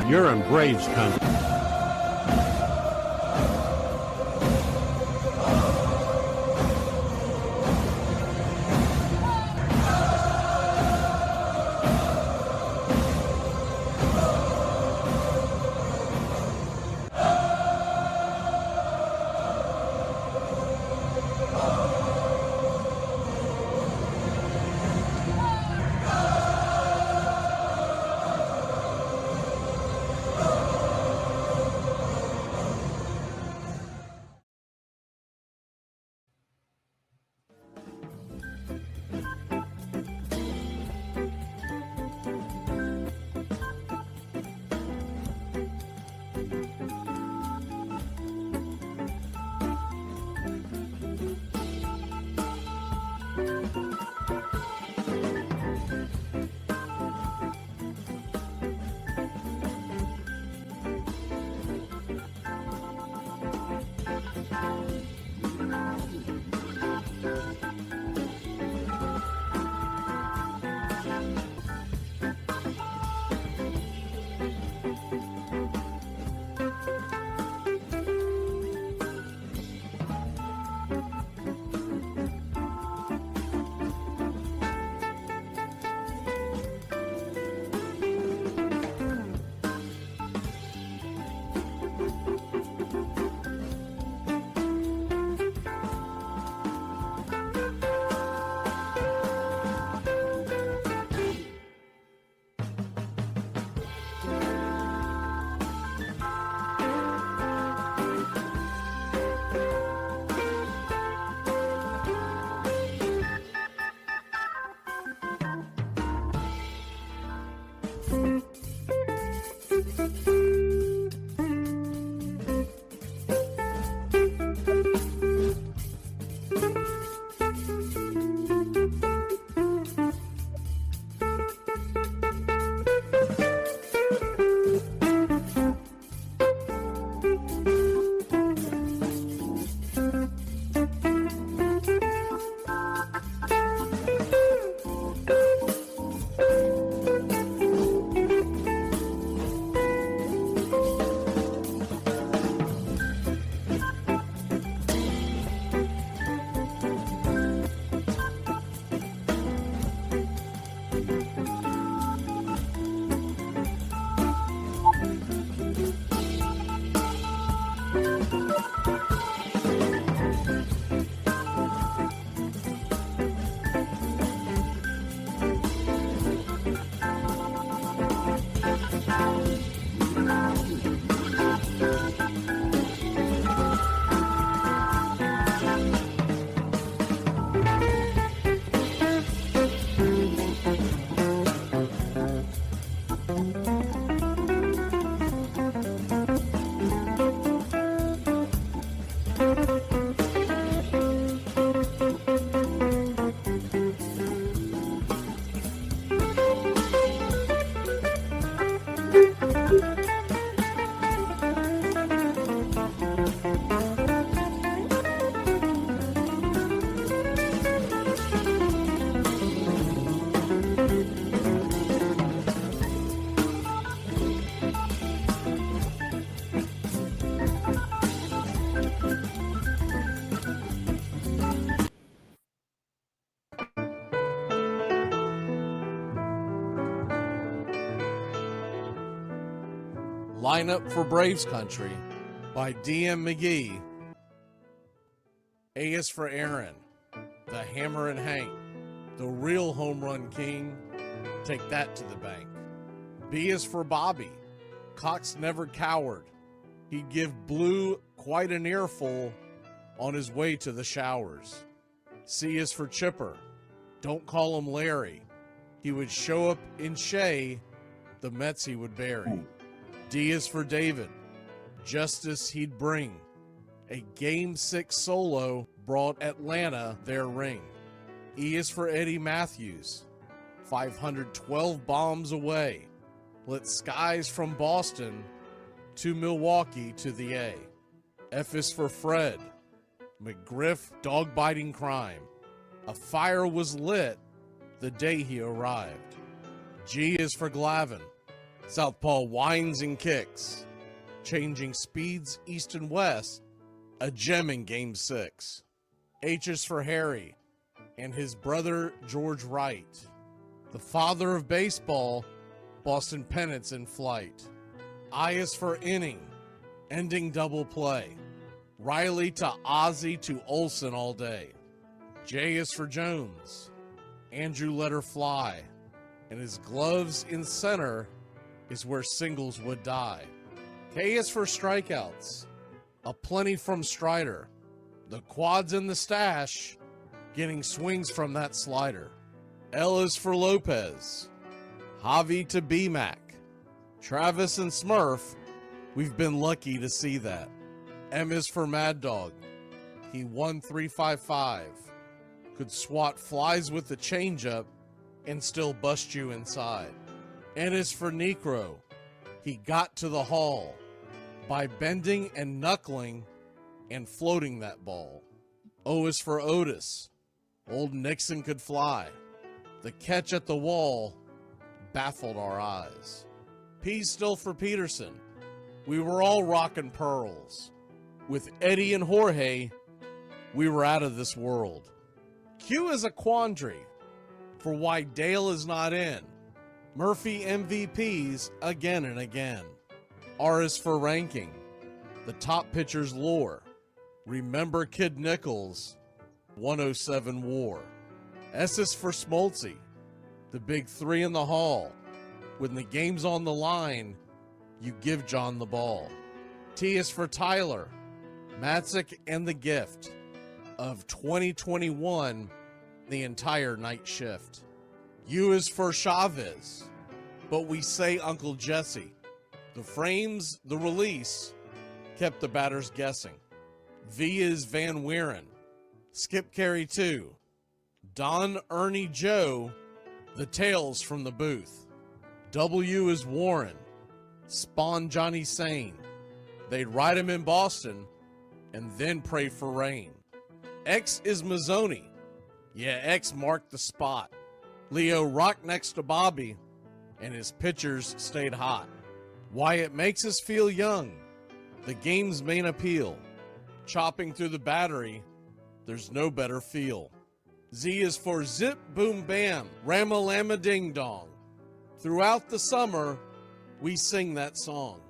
You're in Braves country. Lineup for Braves Country by D.M. McGee. A is for Aaron, the Hammer and Hank, the real home run king. Take that to the bank. B is for Bobby. Cox never cowered. He'd give Blue quite an earful on his way to the showers. C is for Chipper. Don't call him Larry. He would show up in Shea, the Mets he would bury. D is for David. Justice he'd bring. A Game 6 solo brought Atlanta their ring. E is for Eddie Matthews. 512 bombs away. Lit skies from Boston to Milwaukee to the A. F is for Fred. McGriff dog-biting crime. A fire was lit the day he arrived. G is for Glavin. Southpaw winds and kicks, changing speeds east and west, a gem in Game 6. H is for Harry and his brother George Wright, the father of baseball, Boston pennants in flight. I is for inning, ending double play, Riley to Ozzie to Olsen all day. J is for Jones, Andrew let her fly, and his gloves in center is where singles would die. K is for strikeouts, a plenty from Strider, the quads in the stash, getting swings from that slider. L is for Lopez, Javi to BMAC, Travis and Smurf, we've been lucky to see that. M is for Mad Dog, he won 355, could swat flies with the changeup and still bust you inside. N is for Necro, he got to the hall by bending and knuckling and floating that ball. O is for Otis, old Nixon could fly, the catch at the wall baffled our eyes. P's still for Peterson, we were all rockin' pearls. With Eddie and Jorge, we were out of this world. Q is a quandary for why Dale is not in. Murphy MVPs again and again. R is for ranking, the top pitcher's lore. Remember Kid Nichols, 107 WAR. S is for Smoltzy, the big three in the hall. When the game's on the line, you give John the ball. T is for Tyler, Matzik, and the gift of 2021, the entire night shift. U is for Chavez, but we say Uncle Jesse. The frames, the release, kept the batters guessing. V is Van Weeren, Skip Carey 2, Don Ernie Joe, the tales from the booth. W is Warren, spawn Johnny Sane. They'd ride him in Boston and then pray for rain. X is Mazzoni, yeah, X marked the spot. Leo rocked next to Bobby and his pitchers stayed hot. Why it makes us feel young, the game's main appeal. Chopping through the battery, there's no better feel. Z is for Zip Boom Bam, Rama-Lama Ding Dong. Throughout the summer, we sing that song.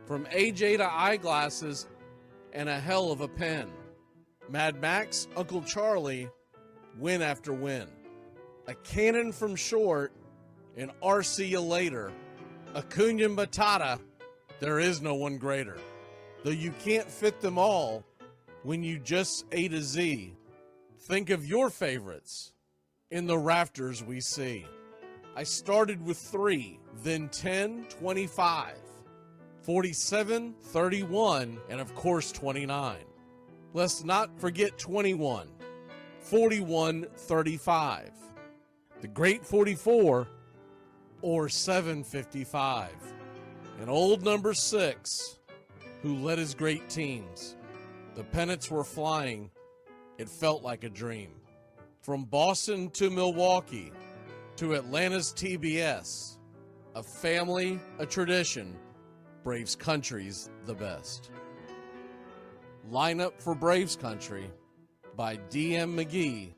From AJ to eyeglasses and a hell of a pen. Mad Max, Uncle Charlie, win after win. A cannon from short, and RC you later. Acuna Matata, there is no one greater. Though you can't fit them all when you just A to Z. Think of your favorites in the rafters we see. I started with 3, then 10, 25, 47, 31, and of course 29. Let's not forget 21, 41, 35, the great 44, or 755, and old number 6, who led his great teams. The pennants were flying, it felt like a dream. From Boston to Milwaukee, to Atlanta's TBS, a family, a tradition, Braves country's the best. Line Up for Braves Country by D.M. McGee.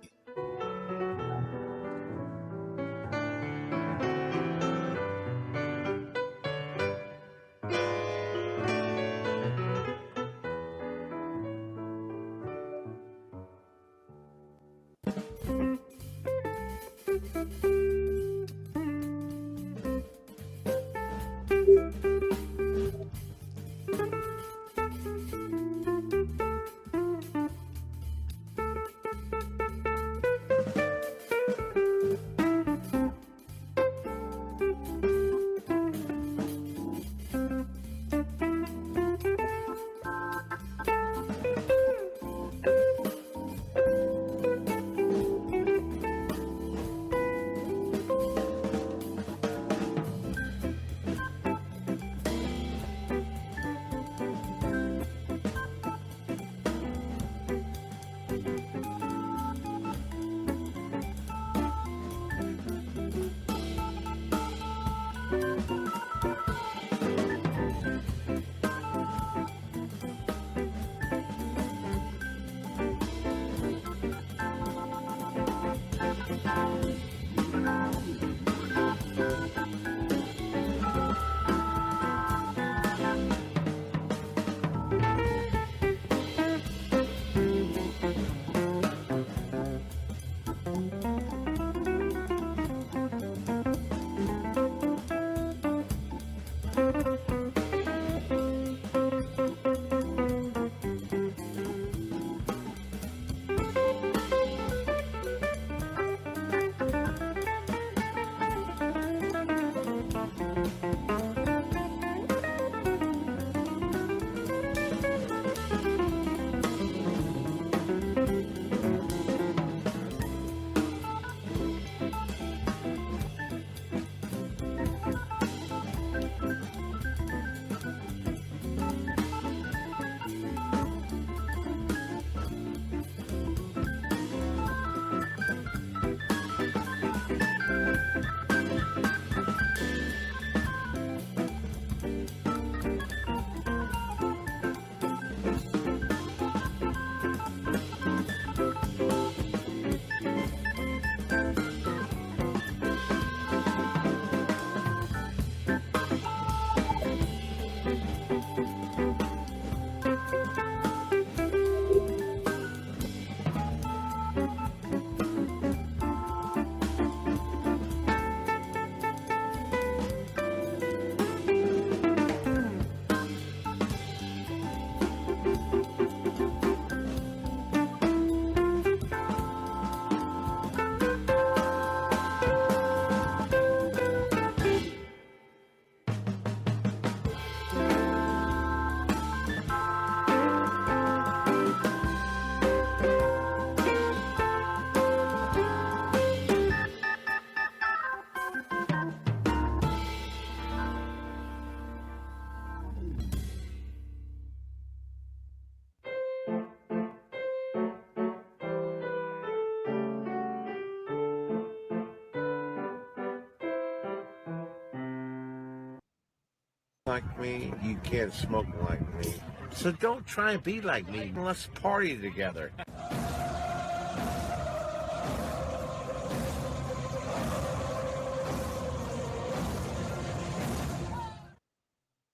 Like me, you can't smoke like me. So don't try and be like me. Let's party together.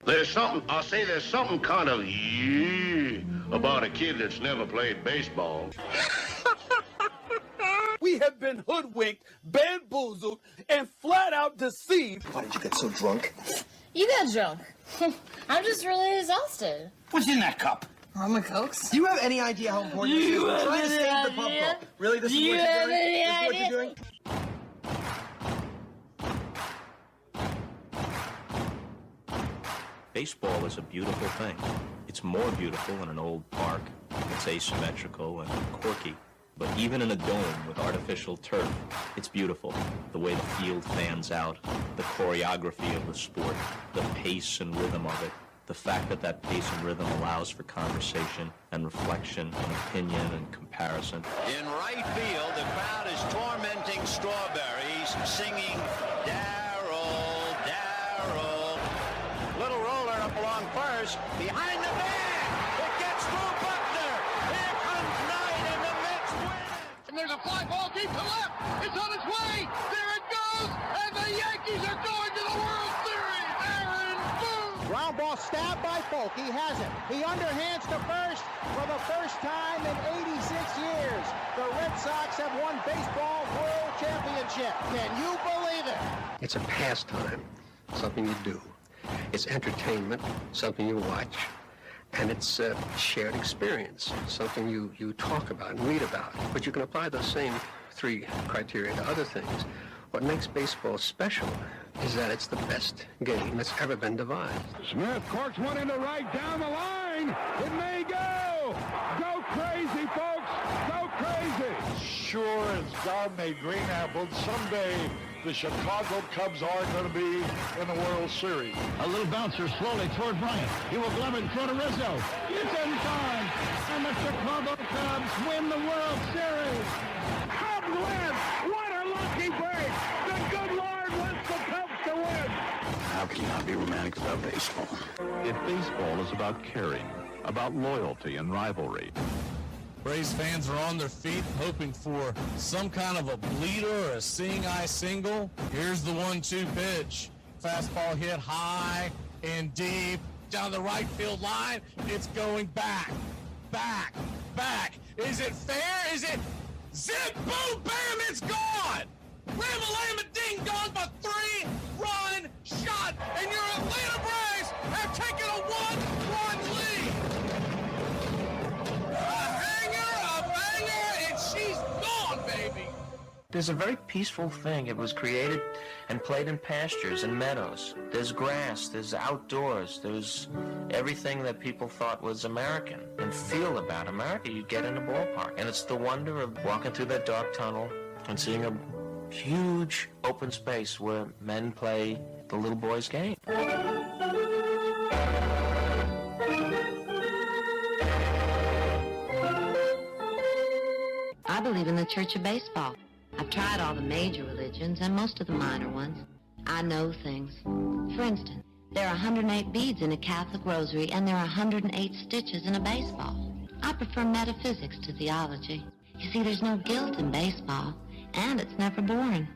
There's something kind of about a kid that's never played baseball. We have been hoodwinked, bamboozled, and flat out deceived. Why did you get so drunk? You got drunk. I'm just really exhausted. What's in that cup? Rum and Cokes. Do you have any idea how important this is? We're trying to save the pub bowl. Really, this is what you're doing? This is what you're doing? Baseball is a beautiful thing. It's more beautiful in an old park. It's asymmetrical and quirky. But even in a dome with artificial turf, it's beautiful. The way the field fans out, the choreography of the sport, the pace and rhythm of it, the fact that that pace and rhythm allows for conversation and reflection and opinion and comparison. In right field, the crowd is tormenting Strawberries, singing, Darryl, Darryl. Little roller up along first, behind the man. It gets through Buckner. Here comes Knight, and the Mets win. And there's a fly ball deep to left. It's on its way. There it goes. And the Yankees are going to the World Series. Aaron Boone. Ground ball stabbed by Polk. He has it. He underhands to first for the first time in 86 years. The Red Sox have won baseball world championship. Can you believe it? It's a pastime, something you do. It's entertainment, something you watch. And it's a shared experience, something you talk about and read about. But you can apply those same three criteria to other things. What makes baseball special is that it's the best game that's ever been devised. Smith corks one into right down the line. It may go. Go crazy, folks. Go crazy. Sure as God made green apples, someday the Chicago Cubs are going to be in the World Series. A little bouncer slowly toward Bryant. He will glove it in front of Rizzo. It's in time. And the Chicago Cubs win the World Series. Cubs win. What a lucky break. The good Lord wants the Cubs to win. How can you not be romantic about baseball? If baseball is about caring, about loyalty and rivalry, Braves fans are on their feet hoping for some kind of a bleeder or a seeing eye single. Here's the 1-2 pitch. Fastball hit high and deep down the right field line. It's going back, back, back. Is it fair? Is it zip, boom, bam, it's gone! Ram-a-lam, ding dong, a 3-run shot, and your Atlanta Braves have taken a 1-run lead. A banger, and she's gone, baby. There's a very peaceful thing. It was created and played in pastures and meadows. There's grass, there's outdoors, there's everything that people thought was American and feel about America. You get in a ballpark, and it's the wonder of walking through that dark tunnel and seeing a huge open space where men play the little boy's game. I believe in the Church of Baseball. I've tried all the major religions and most of the minor ones. I know things. For instance, there are 108 beads in a Catholic rosary, and there are 108 stitches in a baseball. I prefer metaphysics to theology. You see, there's no guilt in baseball, and it's never boring.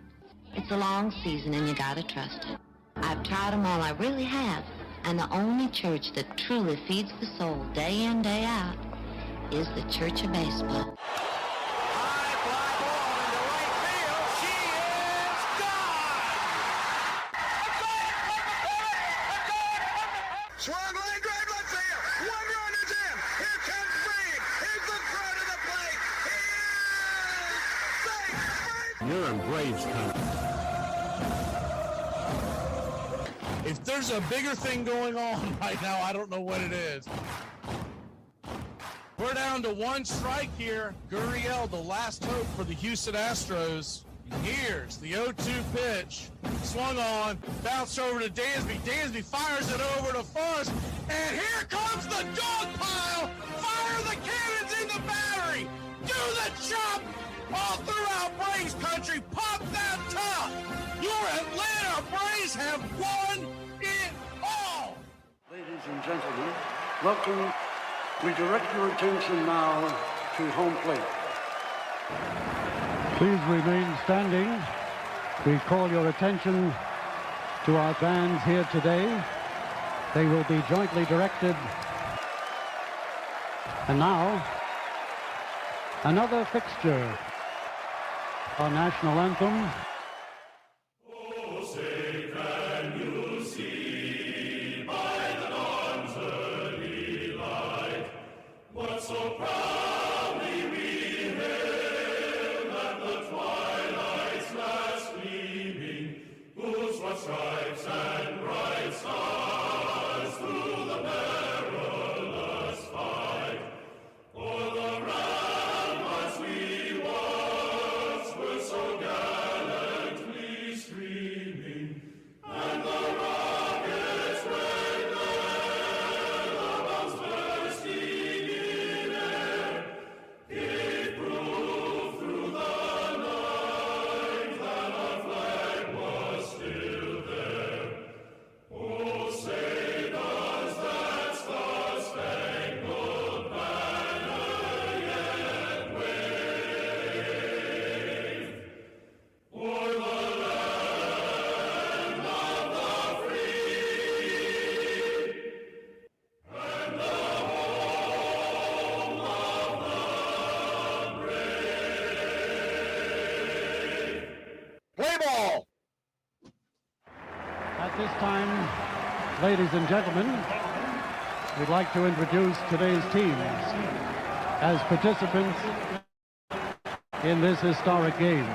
It's a long season, and you gotta trust it. I've tried them all, I really have. And the only church that truly feeds the soul day in, day out is the Church of Baseball. Swung line drive left field. 1 run is in. Here comes Reed. Here's the throw to the plate. He is safe. You're in Braves country. If there's a bigger thing going on right now, I don't know what it is. We're down to 1 strike here. Gurriel, the last hope for the Houston Astros. Here's the 0-2 pitch. Swung on, bounced over to Dansby. Dansby fires it over to first, and here comes the dog pile. Fire the cannons in the battery. Do the chop all throughout Braves country. Pop that top. Your Atlanta Braves have won it all. Ladies and gentlemen, welcome. We direct your attention now to home plate. Please remain standing. We call your attention to our bands here today. They will be jointly directed. And now, another fixture. Our national anthem. So proudly we hail at the twilight's last gleaming, whose white stripes and bright stars through the perilous fight, o'er the ramparts we once were so gallantly streaming, and the rockets red glare, the bombs bursting gave proof through the night that our flag was still there. Oh, say does that star-spangled banner yet wave o'er the land of the free and the home of the Play ball! At this time, ladies and gentlemen, we'd like to introduce today's teams as participants in this historic game.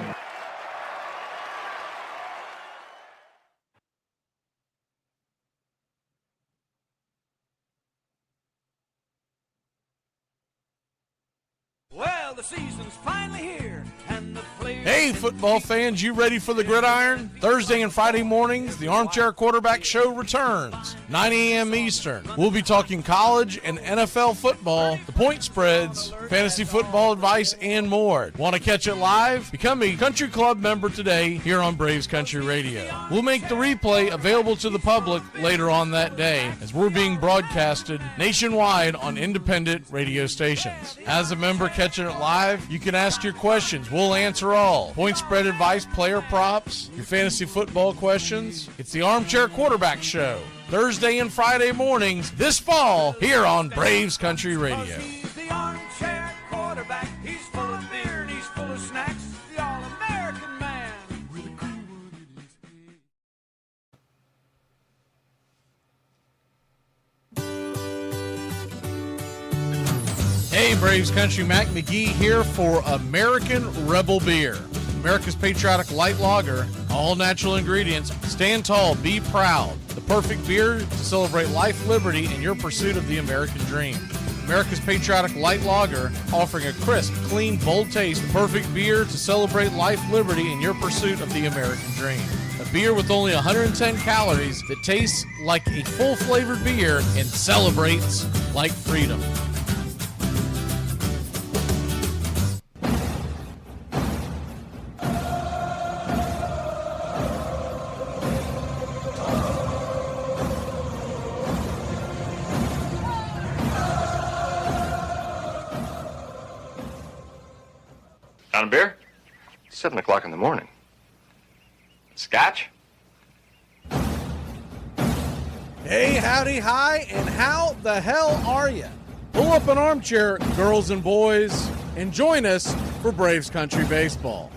Well, the season's finally here, and the players... Hey, football fans, you ready for the gridiron? Thursday and Friday mornings, the Armchair Quarterback Show returns, 9 a.m. Eastern. We'll be talking college and NFL football, the point spreads, fantasy football advice, and more. Want to catch it live? Become a Country Club member today here on Braves Country Radio. We'll make the replay available to the public later on that day, as we're being broadcasted nationwide on independent radio stations. As a member catching it live, you can ask your questions. We'll answer all. Point spread advice, player props, your fantasy football questions. It's the Armchair Quarterback Show, Thursday and Friday mornings this fall here on Braves Country Radio. The armchair quarterback, he's full of beer and he's full of snacks. The all-American man with a cool one in his Hey, Braves Country, Mac McGee here for American Rebel Beer. America's patriotic light lager, all natural ingredients. Stand tall, be proud. The perfect beer to celebrate life, liberty, and your pursuit of the American dream. America's patriotic light lager, offering a crisp, clean, bold taste. Perfect beer to celebrate life, liberty, and your pursuit of the American dream. A beer with only 110 calories that tastes like a full-flavored beer and celebrates like freedom. On a beer? 7 o'clock in the morning. Scotch? Hey, howdy, hi, and how the hell are you? Pull up an armchair, girls and boys, and join us for Braves Country Baseball.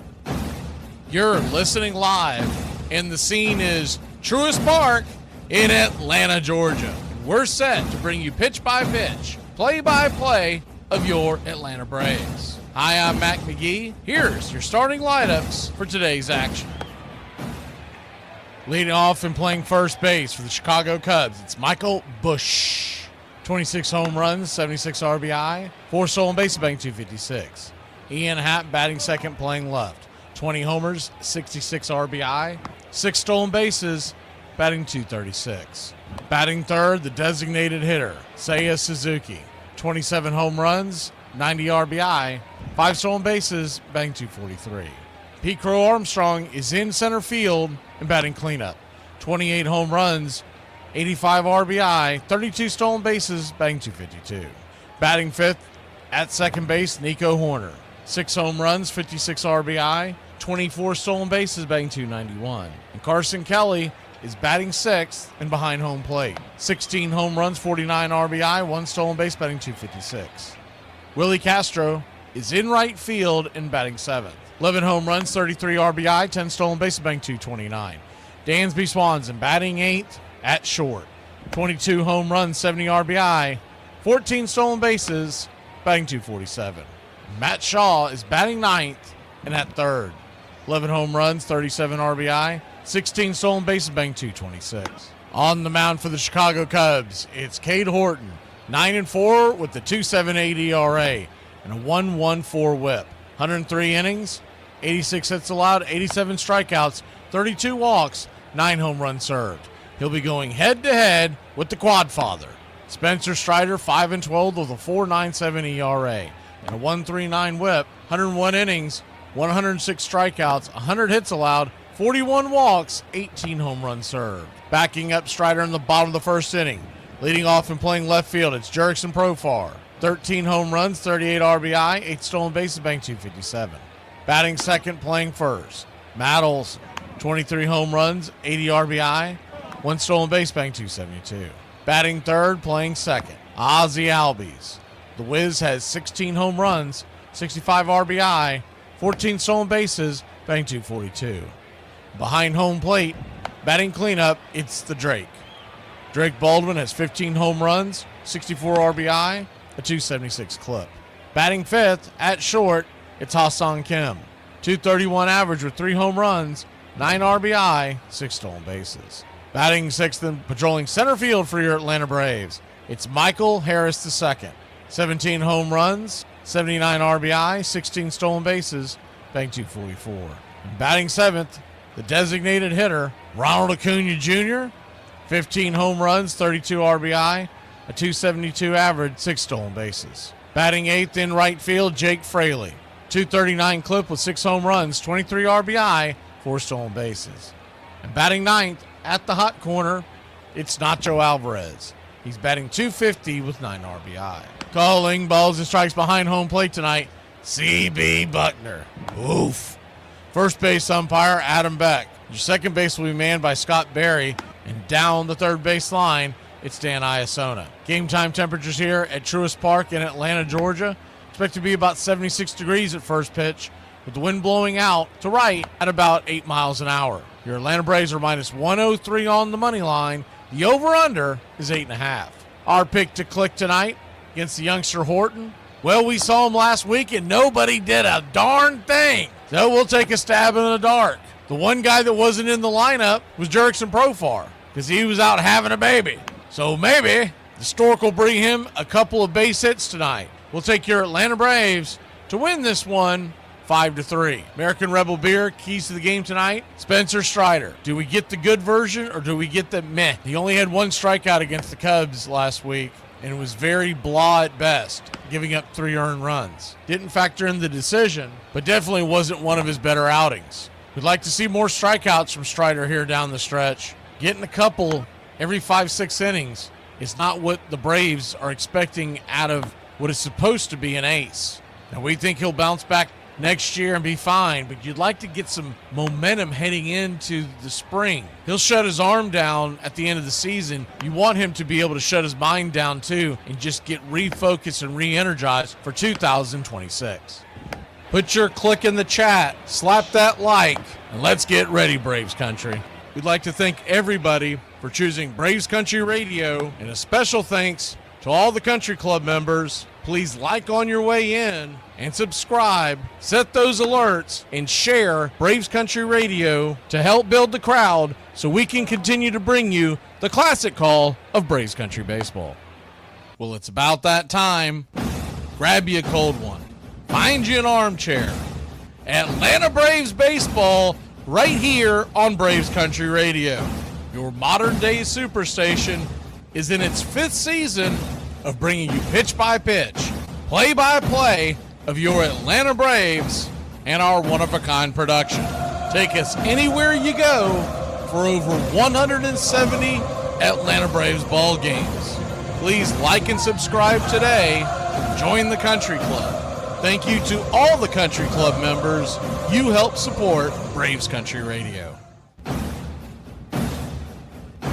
You're listening live, and the scene is Truist Park in Atlanta, Georgia. We're set to bring you pitch by pitch, play by play of your Atlanta Braves. Hi, I'm Mac McGee. Here's your starting lineups for today's action. Leading off and playing first base for the Chicago Cubs, it's Michael Busch. 26 home runs, 76 RBI, 4 stolen bases, batting .256. Ian Happ batting second, playing left. 20 homers, 66 RBI, 6 stolen bases, batting .236. Batting third, the designated hitter, Seiya Suzuki. 27 home runs, 90 RBI, 5 stolen bases, batting .243. Pete Crow Armstrong is in center field and batting cleanup. 28 home runs, 85 RBI, 32 stolen bases, batting .252. Batting fifth at second base, Nico Horner. 6 home runs, 56 RBI, 24 stolen bases, batting .291. And Carson Kelly is batting sixth and behind home plate. 16 home runs, 49 RBI, 1 stolen base, batting .256. Willie Castro is in right field and batting seventh. 11 home runs, 33 RBI, 10 stolen bases, batting .229. Dansby Swanson batting eighth at short. 22 home runs, 70 RBI, 14 stolen bases, batting .247. Matt Shaw is batting ninth and at third. 11 home runs, 37 RBI, 16 stolen bases, batting .226. On the mound for the Chicago Cubs, it's Cade Horton, 9-4 with the 2.78 ERA and a 1.14 WHIP. 103 innings, 86 hits allowed, 87 strikeouts, 32 walks, 9 home runs served. He'll be going head-to-head with the Quadfather, Spencer Strider, 5-12 with a 4.97 ERA and a 1.39 WHIP. 101 innings, 106 strikeouts, 100 hits allowed, 41 walks, 18 home runs served. Backing up Strider in the bottom of the first inning. Leading off and playing left field, it's Jerickson Profar. 13 home runs, 38 RBI, 8 stolen bases, batting .257. Batting second, playing first, Matt Olson. 23 home runs, 80 RBI, 1 stolen base, batting .272. Batting third, playing second, Ozzie Albies. The Wiz has 16 home runs, 65 RBI, 14 stolen bases, batting .242. Behind home plate, batting cleanup, it's the Drake. Drake Baldwin has 15 home runs, 64 RBI, a .276 clip. Batting fifth at short, it's Ha-Seong Kim. .231 average with 3 home runs, 9 RBI, 6 stolen bases. Batting sixth and patrolling center field for your Atlanta Braves, it's Michael Harris II. 17 home runs, 79 RBI, 16 stolen bases, batting .244. And batting seventh, the designated hitter, Ronald Acuna Jr., 15 home runs, 32 RBI, a .272 average, 6 stolen bases. Batting eighth in right field, Jake Fraley, .239 clip with 6 home runs, 23 RBI, 4 stolen bases. And batting ninth at the hot corner, it's Nacho Alvarez. He's batting .250 with 9 RBI. Calling balls and strikes behind home plate tonight, C.B. Buckner. Oof. First base umpire, Adam Beck. Your second base will be manned by Scott Berry. And down the third base line, it's Dan Iasona. Game time temperatures here at Truist Park in Atlanta, Georgia. Expect to be about 76 degrees at first pitch, with the wind blowing out to right at about 8 miles an hour. Your Atlanta Braves are minus 103 on the money line. The over-under is 8.5. Our pick to click tonight against the youngster Horton. Well, we saw him last week and nobody did a darn thing. So we'll take a stab in the dark. The one guy that wasn't in the lineup was Jurickson Profar because he was out having a baby. So maybe the Stork will bring him a couple of base hits tonight. We'll take your Atlanta Braves to win this one 5-3. American Rebel Beer, keys to the game tonight, Spencer Strider. Do we get the good version or do we get the meh? He only had 1 strikeout against the Cubs last week and was very blah at best, giving up 3 earned runs. Didn't factor in the decision, but definitely wasn't one of his better outings. We'd like to see more strikeouts from Strider here down the stretch. Getting a couple every 5-6 innings is not what the Braves are expecting out of what is supposed to be an ace. Now, we think he'll bounce back next year and be fine, but you'd like to get some momentum heading into the spring. He'll shut his arm down at the end of the season. You want him to be able to shut his mind down too and just get refocused and re-energized for 2026. Put your click in the chat, slap that like, and let's get ready, Braves Country. We'd like to thank everybody for choosing Braves Country Radio, and a special thanks to all the country club members. Please like on your way in and subscribe, set those alerts, and share Braves Country Radio to help build the crowd so we can continue to bring you the classic call of Braves Country Baseball. Well, it's about that time. Grab you a cold one. Find you an armchair. Atlanta Braves Baseball right here on Braves Country Radio. Your modern-day superstation is in its 5th season of bringing you pitch-by-pitch, play-by-play of your Atlanta Braves and our one-of-a-kind production. Take us anywhere you go for over 170 Atlanta Braves ball games. Please like and subscribe today. Join the Country Club. Thank you to all the Country Club members. You help support Braves Country Radio.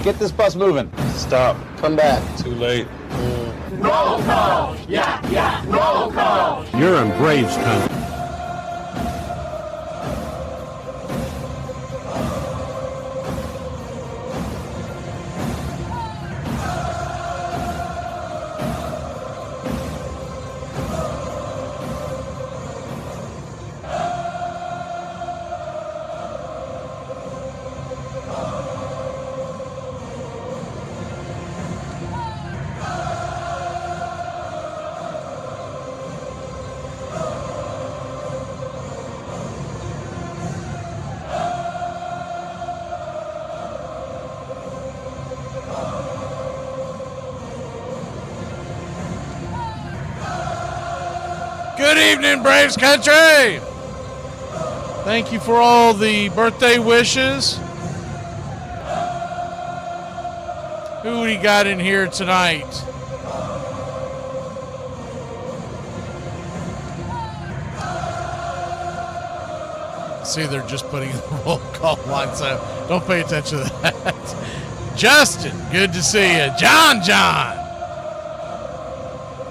Get this bus moving. Stop. Come back. Too late. Roll call! Yeah, roll call! You're in Braves Country. Good evening, Braves Country! Thank you for all the birthday wishes. Who we got in here tonight? See, they're just putting in the roll call line, so don't pay attention to that. Justin, good to see you. John.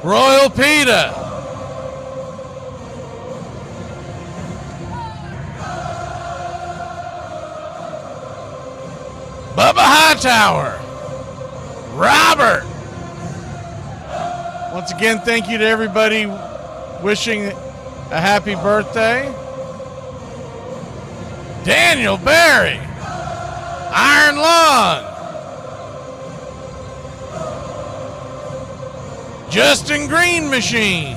Royal Pita. Bubba Hightower. Robert. Once again, thank you to everybody wishing a happy birthday. Daniel Barry. Iron Lung. Justin Green Machine.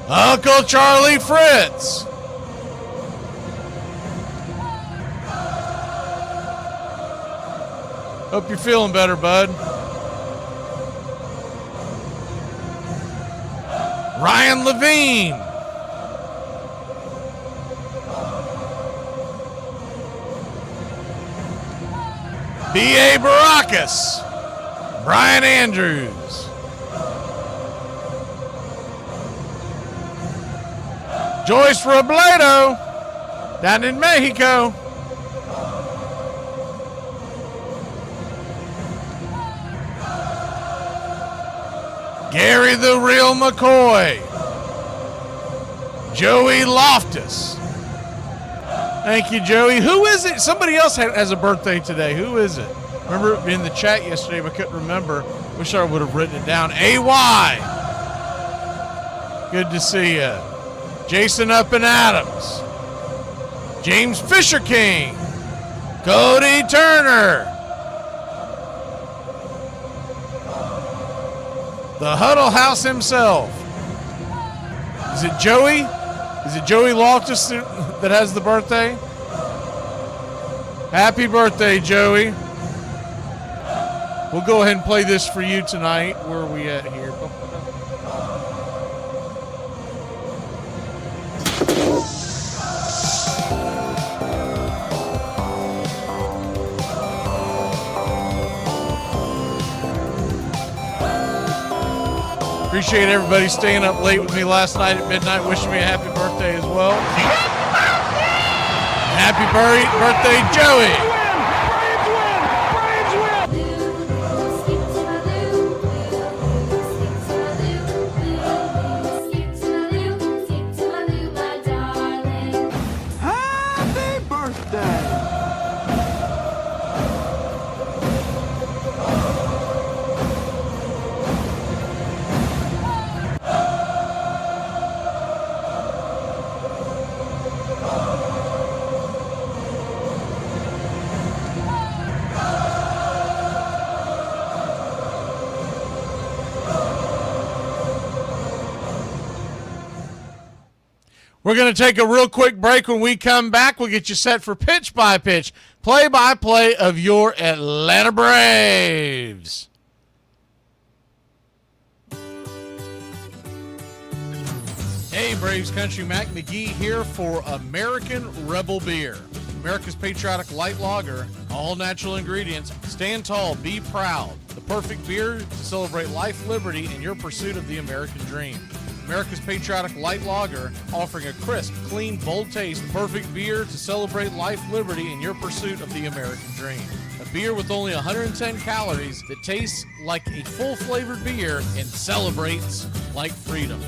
Uncle Charlie Fritz. Hope you're feeling better, bud. Ryan Levine. B.A. Baracus. Brian Andrews. Joyce Robledo down in Mexico. Gary the Real McCoy. Joey Loftus. Thank you, Joey. Who is it? Somebody else has a birthday today. Who is it? Remember it in the chat yesterday, but I couldn't remember. Wish I would have written it down. AY. Good to see you. Jason Up and Adams. James Fisher King. Cody Turner. The Huddle House himself. Is it Joey? Is it Joey Loftus that has the birthday? Happy birthday, Joey. We'll go ahead and play this for you tonight. Where are we at here? Appreciate everybody staying up late with me last night at midnight, wishing me a happy birthday as well. Happy birthday, Joey. We're going to take a real quick break. When we come back, we'll get you set for pitch by pitch, play-by-play of your Atlanta Braves. Hey, Braves Country, Mac McGee here for American Rebel Beer. America's patriotic light lager, all natural ingredients. Stand tall, be proud. The perfect beer to celebrate life, liberty, and your pursuit of the American dream. America's patriotic light lager, offering a crisp, clean, bold taste. Perfect beer to celebrate life, liberty, and your pursuit of the American dream. A beer with only 110 calories that tastes like a full-flavored beer and celebrates like freedom.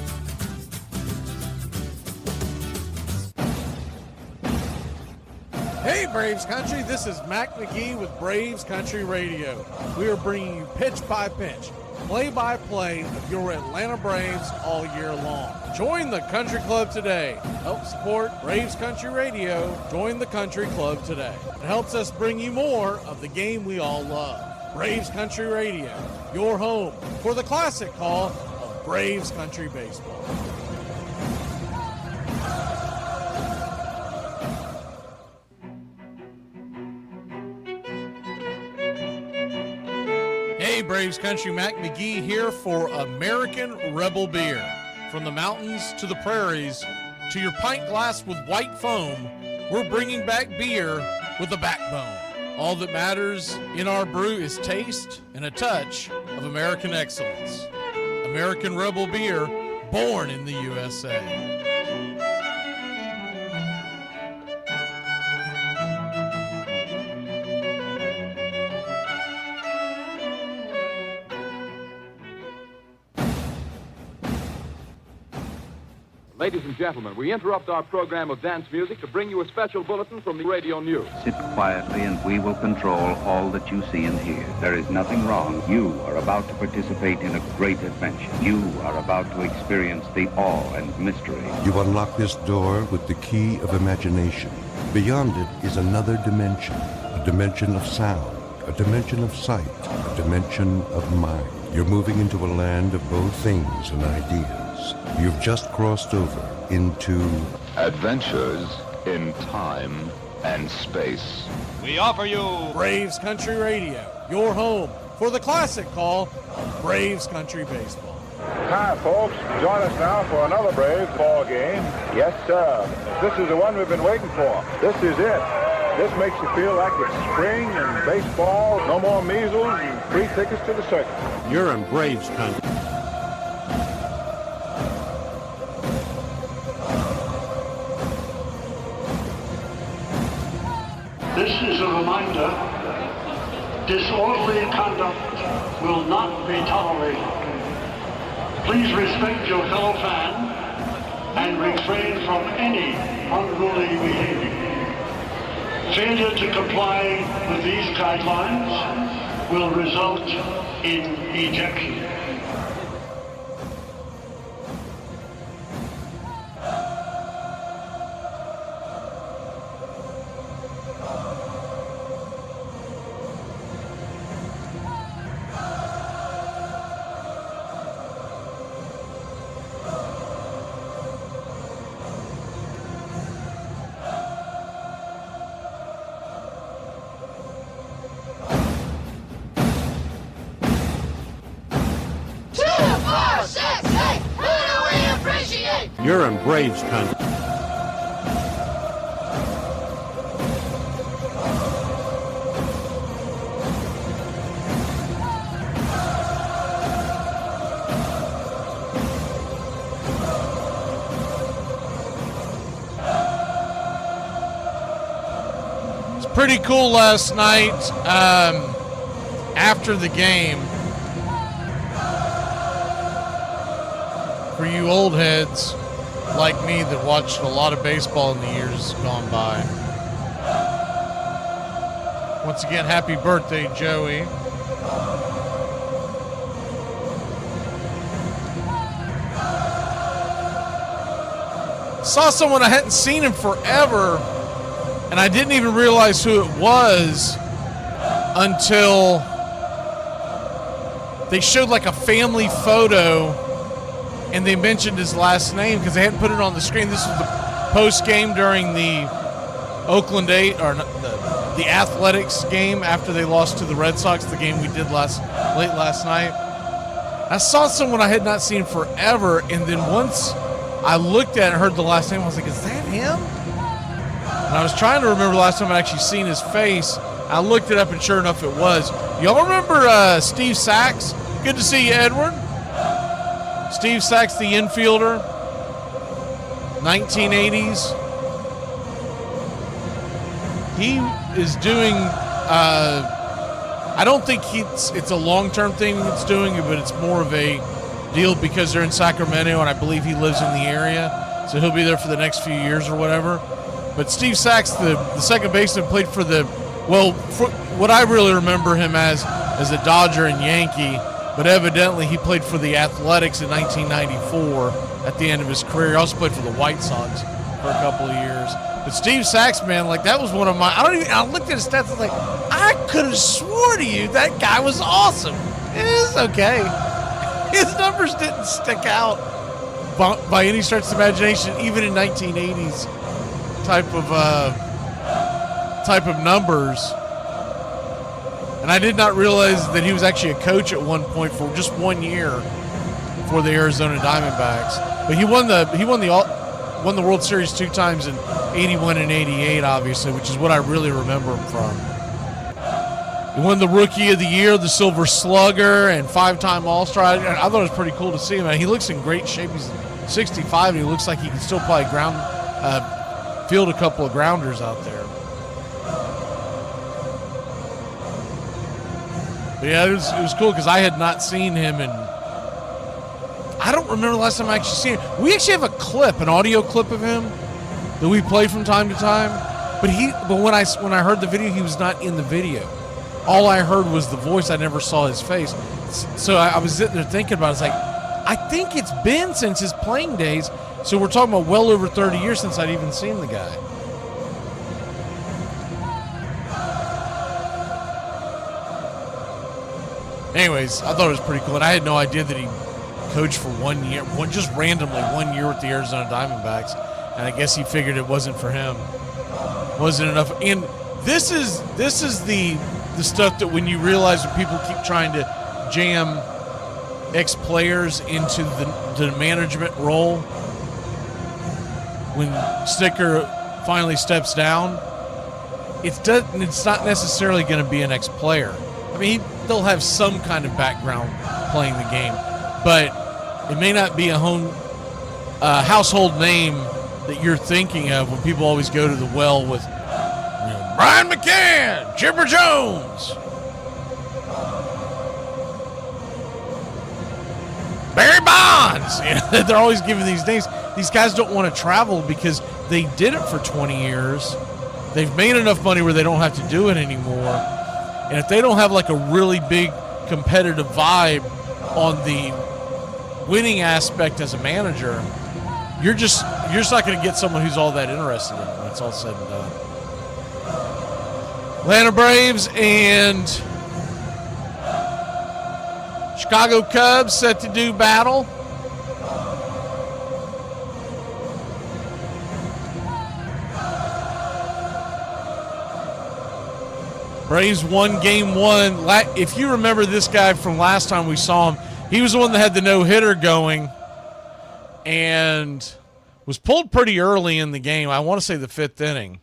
Hey, Braves Country, this is Mac McGee with Braves Country Radio. We are bringing you pitch by pitch, play-by-play of your Atlanta Braves all year long. Join the Country Club today. Help support Braves Country Radio. Join the Country Club today. It helps us bring you more of the game we all love. Braves Country Radio, your home for the classic call of Braves Country Baseball. Hey, Braves Country, Mac McGee here for American Rebel Beer. From the mountains to the prairies to your pint glass with white foam, we're bringing back beer with a backbone. All that matters in our brew is taste and a touch of American excellence. American Rebel Beer, born in the USA. Ladies and gentlemen, we interrupt our program of dance music to bring you a special bulletin from the radio news. Sit quietly and we will control all that you see and hear. There is nothing wrong. You are about to participate in a great adventure. You are about to experience the awe and mystery. You unlock this door with the key of imagination. Beyond it is another dimension, a dimension of sound, a dimension of sight, a dimension of mind. You're moving into a land of both things and ideas. listeners. You've just crossed over into Adventures in Time and Space. We offer you Braves Country Radio, your home for the classic call, Braves Country Baseball. Hi, folks. Join us now for another Braves ball game. Yes, sir. This is the one we've been waiting for. This is it. This makes you feel like it's spring and baseball, no more measles, and free tickets to the circus. You're in Braves country. This is a reminder, disorderly conduct will not be tolerated. Please respect your fellow fan and refrain from any unruly behavior. Failure to comply with these guidelines will result in ejection. You're in Braves country. It's pretty cool last night after the game. For you old heads like me that watched a lot of baseball in the years gone by. Once again, happy birthday, Joey. Saw someone I hadn't seen him forever, and I didn't even realize who it was until they showed like a family photo and they mentioned his last name because they hadn't put it on the screen. This was the post game during the Oakland the Athletics game after they lost to the Red Sox, the game we did late last night. I saw someone I had not seen forever, and then once I looked at it and heard the last name, I was like, is that him? And I was trying to remember the last time I'd actually seen his face. I looked it up, and sure enough, it was. Y'all remember Steve Sachs? Good to see you, Edward. Steve Sachs, the infielder, 1980s. He is doing, I don't think it's a long-term thing it's doing, but it's more of a deal because they're in Sacramento, and I believe he lives in the area, so he'll be there for the next few years or whatever. But Steve Sachs, the second baseman, played for what I really remember him as a Dodger and Yankee, but evidently he played for the Athletics in 1994 at the end of his career. He also played for the White Sox for a couple of years. But Steve Sachs, man, like that was one of my, I looked at his stats, I was like, I could have swore to you that guy was awesome. It's okay. His numbers didn't stick out by any stretch of the imagination, even in 1980s type of numbers. And I did not realize that he was actually a coach at one point for just 1 year for the Arizona Diamondbacks. But he won the World Series 2 times in 81 and 88, obviously, which is what I really remember him from. He won the Rookie of the Year, the Silver Slugger, and 5-time All-Star. I thought it was pretty cool to see him. He looks in great shape. He's 65, and he looks like he can still play field a couple of grounders out there. But yeah, it was cool because I had not seen him, and I don't remember the last time I actually seen him. We actually have an audio clip of him that we play from time to time. But when I heard the video, he was not in the video. All I heard was the voice. I never saw his face. So I was sitting there thinking about it. It's like, I think it's been since his playing days. So we're talking about well over 30 years since I'd even seen the guy. Anyways, I thought it was pretty cool. And I had no idea that he coached for 1 year, just randomly 1 year with the Arizona Diamondbacks, and I guess he figured it wasn't for him. Wasn't enough. And this is the stuff that when you realize that people keep trying to jam ex-players into the management role, when Sticker finally steps down, it's not necessarily going to be an ex-player. I mean, they'll have some kind of background playing the game, but it may not be a household name that you're thinking of when people always go to the well with Brian McCann, Chipper Jones, Barry Bonds. They're always giving these names. These guys don't want to travel because they did it for 20 years. They've made enough money where they don't have to do it anymore. And if they don't have like a really big competitive vibe on the winning aspect as a manager, you're just not going to get someone who's all that interested in it when it's all said and done. Atlanta Braves and Chicago Cubs set to do battle. Braves won game one. If you remember this guy from last time we saw him, he was the one that had the no-hitter going and was pulled pretty early in the game. I want to say the 5th inning.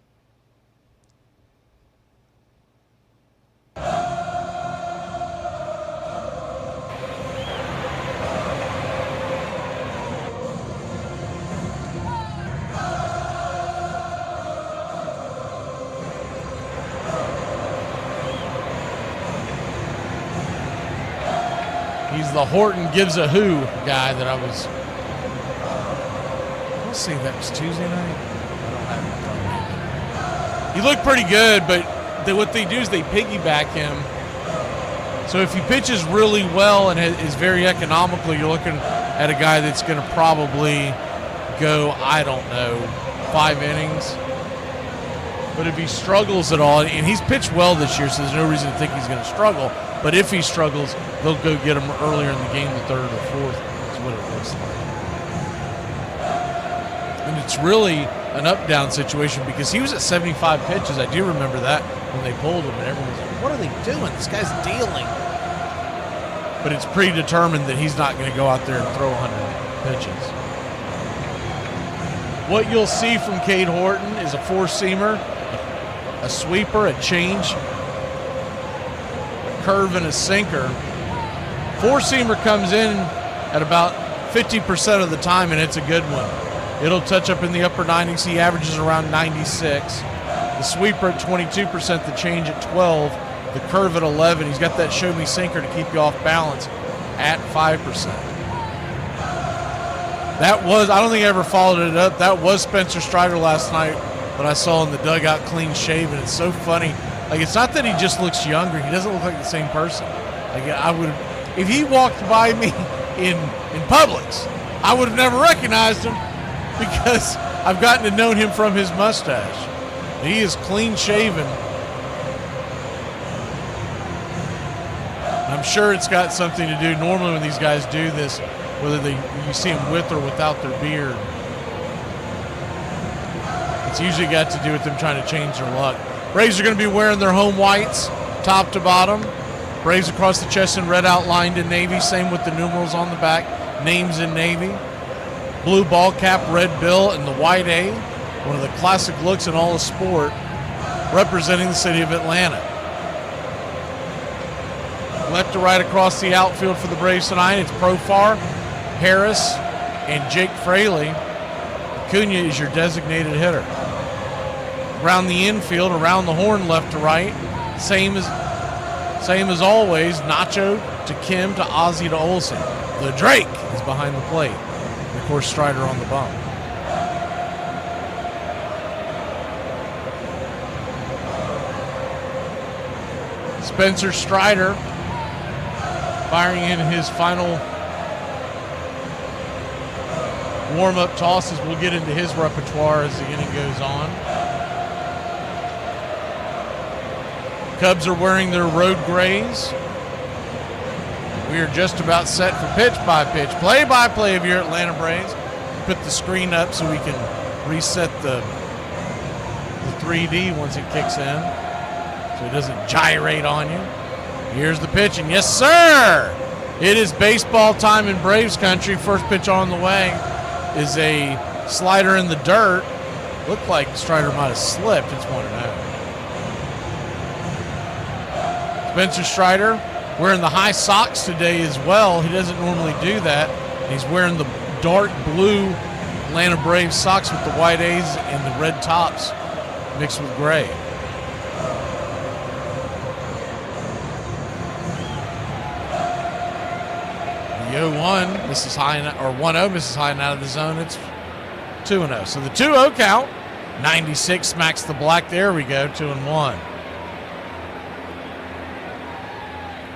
He's the Horton gives a who guy that I was. Let's see, that was Tuesday night. I don't have it in front of me. He looked pretty good, but what they do is they piggyback him. So if he pitches really well and is very economical, you're looking at a guy that's going to probably go, I don't know, 5 innings. But if he struggles at all, and he's pitched well this year, so there's no reason to think he's going to struggle. But if he struggles, they'll go get him earlier in the game, the 3rd or the 4th. That's what it looks like. And it's really an up-down situation because he was at 75 pitches. I do remember that when they pulled him, and everyone was like, what are they doing? This guy's dealing. But it's predetermined that he's not going to go out there and throw 100 pitches. What you'll see from Cade Horton is a four-seamer, a sweeper, a change, a curve, and a sinker. Four-seamer comes in at about 50% of the time, and it's a good one. It'll touch up in the upper 90s. He averages around 96. The sweeper at 22%, the change at 12, the curve at 11. He's got that show me sinker to keep you off balance at 5%. That was, I don't think I ever followed it up. That was Spencer Strider last night when I saw in the dugout clean shaven. It's so funny. Like, it's not that he just looks younger. He doesn't look like the same person. Like, I would, if he walked by me in Publix, I would have never recognized him because I've gotten to know him from his mustache. He is clean shaven. I'm sure it's got something to do. Normally when these guys do this, whether you see them with or without their beard, it's usually got to do with them trying to change their luck. Braves are going to be wearing their home whites, top to bottom. Braves across the chest in red outlined in navy. Same with the numerals on the back. Names in navy. Blue ball cap, red bill, and the white A. One of the classic looks in all of sport, representing the city of Atlanta. Left to right across the outfield for the Braves tonight, it's Profar, Harris, and Jake Fraley. Acuna is your designated hitter. Around the infield, around the horn, left to right, same as always. Nacho to Kim to Ozzie to Olsen. The Drake is behind the plate. And of course, Strider on the bump. Spencer Strider firing in his final warm-up tosses. We'll get into his repertoire as the inning goes on. Cubs are wearing their road grays. We are just about set for pitch-by-pitch, play-by-play of your Atlanta Braves. Put the screen up so we can reset the 3D once it kicks in, so it doesn't gyrate on you. Here's the pitch, and yes, sir! It is baseball time in Braves country. First pitch on the way is a slider in the dirt. Looked like Strider might have slipped. It's 1-0. Spencer Strider wearing the high socks today as well. He doesn't normally do that. He's wearing the dark blue Atlanta Braves socks with the white A's and the red tops mixed with gray. The 0-1 misses high, or 1-0 misses high and out of the zone. It's 2-0. So the 2-0 count. 96 smacks the black. There we go. 2-1.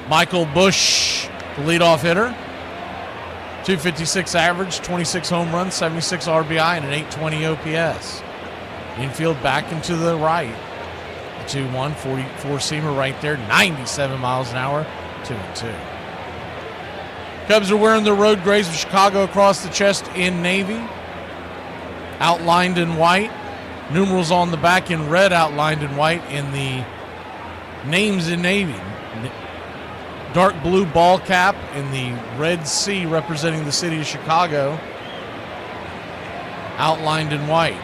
Michael Busch, the leadoff hitter. 256 average, 26 home runs, 76 RBI, and an 820 OPS. Infield back and to the right. The 2-1, 44-seamer right there, 97 miles an hour, 2-2. Cubs are wearing the road grays of Chicago across the chest in navy, outlined in white. Numerals on the back in red, outlined in white, and the names in navy. Dark blue ball cap and the red C representing the city of Chicago, outlined in white.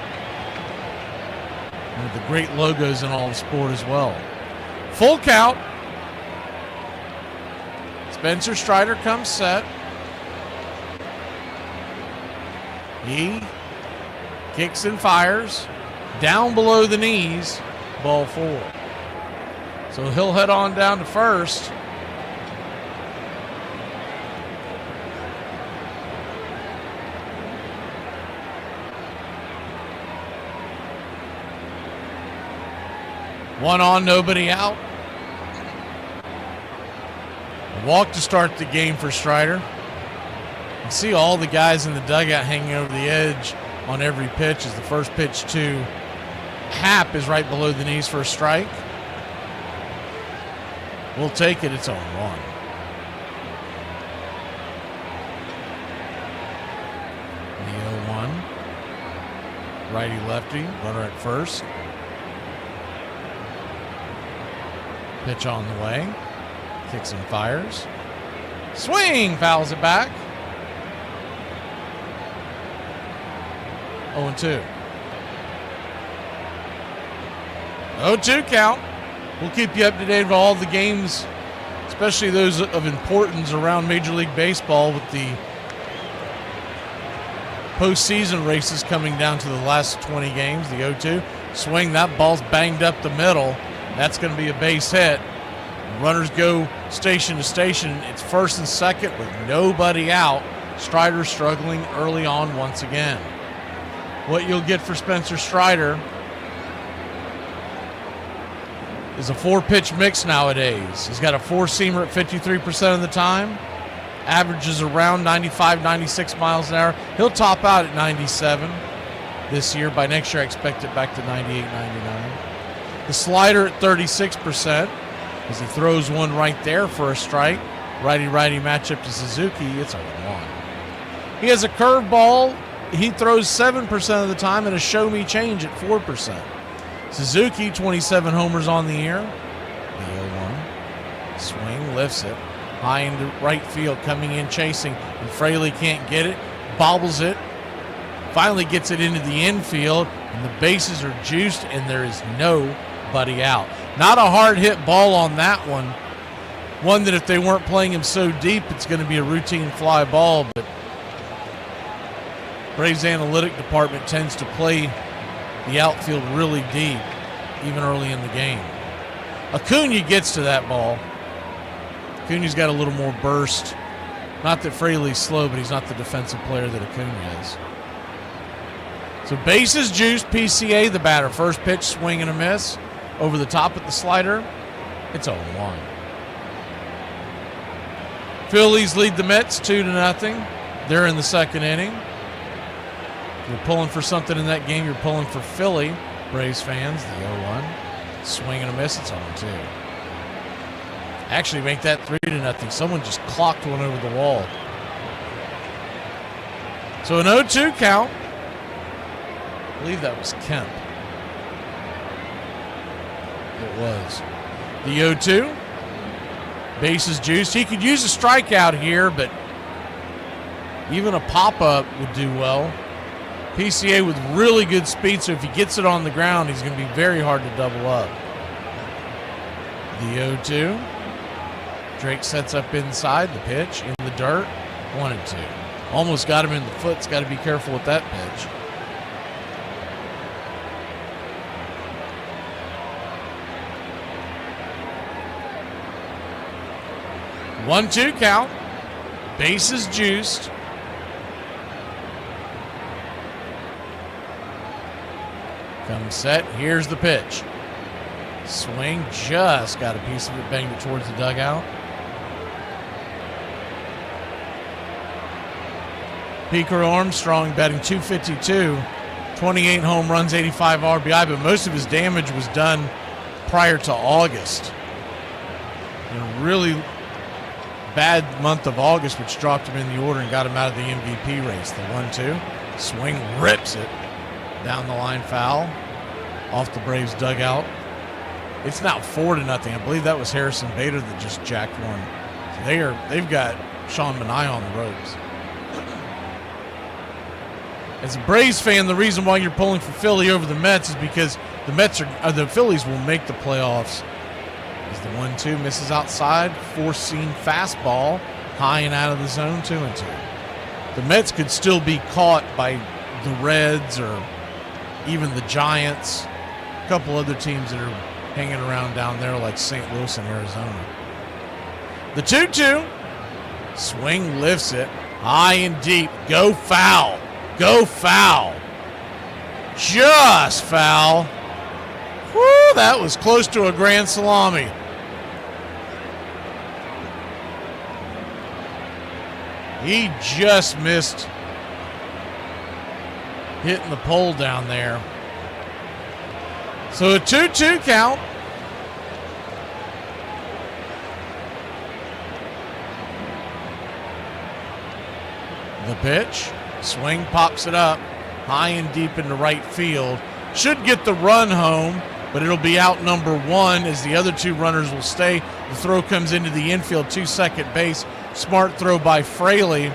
One of the great logos in all of sport as well. Full count. Spencer Strider comes set. He kicks and fires. Down below the knees, ball 4. So he'll head on down to first. One on, nobody out. A walk to start the game for Strider. You can see all the guys in the dugout hanging over the edge on every pitch as the first pitch to Happ is right below the knees for a strike. We'll take it. It's 0-1. The 0-1. Righty-lefty. Runner at first. Pitch on the way. Kicks and fires. Swing! Fouls it back. 0-2. 0-2 count. We'll keep you up to date with all the games, especially those of importance around Major League Baseball with the postseason races coming down to the last 20 games. The 0-2 swing, that ball's banged up the middle. That's going to be a base hit. Runners go station to station. It's first and second with nobody out. Strider struggling early on once again. What you'll get for Spencer Strider is a 4-pitch mix nowadays. He's got a 4-seamer at 53% of the time. Averages around 95, 96 miles an hour. He'll top out at 97 this year. By next year, I expect it back to 98, 99. The slider at 36% as he throws one right there for a strike. Righty-righty matchup to Suzuki. It's a 1. He has a curveball. He throws 7% of the time and a show-me change at 4%. Suzuki, 27 homers on the year. The 0-1. Swing, lifts it. High into right field, coming in, chasing. And Fraley can't get it. Bobbles it. Finally gets it into the infield. And the bases are juiced, and there is nobody out. Not a hard hit ball on that one. One that if they weren't playing him so deep, it's going to be a routine fly ball. But Braves analytic department tends to play the outfield really deep, even early in the game. Acuna gets to that ball. Acuna's got a little more burst. Not that Fraley's slow, but he's not the defensive player that Acuna is. So bases juiced, PCA the batter. First pitch, swing and a miss. Over the top at the slider. It's 0-1. Phillies lead the Mets 2-0. They're in the second inning. If you're pulling for something in that game, you're pulling for Philly. Braves fans, the 0-1. Swing and a miss, it's 0-2. Actually make that 3-0. Someone just clocked one over the wall. So an 0-2 count. I believe that was Kemp. It was. The 0-2. Bases juiced. He could use a strikeout here, but even a pop-up would do well. PCA with really good speed, so if he gets it on the ground, he's going to be very hard to double up. The 0-2. Drake sets up inside. The pitch in the dirt. 1-2. Almost got him in the foot. He's got to be careful with that pitch. One-two count. Bases juiced. Comes set. Here's the pitch. Swing. Just got a piece of it. Banged it towards the dugout. Pico Armstrong batting .252. 28 home runs, 85 RBI, but most of his damage was done prior to August. A really bad month of August, which dropped him in the order and got him out of the MVP race. The 1-2. Swing, rips it. Down the line, foul. Off the Braves dugout. It's now 4-0. I believe that was Harrison Bader that just jacked one. So they've got Sean Manaea on the ropes. As a Braves fan, the reason why you're pulling for Philly over the Mets is because the Phillies will make the playoffs. As the 1-2 misses outside, four-seam fastball, high and out of the zone, 2-2. The Mets could still be caught by the Reds or even the Giants, a couple other teams that are hanging around down there like St. Louis and Arizona. The 2-2, swing, lifts it, high and deep, go foul. Go foul. Just foul. Woo, that was close to a grand salami. He just missed hitting the pole down there. So a 2-2 count. The pitch. Swing, pops it up, high and deep into right field. Should get the run home, but it'll be out number one as the other two runners will stay. The throw comes into the infield to second base. Smart throw by Fraley.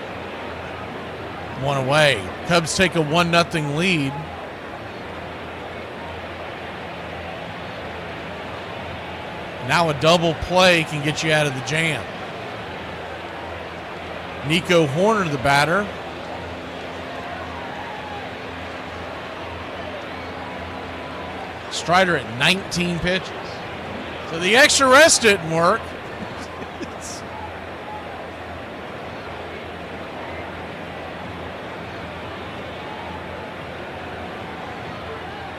One away. Cubs take a 1-0 lead. Now a double play can get you out of the jam. Nico Horner, the batter. Strider at 19 pitches. So the extra rest didn't work.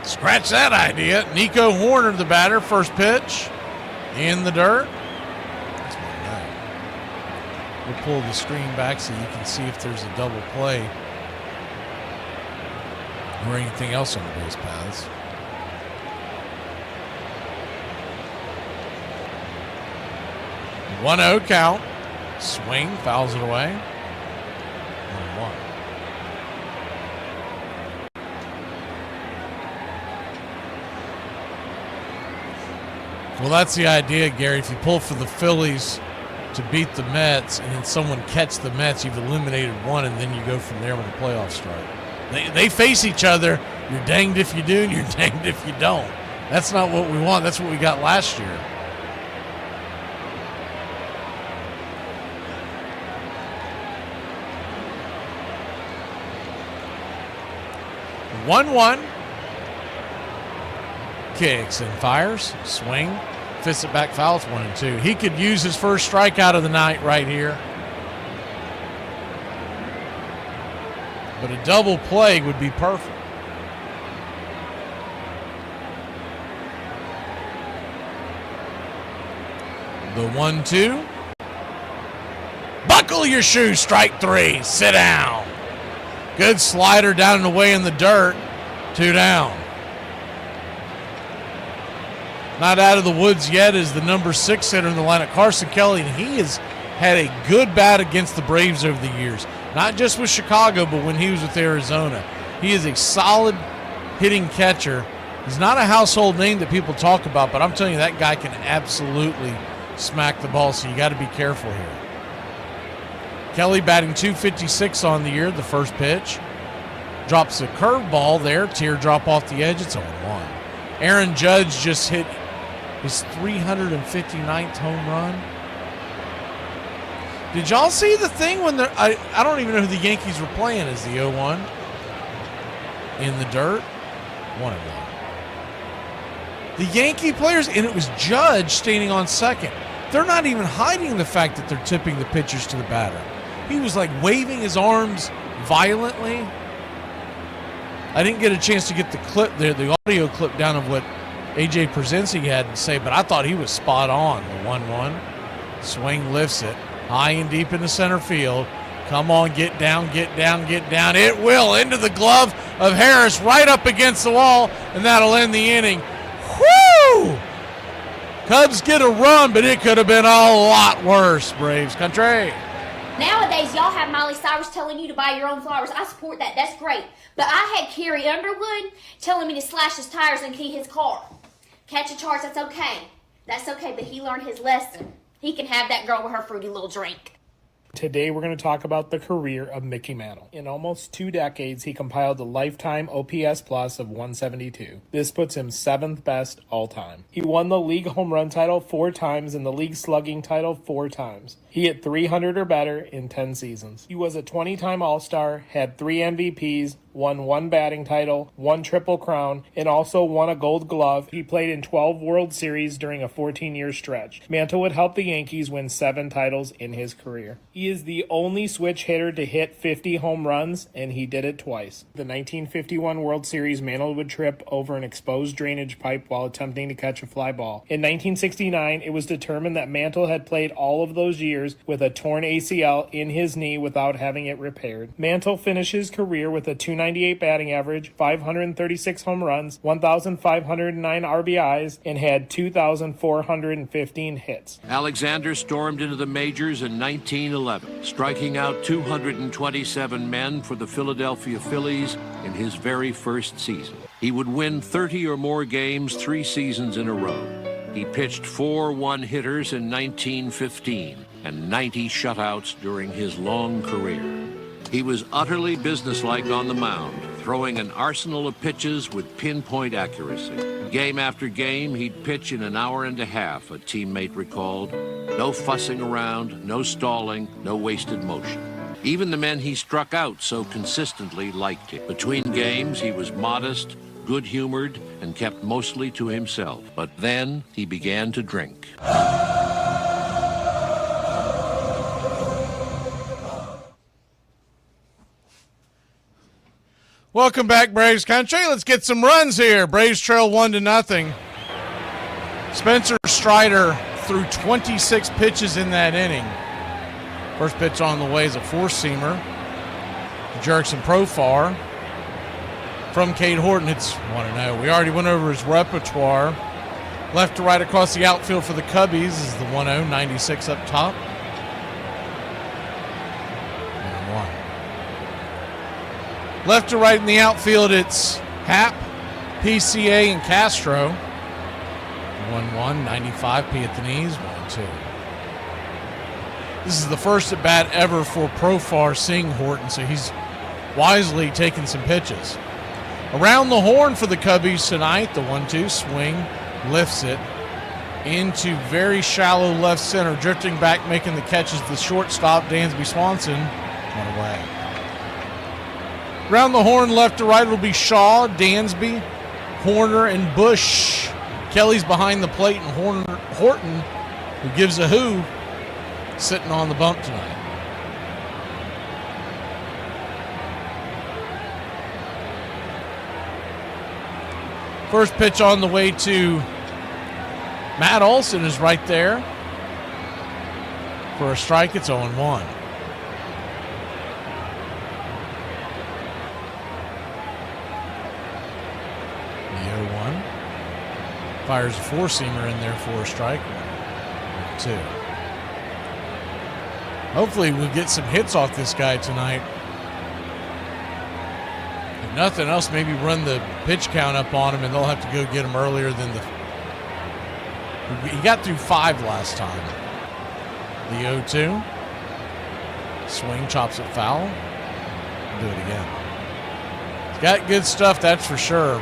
Scratch that idea. Nico Horner, the batter, first pitch in the dirt. That's my guy. We'll pull the screen back so you can see if there's a double play or anything else on the base paths. 1-0 count. Swing, fouls it away. 1-1. Well, that's the idea, Gary. If you pull for the Phillies to beat the Mets and then someone catch the Mets, you've eliminated one, and then you go from there when the playoffs start. They face each other. You're danged if you do, and you're danged if you don't. That's not what we want. That's what we got last year. One. Kicks and fires. Swing. Fists it back, foul. It's 1-2. He could use his first strikeout of the night right here. But a double play would be perfect. The 1-2. Buckle your shoes, strike three. Sit down. Good slider down and away in the dirt. 2 down. Not out of the woods yet is the number 6 hitter in the lineup, Carson Kelly, and he has had a good bat against the Braves over the years. Not just with Chicago, but when he was with Arizona. He is a solid hitting catcher. He's not a household name that people talk about, but I'm telling you, that guy can absolutely smack the ball, so you got to be careful here. Kelly batting .256 on the year, the first pitch. Drops a curveball there, teardrop off the edge, it's 0-1. Aaron Judge just hit his 359th home run. Did y'all see the thing when I don't even know who the Yankees were playing as the 0-1 in the dirt? 1-1. The Yankee players, and it was Judge standing on second. They're not even hiding the fact that they're tipping the pitchers to the batter. He was like waving his arms violently. I didn't get a chance to get the clip there, the audio clip down of what AJ Przensi had to say, but I thought he was spot on. The 1-1. Swing lifts it. High and deep into center field. Come on, get down, get down, get down. It will into the glove of Harris, right up against the wall, and that'll end the inning. Whoo! Cubs get a run, but it could have been a lot worse, Braves country. Nowadays, y'all have Miley Cyrus telling you to buy your own flowers. I support that. That's great. But I had Carrie Underwood telling me to slash his tires and key his car. Catch a charge, that's okay. That's okay, but he learned his lesson. He can have that girl with her fruity little drink. Today we're going to talk about the career of Mickey Mantle. In almost 2 decades, he compiled a lifetime OPS plus of 172. This puts him 7th best all time. He won the league home run title 4 times and the league slugging title 4 times. He hit 300 or better in 10 seasons. He was a 20-time All-Star, had 3 MVPs, won 1 batting title, 1 Triple Crown, and also won a Gold Glove. He played in 12 World Series during a 14-year stretch. Mantle would help the Yankees win 7 titles in his career. He is the only switch hitter to hit 50 home runs, and he did it twice. The 1951 World Series, Mantle would trip over an exposed drainage pipe while attempting to catch a fly ball. In 1969, it was determined that Mantle had played all of those years with a torn ACL in his knee without having it repaired. Mantle finished his career with a .298 batting average, 536 home runs, 1,509 RBIs, and had 2,415 hits. Alexander stormed into the majors in 1911, striking out 227 men for the Philadelphia Phillies in his very first season. He would win 30 or more games 3 seasons in a row. He pitched 4 one-hitters in 1915 and 90 shutouts during his long career. He was utterly businesslike on the mound, throwing an arsenal of pitches with pinpoint accuracy. Game after game, he'd pitch in an hour and a half, a teammate recalled. No fussing around, no stalling, no wasted motion. Even the men he struck out so consistently liked him. Between games, he was modest, good-humored, and kept mostly to himself. But then he began to drink. Welcome back, Braves country. Let's get some runs here. Braves trail 1-0. Spencer Strider threw 26 pitches in that inning. First pitch on the way is a 4-seamer. Jerks and Profar. From Cade Horton, it's 1-0. We already went over his repertoire. Left to right across the outfield for the Cubbies is the 1-0, 96 up top. 1-1. Left to right in the outfield, it's Happ, PCA, and Castro. 1-1, 95, P at the knees, 1-2. This is the first at bat ever for Profar seeing Horton, so he's wisely taking some pitches. Around the horn for the Cubbies tonight, the 1-2 swing, lifts it into very shallow left center, drifting back, making the catches, the shortstop, Dansby Swanson, one away. Around the horn, left to right, will be Shaw, Dansby, Horner, and Bush. Kelly's behind the plate, and Horton, who gives a who, sitting on the bump tonight. First pitch on the way to Matt Olson is right there. For a strike, it's 0-1. The 0-1. Fires a four-seamer in there for a strike. 2. Hopefully we'll get some hits off this guy tonight. If nothing else, maybe run the pitch count up on him, and they'll have to go get him earlier than he got through 5 last time. The 0-2. Swing, chops it foul. Do it again. He's got good stuff, that's for sure.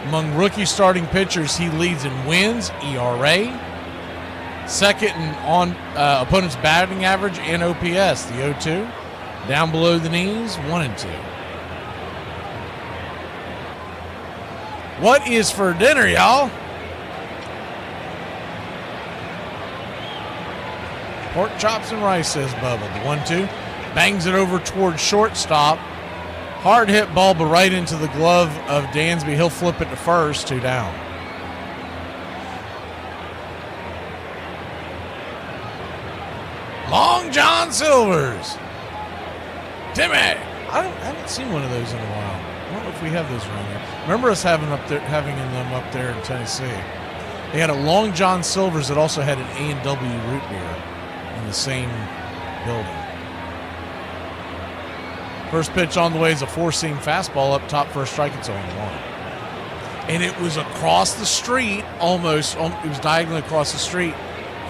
Among rookie starting pitchers, he leads in wins, ERA, second in on opponent's batting average and OPS. The 0-2. Down below the knees, 1-2. What is for dinner, y'all? Pork chops and rice, says Bubba. The 1-2. Bangs it over towards shortstop. Hard hit ball, but right into the glove of Dansby. He'll flip it to first. 2 down. Long John Silvers. Timmy. I haven't seen one of those in a while. I don't know if we have those around here. Remember us having them up there in Tennessee. They had a Long John Silvers that also had an A&W root beer in the same building. First pitch on the way is a four-seam fastball up top for a strike. It's 0-1. And it was across the street, almost. It was diagonally across the street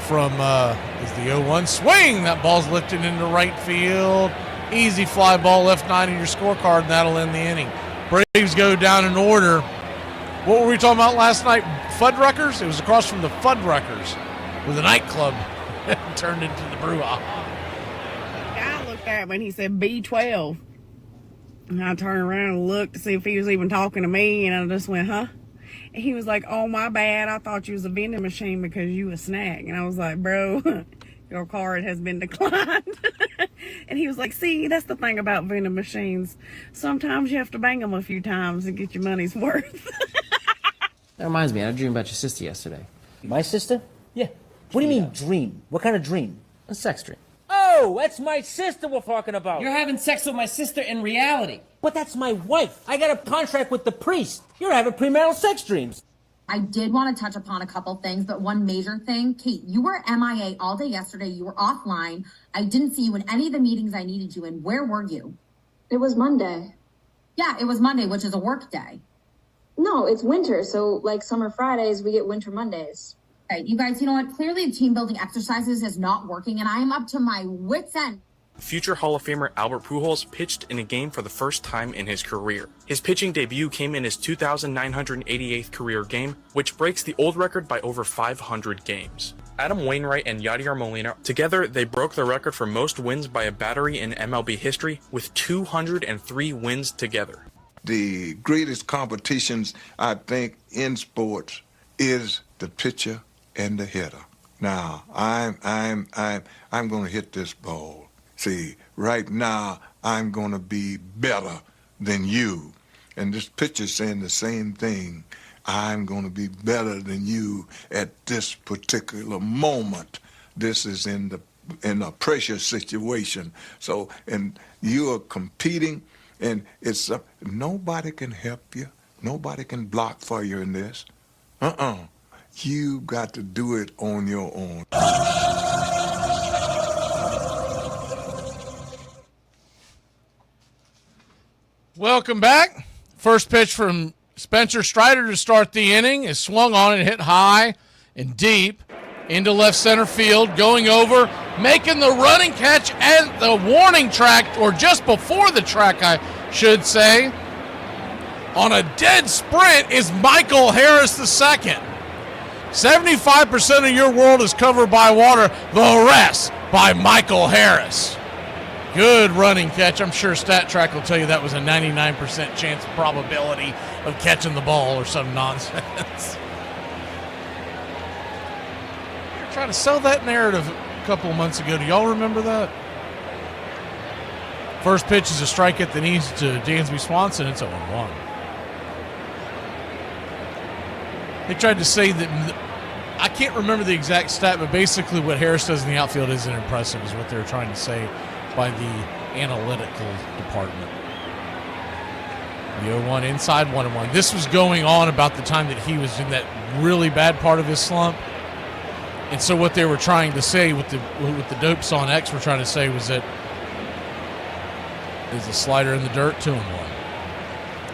from is the 0-1 swing. That ball's lifted into right field. Easy fly ball, left 9 in your scorecard, and that'll end the inning. Braves go down in order. What were we talking about last night? Fuddruckers? It was across from the Fuddruckers, where the nightclub turned into the brouhaha. I looked at him and he said B12. And I turned around and looked to see if he was even talking to me, and I just went, huh? And he was like, oh, my bad. I thought you was a vending machine because you a snack. And I was like, bro, your card has been declined. And he was like, see, that's the thing about vending machines. Sometimes you have to bang them a few times and get your money's worth. That reminds me, I had a dream about your sister yesterday. My sister? Yeah. What do you mean dream? What kind of dream? A sex dream. Oh, that's my sister we're talking about. You're having sex with my sister in reality. But that's my wife. I got a contract with the priest. You're having premarital sex dreams. I did want to touch upon a couple things, but one major thing, Kate, you were MIA all day yesterday. You were offline. I didn't see you in any of the meetings I needed you in. Where were you? It was Monday. Yeah, it was Monday, which is a work day. No, it's winter. So like summer Fridays, we get winter Mondays. Okay, you guys, you know what? Clearly the team building exercises is not working, and I am up to my wits' end. Future Hall of Famer Albert Pujols pitched in a game for the first time in his career. His pitching debut came in his 2,988th career game, which breaks the old record by over 500 games. Adam Wainwright and Yadier Molina, together they broke the record for most wins by a battery in MLB history with 203 wins together. The greatest competitions, I think, in sports is the pitcher and the hitter. Now, I'm going to hit this ball. See, right now, I'm going to be better than you. And this pitcher's saying the same thing. I'm going to be better than you at this particular moment. This is in a pressure situation. So, and you are competing, and it's nobody can help you. Nobody can block for you in this. You got to do it on your own. Welcome back. First pitch from Spencer Strider to start the inning is swung on and hit high and deep into left center field, going over, making the running catch at the warning track, or just before the track, I should say. On a dead sprint is Michael Harris II. 75% of your world is covered by water, the rest by Michael Harris. Good running catch. I'm sure StatTrack will tell you that was a 99% chance probability of catching the ball or some nonsense. You're trying to sell that narrative a couple of months ago. Do y'all remember that? First pitch is a strike at the knees to Dansby Swanson. It's 0-1. They tried to say that, I can't remember the exact stat, but basically what Harris does in the outfield isn't impressive is what they were trying to say by the analytical department. The 0-1 inside 1-1. This was going on about the time that he was in that really bad part of his slump. And so what they were trying to say with the Dopes on X were trying to say was that is the slider in the dirt, 2-1.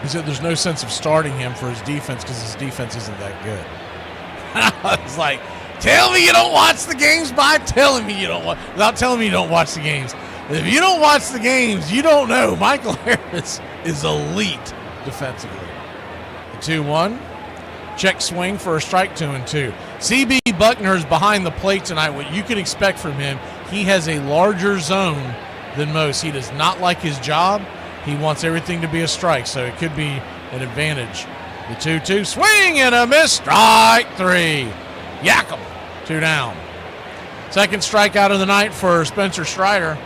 He said there's no sense of starting him for his defense because his defense isn't that good. I was like, tell me you don't watch the games by telling me you don't watch, without telling me you don't watch the games. If you don't watch the games, you don't know. Michael Harris is elite defensively. The 2-1. Check swing for a strike, 2-2. CB Buckner is behind the plate tonight. What you can expect from him, he has a larger zone than most. He does not like his job. He wants everything to be a strike, so it could be an advantage. The 2-2 swing and a miss. Strike 3. Yak 'em. 2 down. Second strikeout of the night for Spencer Strider.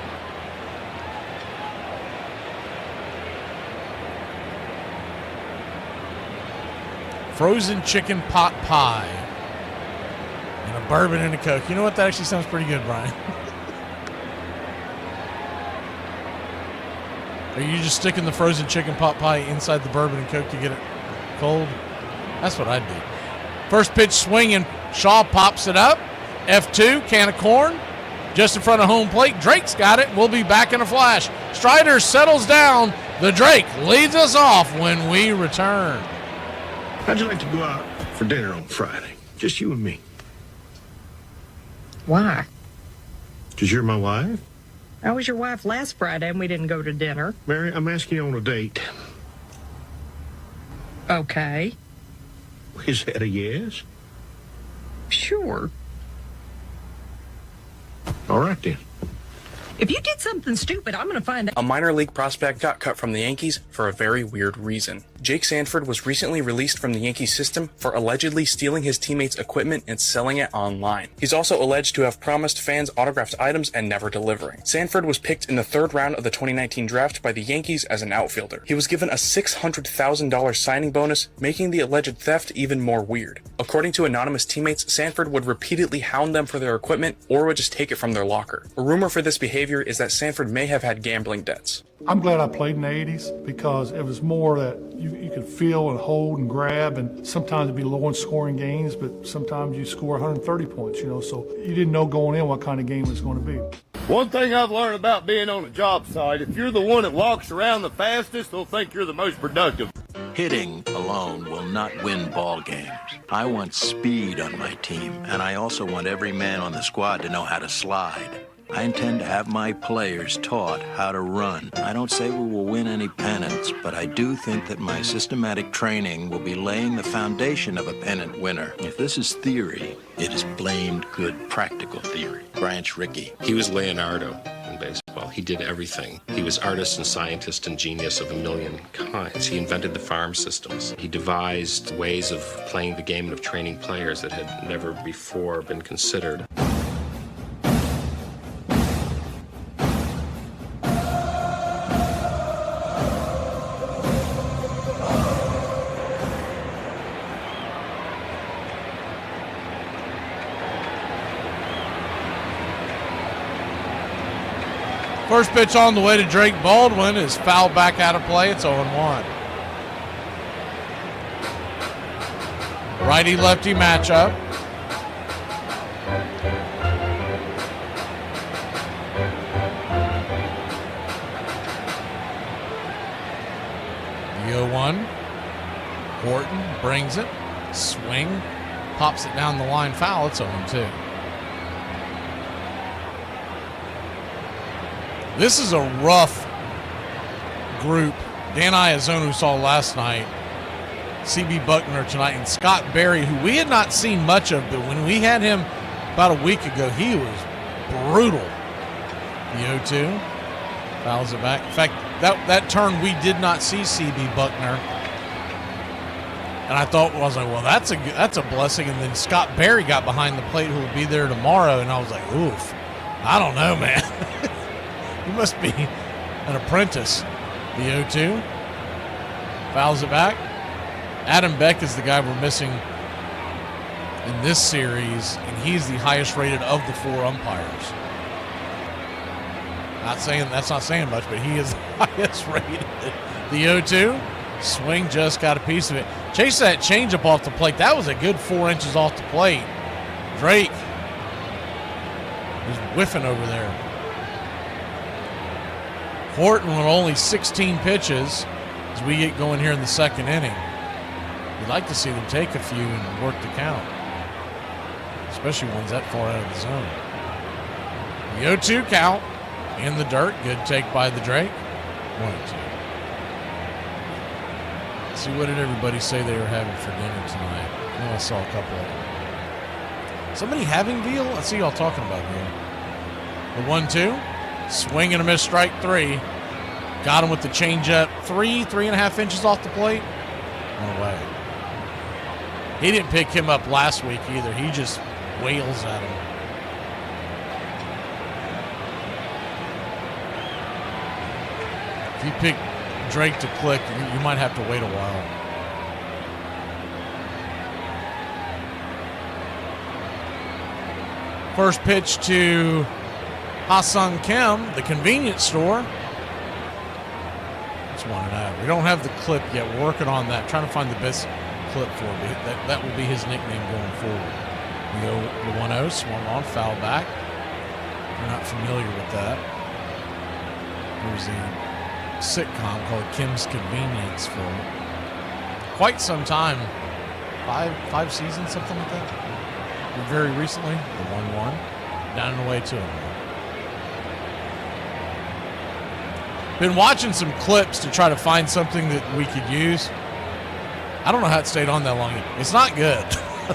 Frozen chicken pot pie and a bourbon and a Coke. You know what? That actually sounds pretty good, Brian. Are you just sticking the frozen chicken pot pie inside the bourbon and Coke to get it cold? That's what I'd do. First pitch swinging. Shaw pops it up. F2, can of corn. Just in front of home plate. Drake's got it. We'll be back in a flash. Strider settles down. The Drake leads us off when we return. How'd you like to go out for dinner on Friday? Just you and me. Why? Because you're my wife? I was your wife last Friday and we didn't go to dinner. Mary, I'm asking you on a date. Okay. Is that a yes? Sure. All right, then. If you did something stupid, I'm going to find out. A minor league prospect got cut from the Yankees for a very weird reason. Jake Sanford was recently released from the Yankees system for allegedly stealing his teammates' equipment and selling it online. He's also alleged to have promised fans autographed items and never delivering. Sanford was picked in the 3rd round of the 2019 draft by the Yankees as an outfielder. He was given a $600,000 signing bonus, making the alleged theft even more weird. According to anonymous teammates, Sanford would repeatedly hound them for their equipment or would just take it from their locker. A rumor for this behavior is that Sanford may have had gambling debts. I'm glad I played in the 80s because it was more that you could feel and hold and grab, and sometimes it'd be low in scoring games, but sometimes you score 130 points, so you didn't know going in what kind of game it was going to be. One thing I've learned about being on a job site, if you're the one that walks around the fastest, they'll think you're the most productive. Hitting alone will not win ball games. I want speed on my team, and I also want every man on the squad to know how to slide. I intend to have my players taught how to run. I don't say we will win any pennants, but I do think that my systematic training will be laying the foundation of a pennant winner. If this is theory, it is blamed good practical theory. Branch Rickey. He was Leonardo in baseball. He did everything. He was artist and scientist and genius of a million kinds. He invented the farm systems. He devised ways of playing the game and of training players that had never before been considered. First pitch on the way to Drake Baldwin is fouled back out of play. It's 0-1. Righty-lefty matchup. The 0-1. Horton brings it. Swing. Pops it down the line. Foul. It's 0-2. This is a rough group. Dan Iazonu saw last night. CB Buckner tonight. And Scott Berry, who we had not seen much of, but when we had him about a week ago, he was brutal. The 0-2. Fouls it back. In fact, that turn we did not see CB Buckner. And I thought, well, I was like, well, that's a blessing. And then Scott Berry got behind the plate, who will be there tomorrow. And I was like, oof, I don't know, man. He must be an apprentice. The 0-2. Fouls it back. Adam Beck is the guy we're missing in this series, and he's the highest rated of the 4 umpires. That's not saying much, but he is the highest rated. The 0-2. Swing just got a piece of it. Chase that changeup off the plate. That was a good 4 inches off the plate. Drake is whiffing over there. Horton with only 16 pitches as we get going here in the second inning. You'd like to see them take a few and work the count, especially ones that far out of the zone. The 0-2 count in the dirt. Good take by the Drake. 1-2. See, what did everybody say they were having for dinner tonight? I know I saw a couple of them. Somebody having veal? I see y'all talking about veal. The 1-2. Swing and a miss, strike 3. Got him with the changeup. 3.5 inches off the plate. One away. He didn't pick him up last week either. He just wails at him. If you pick Drake to click, you might have to wait a while. First pitch to Ha-Sung Kim, the convenience store. It's 1-0. We don't have the clip yet. We're working on that, trying to find the best clip for him. That will be his nickname going forward. The 1-0 swung on, foul back. If you're not familiar with that, there's a sitcom called Kim's Convenience for quite some time. Five seasons, something like that. But very recently, the 1-1, down and away 2-1. Been watching some clips to try to find something that we could use. I don't know how it stayed on that long. It's not good,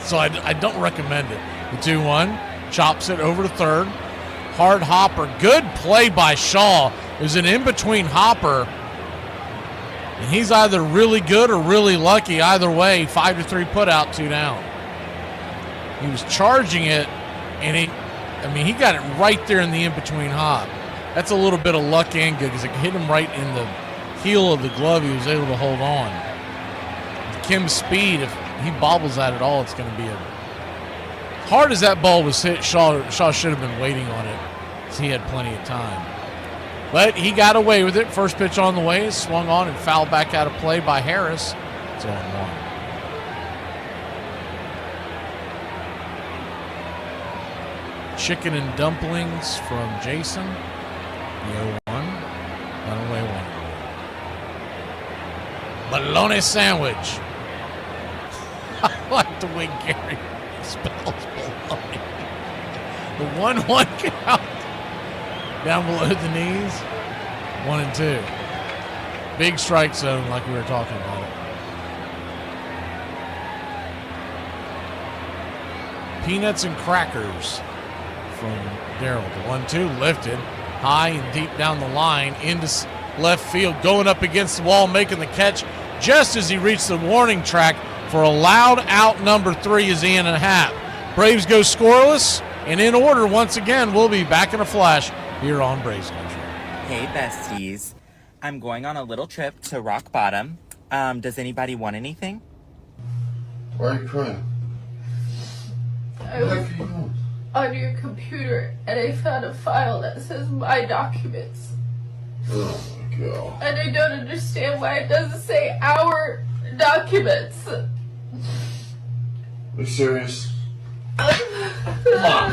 so I don't recommend it. The 2-1, chops it over to third. Hard hopper, good play by Shaw. There's an in-between hopper, and he's either really good or really lucky. Either way, 5-3 put out, 2 down. He was charging it, and he got it right there in the in-between hop. That's a little bit of luck and good because it hit him right in the heel of the glove. He was able to hold on. With Kim's speed, if he bobbles at it all, it's going to be hard as that ball was hit, Shaw should have been waiting on it because he had plenty of time. But he got away with it. First pitch on the way, swung on and fouled back out of play by Harris. It's 0-1. Chicken and dumplings from Jason. The 0-1. Run away 1. Bologna sandwich. I like the way Gary spells bologna. The 1-1 count. Down below the knees. 1-2. Big strike zone like we were talking about it. Peanuts and crackers from Darryl. The 1-2 lifted high and deep down the line into left field, going up against the wall, making the catch just as he reached the warning track for a loud out. Number 3 is Ian and Happ. Braves go scoreless and in order once again. We'll be back in a flash here on Braves Country. Hey besties, I'm going on a little trip to Rock Bottom. Does anybody want anything? Why are you crying? I was on your computer and I found a file that says My Documents. Oh my god. And I don't understand why it doesn't say Our Documents. Are you serious? Come on,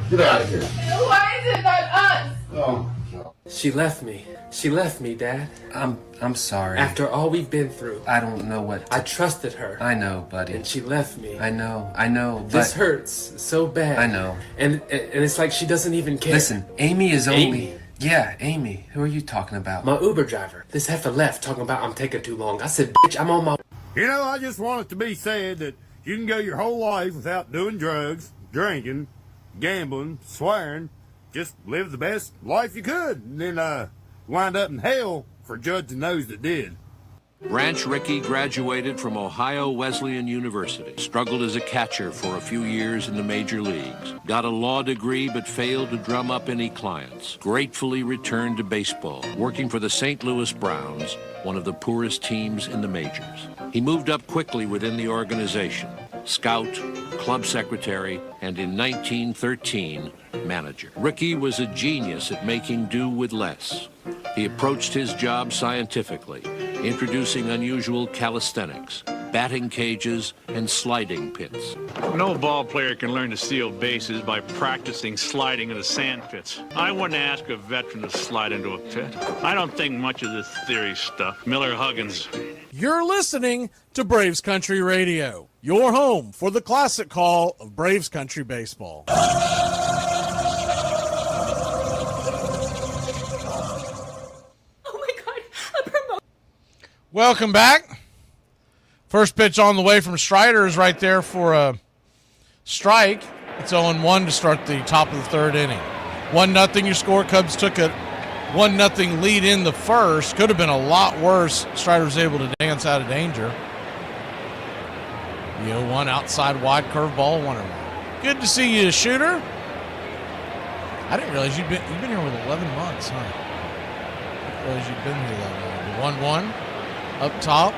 get out of here. Why is it not us? Oh. She left me. She left me, Dad. I'm sorry. After all we've been through. I don't know what I trusted her. I know, buddy. And she left me. I know, This hurts so bad. I know. And it's like she doesn't even care. Listen, Amy is only... Amy. Yeah, Amy. Who are you talking about? My Uber driver. This heifer left talking about I'm taking too long. I said, bitch, I'm on my... You know, I just want it to be said that you can go your whole life without doing drugs, drinking, gambling, swearing, just live the best life you could, and then wind up in hell for judging those that did. Branch Rickey graduated from Ohio Wesleyan University, struggled as a catcher for a few years in the major leagues, got a law degree but failed to drum up any clients, gratefully returned to baseball, working for the St. Louis Browns, one of the poorest teams in the majors. He moved up quickly within the organization, scout, club secretary, and in 1913, manager. Rickey was a genius at making do with less. He approached his job scientifically. introducing unusual calisthenics, batting cages, and sliding pits. No ball player can learn to steal bases by practicing sliding into sand pits. I wouldn't ask a veteran to slide into a pit. I don't think much of this theory stuff. Miller Huggins. You're listening to Braves Country Radio, your home for the classic call of Braves Country baseball. Welcome back. First pitch on the way from Strider is right there for a strike. It's 0-1 to start the top of the third inning. 1-0 your score. Cubs took a 1-0 lead in the first. Could have been a lot worse. Strider was able to dance out of danger. The 0-1 outside wide curveball, 1-1. Good to see you, Shooter. I didn't realize you've been here with 11 months, huh? I didn't realize you'd been here that long. The 1-1 up top.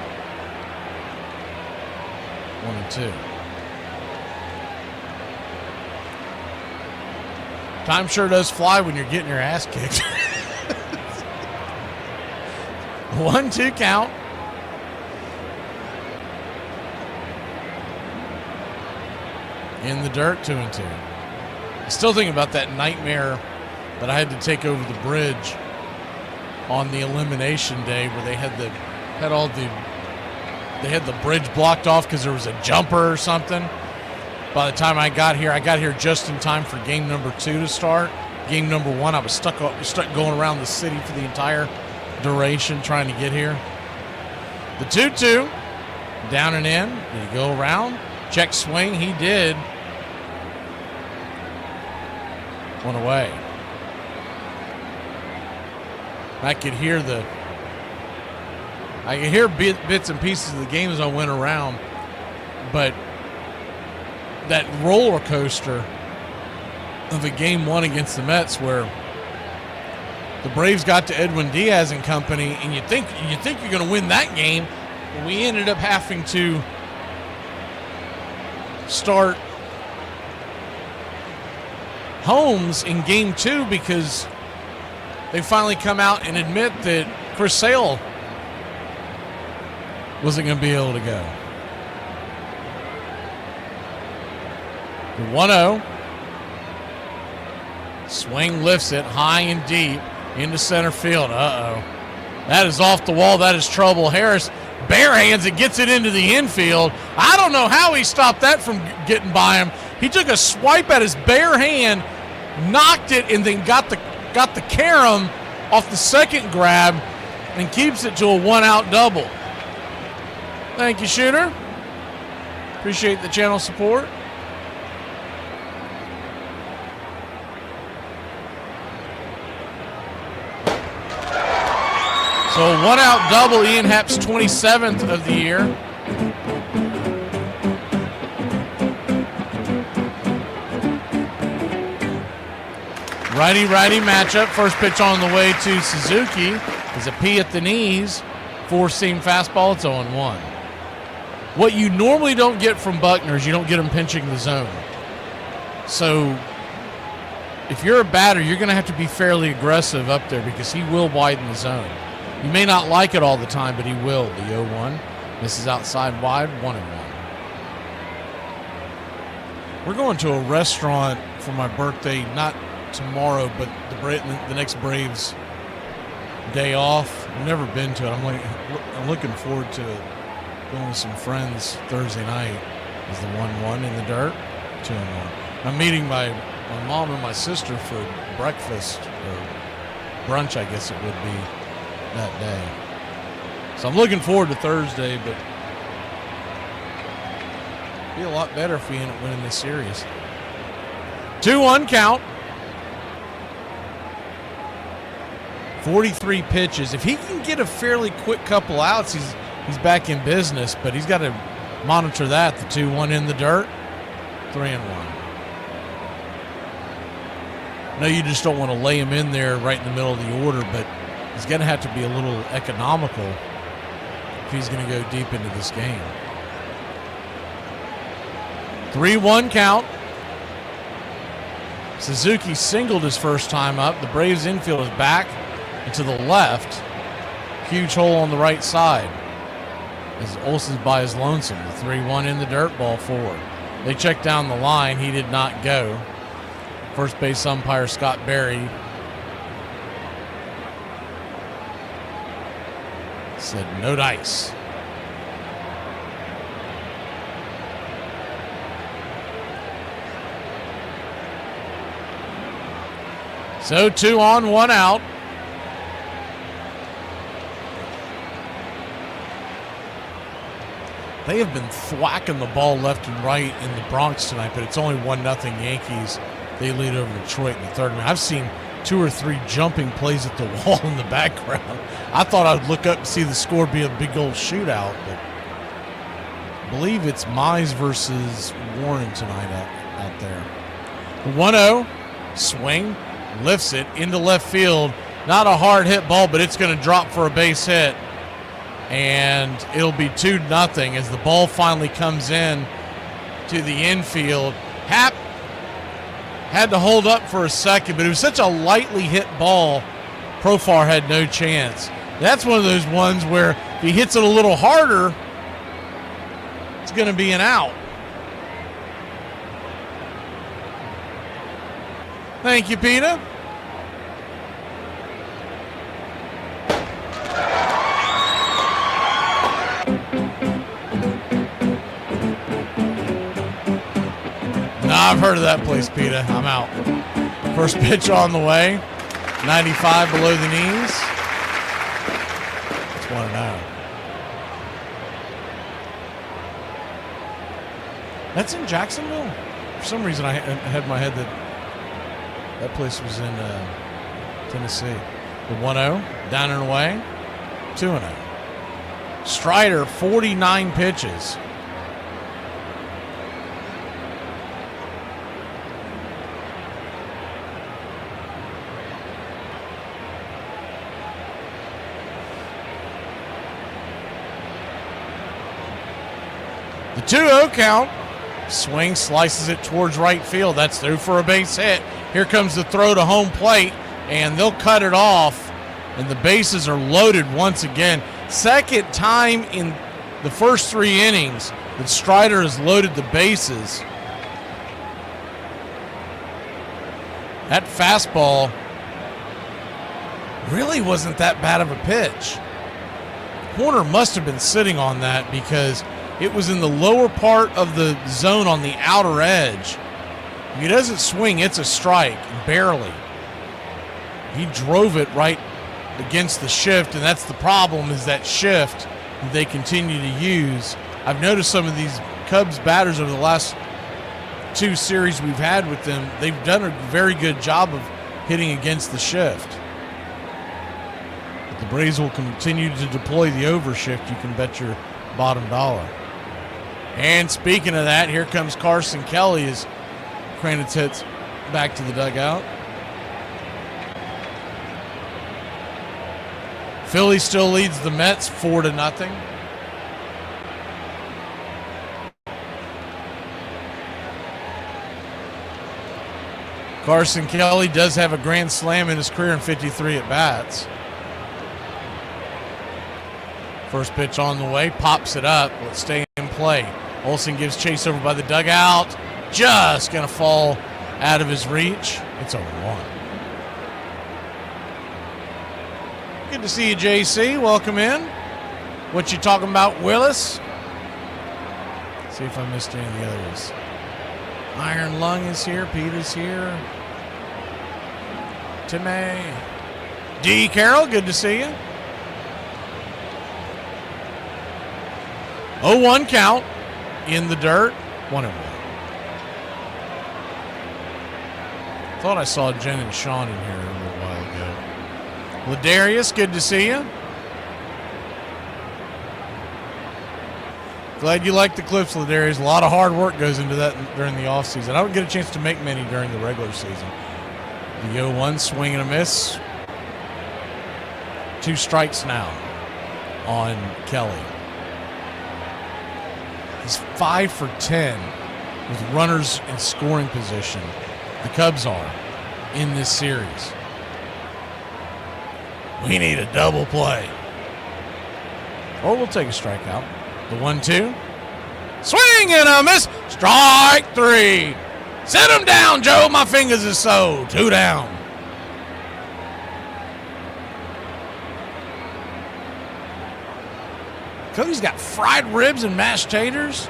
1-2. Time sure does fly when you're getting your ass kicked. 1-2 count. In the dirt, 2-2. I still think about that nightmare that I had to take over the bridge on the elimination day where they had the bridge blocked off because there was a jumper or something. By the time I got here just in time for game number 2 to start. Game number 1, I was stuck going around the city for the entire duration trying to get here. The 2-2, down and in. Did he go around? Check swing, he did. 1 away. I could hear bits and pieces of the game as I went around, but that roller coaster of a game 1 against the Mets where the Braves got to Edwin Diaz and company, and you think you're going to win that game, and we ended up having to start Holmes in game 2 because they finally come out and admit that Chris Sale wasn't going to be able to go. The 1-0. Swing lifts it high and deep into center field. Uh-oh. That is off the wall. That is trouble. Harris barehands it, gets it into the infield. I don't know how he stopped that from getting by him. He took a swipe at his bare hand, knocked it, and then got the carom off the second grab and keeps it to a 1-out double. Thank you, Shooter. Appreciate the channel support. So 1-out double, Ian Happ's 27th of the year. Righty-righty matchup. First pitch on the way to Suzuki is a P at the knees. 4-seam fastball. It's 0-1. What you normally don't get from Buckner is you don't get him pinching the zone. So if you're a batter, you're going to have to be fairly aggressive up there because he will widen the zone. You may not like it all the time, but he will. The 0-1 misses outside wide, 1-1. We're going to a restaurant for my birthday, not tomorrow, but the next Braves day off. I've never been to it. I'm looking forward to it. Going with some friends Thursday night. Is the 1-1 in the dirt, 2-1. I'm meeting my mom and my sister for breakfast or brunch, I guess it would be, that day. So I'm looking forward to Thursday, but it'd be a lot better if we end up winning this series. 2-1 count. 43 pitches. If he can get a fairly quick couple outs, he's back in business, but he's got to monitor that. The 2-1 in the dirt, 3-1. No, you just don't want to lay him in there right in the middle of the order, but he's going to have to be a little economical if he's going to go deep into this game. 3-1 count. Suzuki singled his first time up. The Braves infield is back and to the left. Huge hole on the right side. As Olson's by his lonesome. The 3-1 in the dirt, ball forward. They checked down the line. He did not go. First base umpire Scott Berry said no dice. So 2 on, 1 out. They have been thwacking the ball left and right in the Bronx tonight, but it's only 1-0 Yankees. They lead over Detroit in the third. I mean, I've seen 2 or 3 jumping plays at the wall in the background. I thought I'd look up and see the score be a big old shootout, but I believe it's Mize versus Warren tonight out there. The 1-0 swing, lifts it into left field. Not a hard hit ball, but it's going to drop for a base hit. And it'll be 2-0 as the ball finally comes in to the infield. Happ had to hold up for a second, but it was such a lightly hit ball, Profar had no chance. That's one of those ones where if he hits it a little harder, it's going to be an out. Thank you, Peter. I've heard of that place, Peta. I'm out. First pitch on the way. 95 below the knees. It's 1-0. That's in Jacksonville? For some reason, I had in my head that place was in Tennessee. The 1-0, down and away. 2-0. Strider, 49 pitches. The 2-0 count. Swing, slices it towards right field. That's through for a base hit. Here comes the throw to home plate, and they'll cut it off. And the bases are loaded once again. Second time in the first 3 innings that Strider has loaded the bases. That fastball really wasn't that bad of a pitch. Horner must have been sitting on that because it was in the lower part of the zone on the outer edge. If he doesn't swing, it's a strike, barely. He drove it right against the shift, and that's the problem, is that shift that they continue to use. I've noticed some of these Cubs batters over the last 2 series we've had with them, they've done a very good job of hitting against the shift. But the Braves will continue to deploy the overshift. You can bet your bottom dollar. And speaking of that, here comes Carson Kelly as Kranitz hits back to the dugout. Philly still leads the Mets 4-0. Carson Kelly does have a grand slam in his career in 53 at-bats. First pitch on the way, pops it up. Let's stay in play. Olson gives chase over by the dugout. Just going to fall out of his reach. It's a 1. Good to see you, JC. Welcome in. What you talking about, Willis? See if I missed any of the others. Iron Lung is here. Pete is here. Timmy. D. Carroll, good to see you. 0-1 count in the dirt. 1-1. Thought I saw Jen and Sean in here a little while ago. Ladarius, good to see you. Glad you like the clips, Ladarius. A lot of hard work goes into that during the offseason. I don't get a chance to make many during the regular season. The 0-1 swing and a miss. 2 strikes now on Kelly. He's 5 for 10 with runners in scoring position. The Cubs are in this series. We need a double play. Or we'll take a strikeout. The 1-2. Swing and a miss. Strike 3. Sit him down, Joe. My fingers is so. 2 down. Cody's got fried ribs and mashed taters.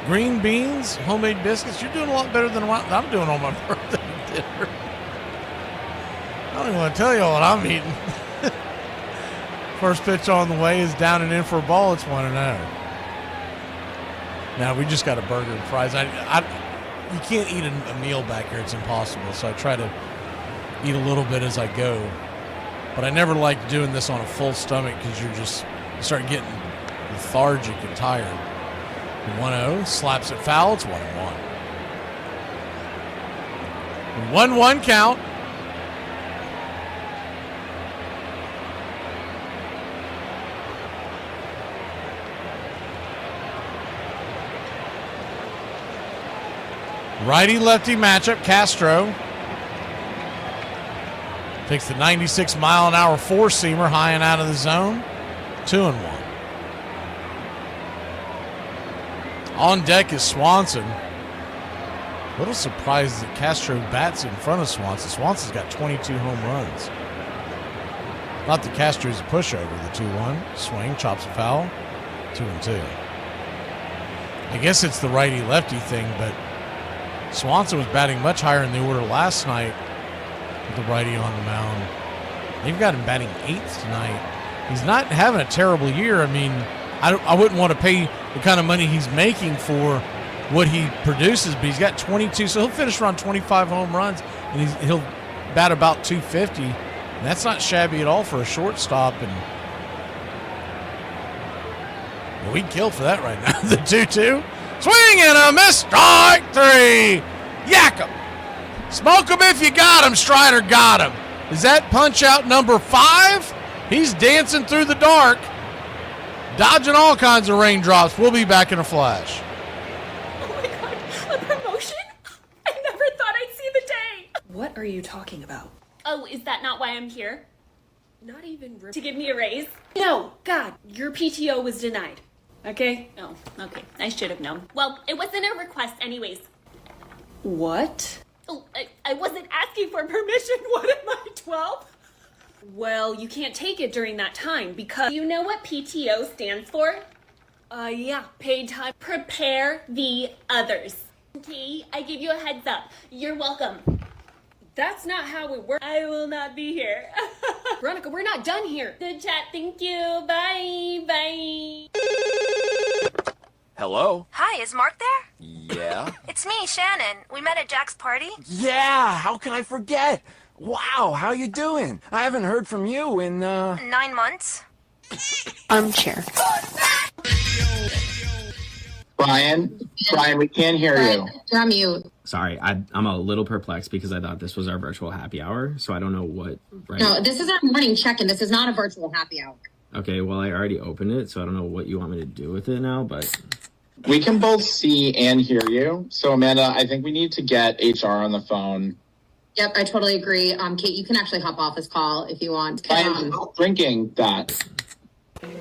Green beans, homemade biscuits. You're doing a lot better than what I'm doing on my birthday dinner. I don't even want to tell you what I'm eating. First pitch on the way is down and in for a ball. It's 1-0. Now we just got a burger and fries. You can't eat a meal back here. It's impossible. So I try to eat a little bit as I go. But I never liked doing this on a full stomach because you start getting lethargic and tired. 1-0, slaps it foul. It's 1-1. 1-1 count. Righty-lefty matchup. Castro takes the 96-mile-an-hour four-seamer high and out of the zone. 2-1. On deck is Swanson. A little surprised that Castro bats in front of Swanson. Swanson's got 22 home runs. Not that Castro's a pushover. The 2-1. Swing, chops a foul. 2-2. I guess it's the righty-lefty thing, but Swanson was batting much higher in the order last night with the righty on the mound. They've got him batting 8th tonight. He's not having a terrible year. I mean, I wouldn't want to pay the kind of money he's making for what he produces, but he's got 22, so he'll finish around 25 home runs, and he'll bat about 250. And that's not shabby at all for a shortstop. And well, we'd kill for that right now. The 2-2. Swing and a miss. Strike 3. Yak him. Smoke him if you got him. Strider got him. Is that punch out number 5? He's dancing through the dark, dodging all kinds of raindrops. We'll be back in a flash. Oh my God, a promotion? I never thought I'd see the day. What are you talking about? Oh, is that not why I'm here? Not even To give me a raise? No, God, your PTO was denied. Okay? Oh, okay. I should have known. Well, it wasn't a request anyways. What? Oh, I wasn't asking for permission. What am I, 12? Well, you can't take it during that time because... You know what PTO stands for? Yeah, paid time. Prepare the others. Okay, I give you a heads up. You're welcome. That's not how it works. I will not be here. Veronica, we're not done here. Good chat. Thank you. Bye. Bye. Hello? Hi, is Mark there? Yeah? It's me, Shannon. We met at Jack's party. Yeah, how can I forget? Wow, how you doing? I haven't heard from you in, 9 months. Armchair. Brian, we can't hear you. You're on mute. Sorry, I'm a little perplexed because I thought this was our virtual happy hour, so I don't know what... Right? No, this is our morning check-in. This is not a virtual happy hour. Okay, well, I already opened it, so I don't know what you want me to do with it now, but... We can both see and hear you. So, Amanda, I think we need to get HR on the phone. Yep, I totally agree. Kate, you can actually hop off this call if you want. I'm drinking that.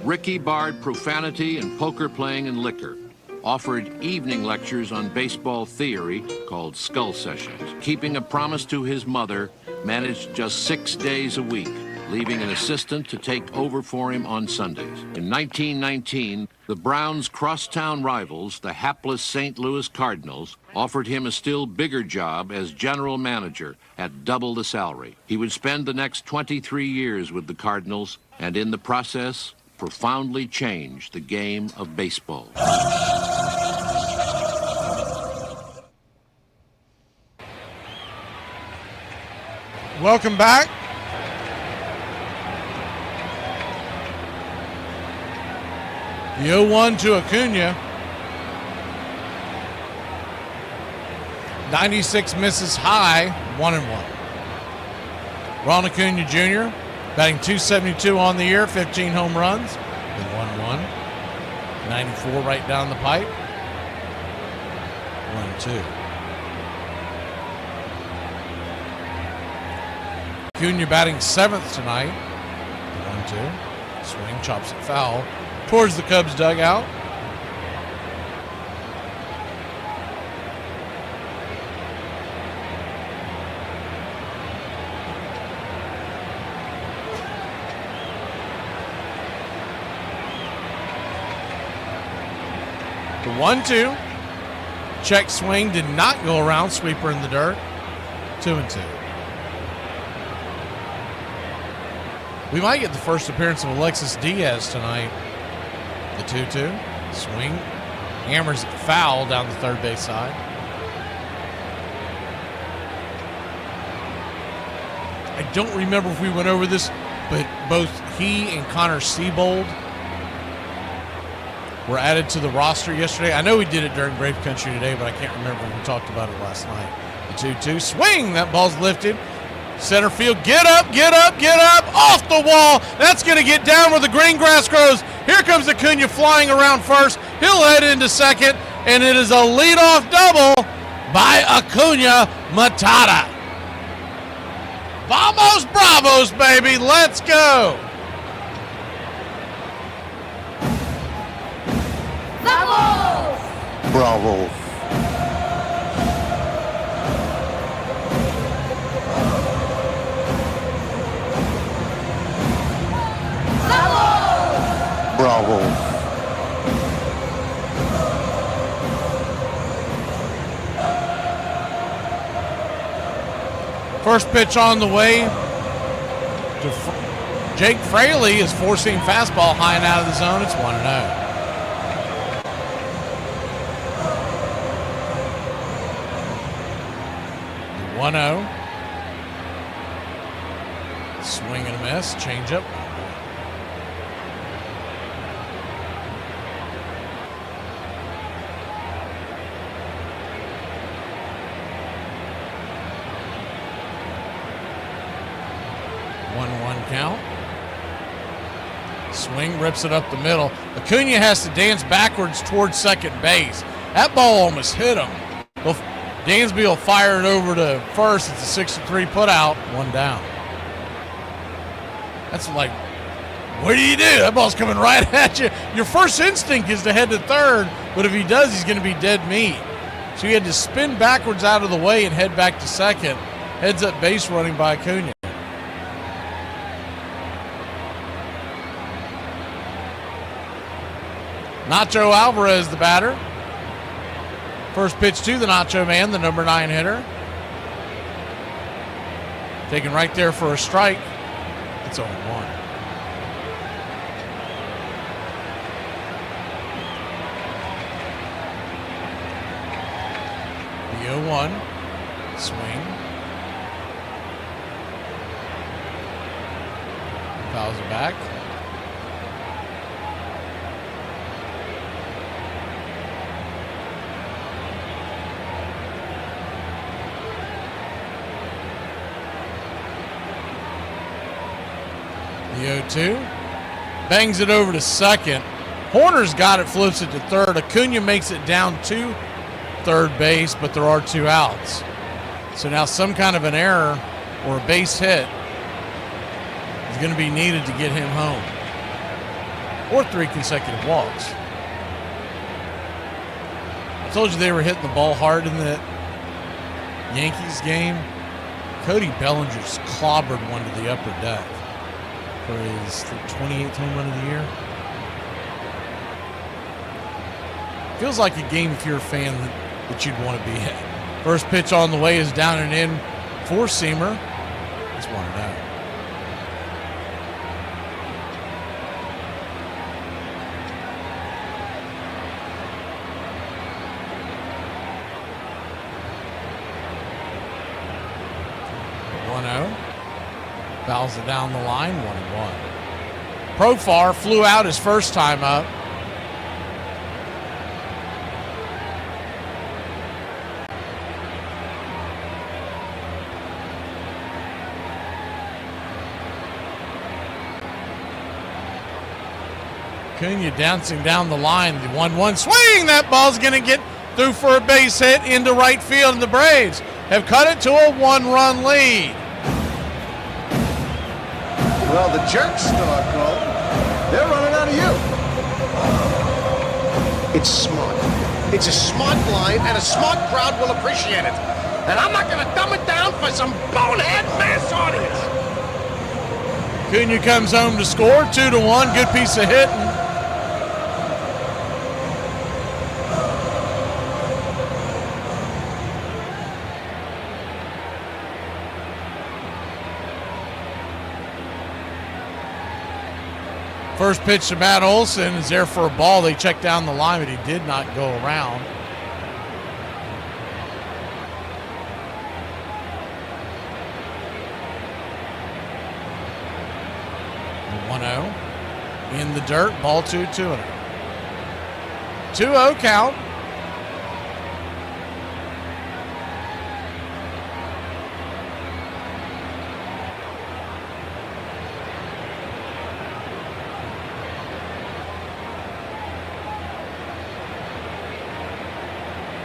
Ricky barred profanity and poker playing and liquor. Offered evening lectures on baseball theory called Skull Sessions. Keeping a promise to his mother, managed just 6 days a week, leaving an assistant to take over for him on Sundays. In 1919, the Browns' crosstown rivals, the hapless St. Louis Cardinals, offered him a still bigger job as general manager at double the salary. He would spend the next 23 years with the Cardinals, and in the process, profoundly change the game of baseball. Welcome back. The 0-1 to Acuna. 96 misses high, 1-1. Ron Acuna Jr. batting .272 on the year, 15 home runs, and 1-1. 94 right down the pipe. 1-2. Acuna batting 7th tonight. 2-2. Swing, chops it foul towards the Cubs dugout. The 1-2. Check swing did not go around. Sweeper in the dirt. 2-2. We might get the first appearance of Alexis Diaz tonight. The 2-2. Swing. Hammers it foul down the third base side. I don't remember if we went over this, but both he and Connor Siebold were added to the roster yesterday. I know we did it during Brave Country today, but I can't remember if we talked about it last night. The 2-2 swing. That ball's lifted. Center field. Get up, get up, get up. Off the wall. That's going to get down where the green grass grows. Here comes Acuna flying around first. He'll head into second, and it is a leadoff double by Acuna Matata. Vamos Bravos, baby. Let's go. Bravo. Bravo. First pitch on the way. Jake Fraley is forcing fastball high and out of the zone. It's 1-0. The 1-0. Swing and a miss. Change up. Count. Swing, rips it up the middle. Acuna has to dance backwards towards second base. That ball almost hit him. Dansby will fire it over to first. It's a 6-3 put out. 1 down. That's like, what do? That ball's coming right at you. Your first instinct is to head to third, but if he does, he's going to be dead meat. So he had to spin backwards out of the way and head back to second. Heads up base running by Acuna. Nacho Alvarez, the batter. First pitch to the Nacho Man, the number 9 hitter. Taken right there for a strike. It's 0-1. The 0-1. Swing. Fouls it back. The 0-2. Bangs it over to second. Horner's got it, flips it to third. Acuna makes it down to third base, but there are 2 outs. So now some kind of an error or a base hit is going to be needed to get him home. Or 3 consecutive walks. I told you they were hitting the ball hard in the Yankees game. Cody Bellinger's clobbered one to the upper deck for his 28th home run of the year. Feels like a game if you're a fan that you'd want to be at. First pitch on the way is down and in. Four-seamer. It's 1-0. Fouls it down the line, 1-1. Profar flew out his first time up. Acuna dancing down the line. The 1-1 swing. That ball's going to get through for a base hit into right field, and the Braves have cut it to a 1-run lead. Well, the jerks still are cold. They're running out of you. It's smart. It's a smart line, and a smart crowd will appreciate it. And I'm not going to dumb it down for some bonehead mass audience. Cunha comes home to score, 2-1. Good piece of hitting. First pitch to Matt Olson is there for a ball. They checked down the line, but he did not go around. The 1-0 in the dirt. Ball 2-0. 2-0 count.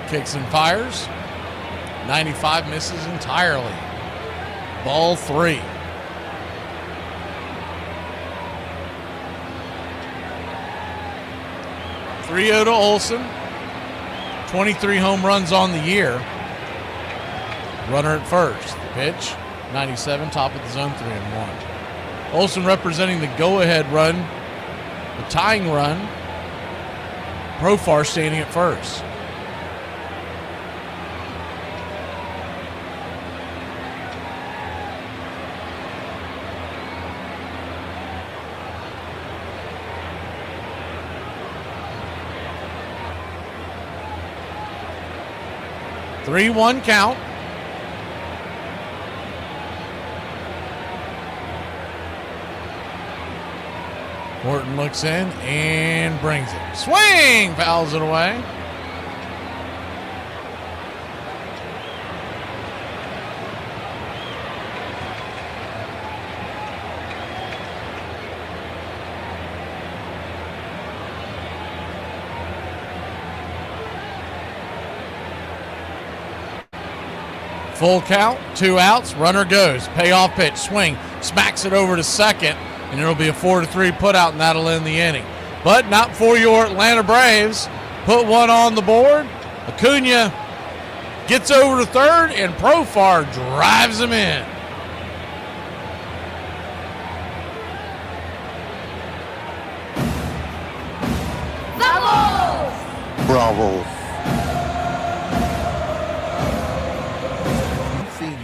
Kicks and fires. 95 misses entirely. Ball 3. To Olson. 23 home runs on the year. Runner at first. The pitch. 97, top of the zone, 3-1. Olson representing the go-ahead run. The tying run. Profar standing at first. Three-one count. Horton looks in and brings it. Swing! Fouls it away. Full count, 2 outs, runner goes. Payoff pitch, swing, smacks it over to second, and it'll be a 4-3 putout, and that'll end the inning. But not for your Atlanta Braves. Put one on the board. Acuna gets over to third, and Profar drives him in. Bravo.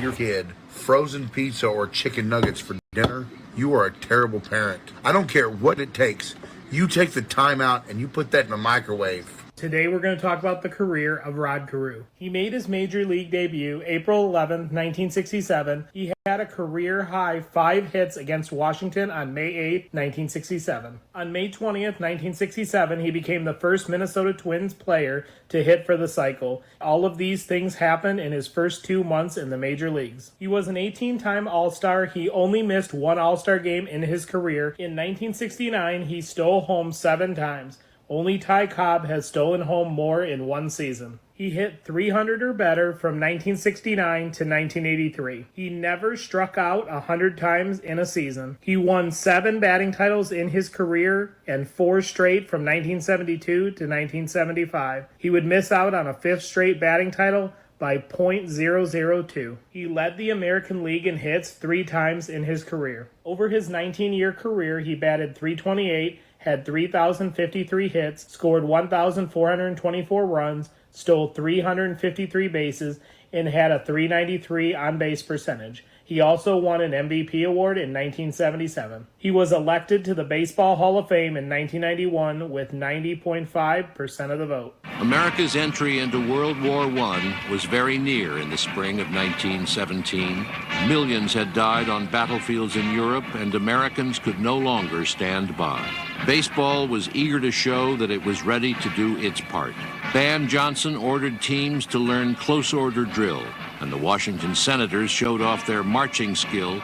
Your kid frozen pizza or chicken nuggets for dinner, you are a terrible parent. I don't care what it takes. You take the time out and you put that in the microwave. Today we're going to talk about the career of Rod Carew. He made his major league debut April 11, 1967. He had a career-high 5 hits against Washington on May 8, 1967. On May 20th, 1967, he became the first Minnesota Twins player to hit for the cycle. All of these things happened in his first 2 months in the major leagues. He was an 18-time All-Star. He only missed 1 All-Star game in his career. In 1969, he stole home 7 times. Only Ty Cobb has stolen home more in 1 season. He hit 300 or better from 1969 to 1983. He never struck out 100 times in a season. He won 7 batting titles in his career and 4 straight from 1972 to 1975. He would miss out on a 5th straight batting title by .002. He led the American League in hits 3 times in his career. Over his 19-year career, he batted .328, had 3,053 hits, scored 1,424 runs, stole 353 bases, and had a .393 on-base percentage. He also won an MVP award in 1977. He was elected to the Baseball Hall of Fame in 1991 with 90.5% of the vote. America's entry into World War I was very near in the spring of 1917. Millions had died on battlefields in Europe, and Americans could no longer stand by. Baseball was eager to show that it was ready to do its part. Van Johnson ordered teams to learn close order drill, and the Washington Senators showed off their marching skill,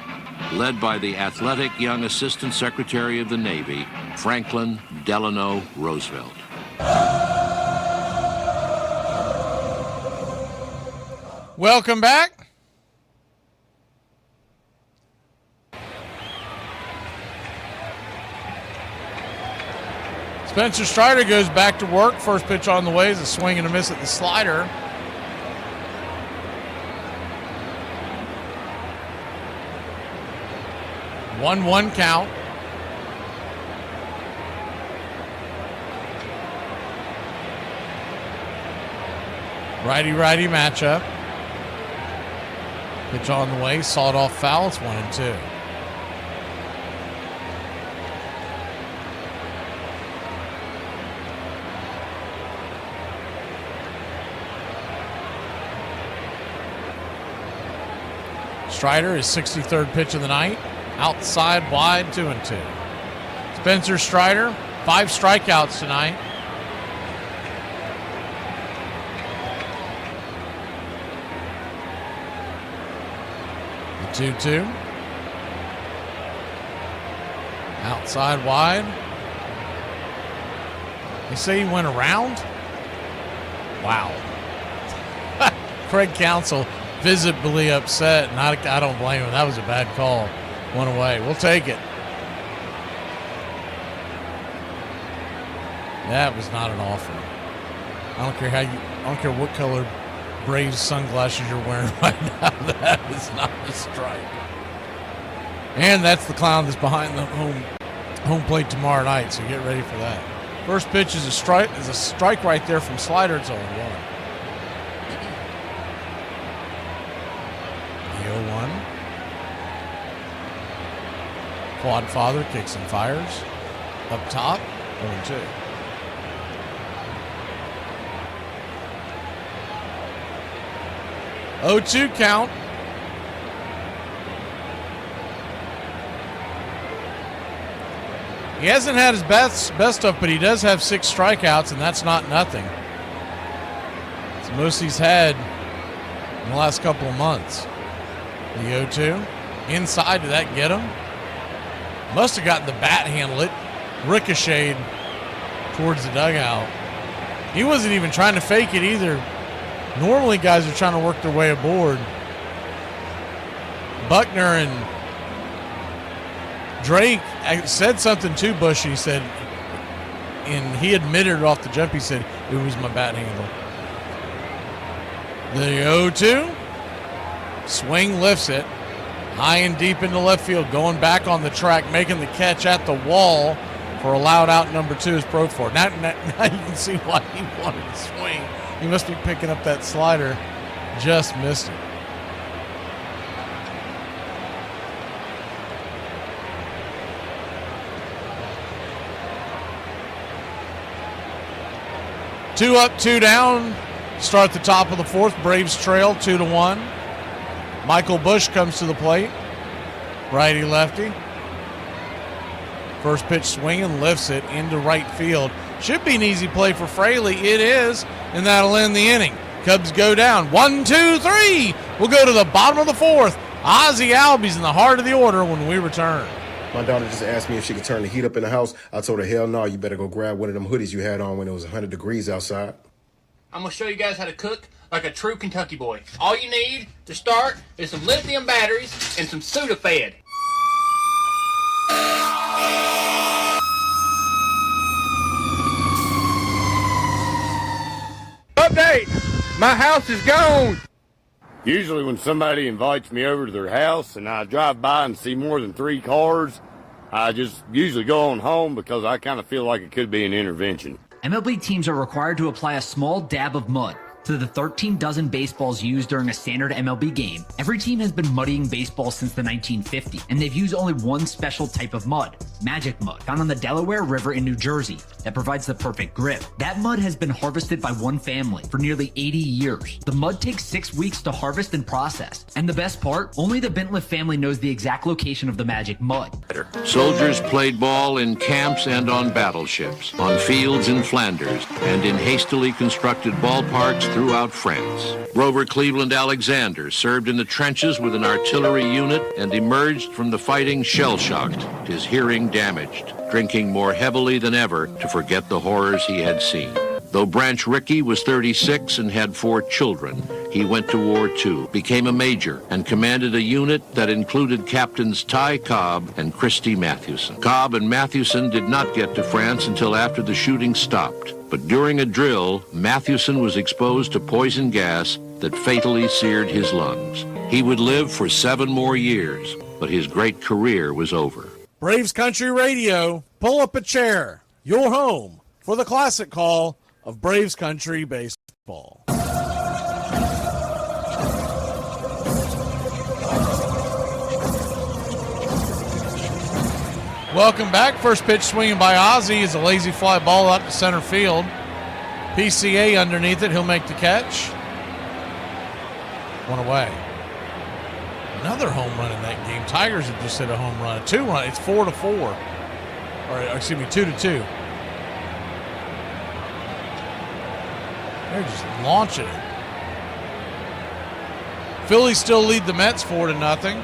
led by the athletic young Assistant Secretary of the Navy, Franklin Delano Roosevelt. Welcome back. Spencer Strider goes back to work. First pitch on the way is a swing and a miss at the slider. One count. Righty-righty matchup. Pitch on the way, sawed off foul. It's 1-2. Strider, his 63rd pitch of the night. Outside wide, 2-2. Spencer Strider, 5 strikeouts tonight. The 2-2. Outside wide. They say he went around? Wow. Craig Counsell visibly upset, and I don't blame him. That was a bad call. One away. We'll take it. That was not an offer. I don't care what color Braves sunglasses you're wearing right now. That is not a strike. And that's the clown that's behind the home plate tomorrow night. So get ready for that. First pitch is a strike. Is a strike right there from slider. It's 0-1. The 0-1. Quad Father kicks and fires. Up top, 0-2. Oh-2 count. He hasn't had his best stuff, but he does have 6 strikeouts, and that's not nothing. It's the most he's had in the last couple of months. The 0-2. Inside, did that get him? Must have gotten the bat handle. It ricocheted towards the dugout. He wasn't even trying to fake it either. Normally guys are trying to work their way aboard. Buckner and Drake said something to Bush. He said, and he admitted off the jump, he said, it was my bat handle. The 0-2. Swing, lifts it. High and deep into left field, going back on the track, making the catch at the wall for allowed out number 2 is Profort. Now you can see why he wanted to swing. He must be picking up that slider. Just missed it. Two up, 2 down. Start the top of the 4th. Braves trail 2-1. Michael Bush comes to the plate. Righty-lefty. First pitch swinging, lifts it into right field. Should be an easy play for Fraley. It is, and that'll end the inning. Cubs go down. 1, 2, 3. We'll go to the bottom of the 4th. Ozzie Albies in the heart of the order when we return. My daughter just asked me if she could turn the heat up in the house. I told her, hell no, you better go grab one of them hoodies you had on when it was 100 degrees outside. I'm going to show you guys how to cook like a true Kentucky boy. All you need to start is some lithium batteries and some Sudafed. Update! My house is gone! Usually when somebody invites me over to their house and I drive by and see more than 3 cars, I just usually go on home because I kind of feel like it could be an intervention. MLB teams are required to apply a small dab of mud to the 13 dozen baseballs used during a standard MLB game. Every team has been muddying baseballs since the 1950s, and they've used only one special type of mud, magic mud, found on the Delaware River in New Jersey, that provides the perfect grip. That mud has been harvested by one family for nearly 80 years. The mud takes 6 weeks to harvest and process, and the best part, only the Bentliff family knows the exact location of the magic mud. Soldiers played ball in camps and on battleships, on fields in Flanders, and in hastily constructed ballparks throughout France. Grover Cleveland Alexander served in the trenches with an artillery unit and emerged from the fighting shell-shocked, his hearing damaged, drinking more heavily than ever to forget the horrors he had seen. Though Branch Rickey was 36 and had 4 children, He went to war too, became a major, and commanded a unit that included Captains Ty Cobb and Christy Mathewson. Cobb and Mathewson did not get to France until after the shooting stopped. But during a drill, Mathewson was exposed to poison gas that fatally seared his lungs. He would live for 7 more years, but his great career was over. Braves Country Radio, pull up a chair. Your home for the classic call of Braves Country baseball. Welcome back. First pitch swinging by Ozzie is a lazy fly ball out to center field. PCA underneath it. He'll make the catch. One away. Another home run in that game. Tigers have just hit a home run. A 2-run. It's 4-4. Or excuse me, 2-2. They're just launching it. Phillies still lead the Mets 4-0.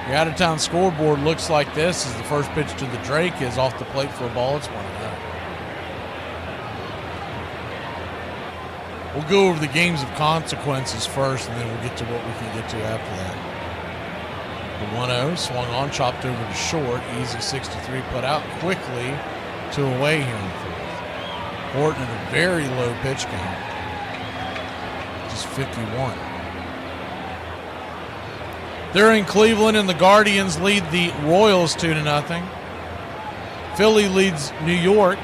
The out-of-town scoreboard looks like this as the first pitch to the Drake is off the plate for a ball. It's 1-0. We'll go over the games of consequences first, and then we'll get to what we can get to after that. The 1-0 swung on, chopped over to short. Easy 63 put out quickly to away here in the fourth. Horton at a very low pitch count. Just 51. They're in Cleveland, and the Guardians lead the Royals 2-0. Philly leads New York.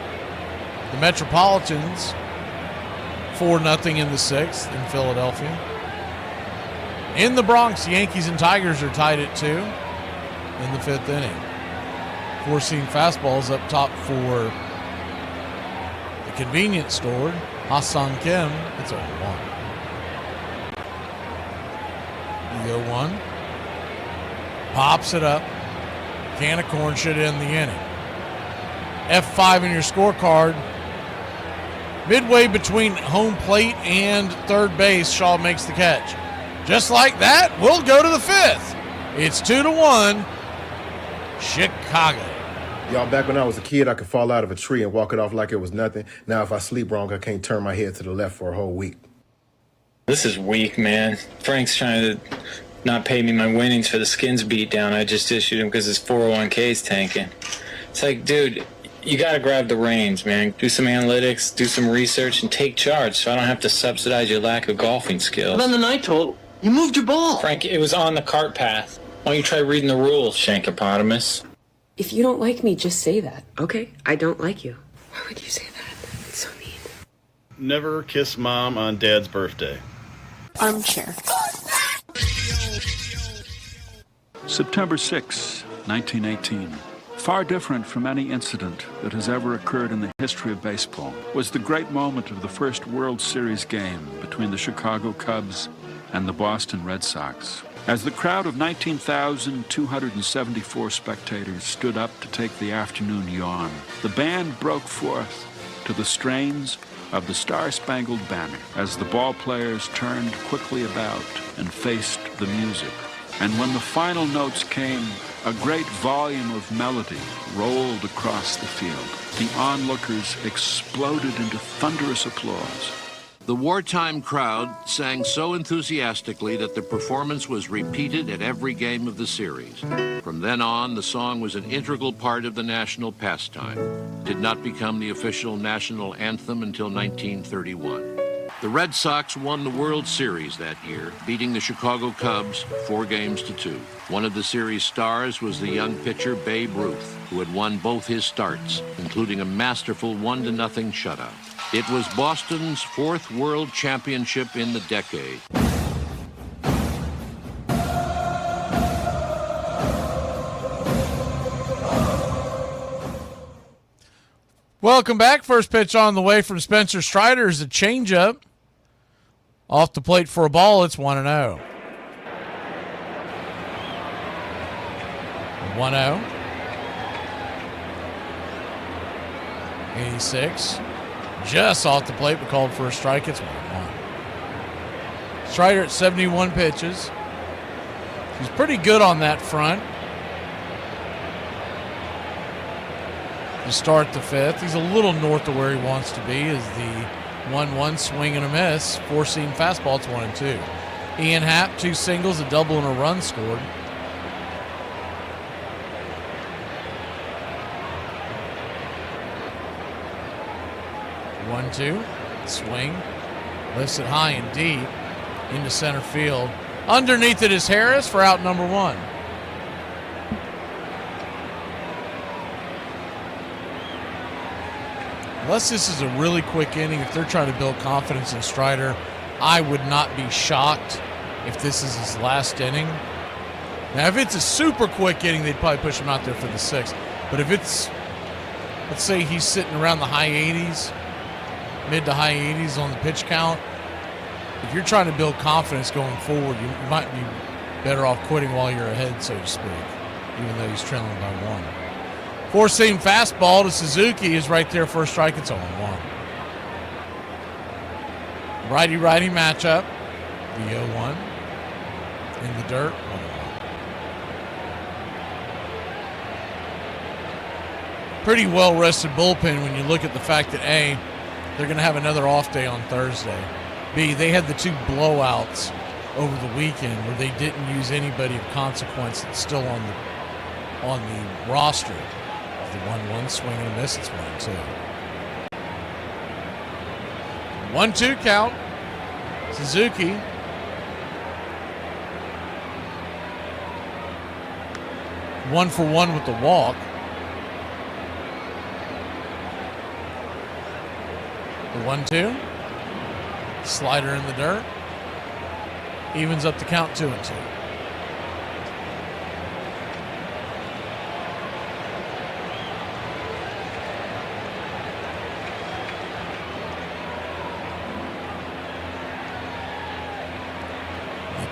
The Metropolitans 4-0 in the 6th in Philadelphia. In the Bronx, Yankees and Tigers are tied at 2 in the 5th inning. 4-seam fastballs up top for the convenience store. Ha-Seong Kim, it's 0-1. The 0-1. Pops it up. Can of corn should end the inning. F5 in your scorecard. Midway between home plate and third base, Shaw makes the catch. Just like that, we'll go to the 5th. It's 2-1, Chicago. Y'all, back when I was a kid, I could fall out of a tree and walk it off like it was nothing. Now, if I sleep wrong, I can't turn my head to the left for a whole week. This is weak, man. Frank's trying to not pay me my winnings for the Skins beatdown I just issued him because his 401k's tanking. It's like, dude, you got to grab the reins, man. Do some analytics, do some research, and take charge so I don't have to subsidize your lack of golfing skills. Well, then the night total, you moved your ball. Frank, it was on the cart path. Why don't you try reading the rules, Shankopotamus? If you don't like me, just say that. Okay, I don't like you. Why would you say that? It's so mean. Never kiss mom on dad's birthday. Armchair. September 6, 1918. Far different from any incident that has ever occurred in the history of baseball was the great moment of the first World Series game between the Chicago Cubs and the Boston Red Sox. As the crowd of 19,274 spectators stood up to take the afternoon yawn, the band broke forth to the strains of the Star-Spangled Banner as the ball players turned quickly about and faced the music. And when the final notes came, a great volume of melody rolled across the field. The onlookers exploded into thunderous applause. The wartime crowd sang so enthusiastically that the performance was repeated at every game of the series. From then on, the song was an integral part of the national pastime. It did not become the official national anthem until 1931. The Red Sox won the World Series that year, beating the Chicago Cubs 4-2. One of the series' stars was the young pitcher Babe Ruth, who had won both his starts, including a masterful 1-0 shutout. It was Boston's 4th World Championship in the decade. Welcome back. First pitch on the way from Spencer Strider is a changeup. Off the plate for a ball, it's 1-0. 1-0. 86. Just off the plate, but called for a strike. It's 1-1. Strider at 71 pitches. He's pretty good on that front. To start the 5th. He's a little north of where he wants to be as the 1-1, swing and a miss. Four-seam fastball, it's 1-2. Ian Happ, 2 singles, a double, and a run scored. One, two, swing, lifts it high and deep into center field. Underneath it is Harris for out number 1. Unless this is a really quick inning, if they're trying to build confidence in Strider, I would not be shocked if this is his last inning. Now, if it's a super quick inning, they'd probably push him out there for the 6th. But if it's, let's say he's sitting around the high 80s, mid to high 80s on the pitch count, if you're trying to build confidence going forward, you might be better off quitting while you're ahead, so to speak, even though he's trailing by 1. Four-seam fastball to Suzuki is right there for a strike. It's 0-1. Righty-righty matchup. The 0-1 in the dirt. 1-1. Pretty well-rested bullpen when you look at the fact that A, they're going to have another off day on Thursday. B, they had the 2 blowouts over the weekend where they didn't use anybody of consequence that's still on the roster. The 1-1 swing and a miss, it's 1-2. 1-2 count. Suzuki. One for one with the walk. The 1-2. Slider in the dirt. Evens up the count 2-2.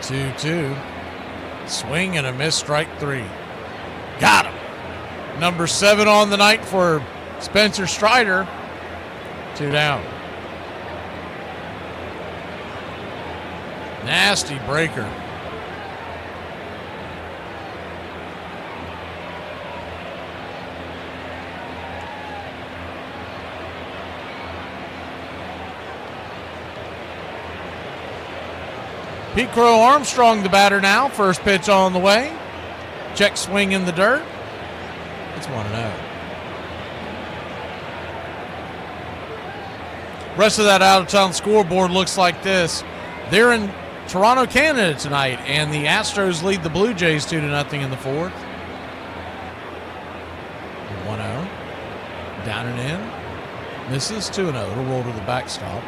The 2-2. Swing and a miss, strike 3. Got him. Number 7 on the night for Spencer Strider. 2 down. Nasty breaker. Pete Crow Armstrong, the batter now. First pitch on the way. Check swing in the dirt. It's 1-0. Rest of that out-of-town scoreboard looks like this. They're in Toronto, Canada tonight, and the Astros lead the Blue Jays 2-0 in the 4th. 1-0. Down and in. Misses 2-0. It'll roll to the backstop.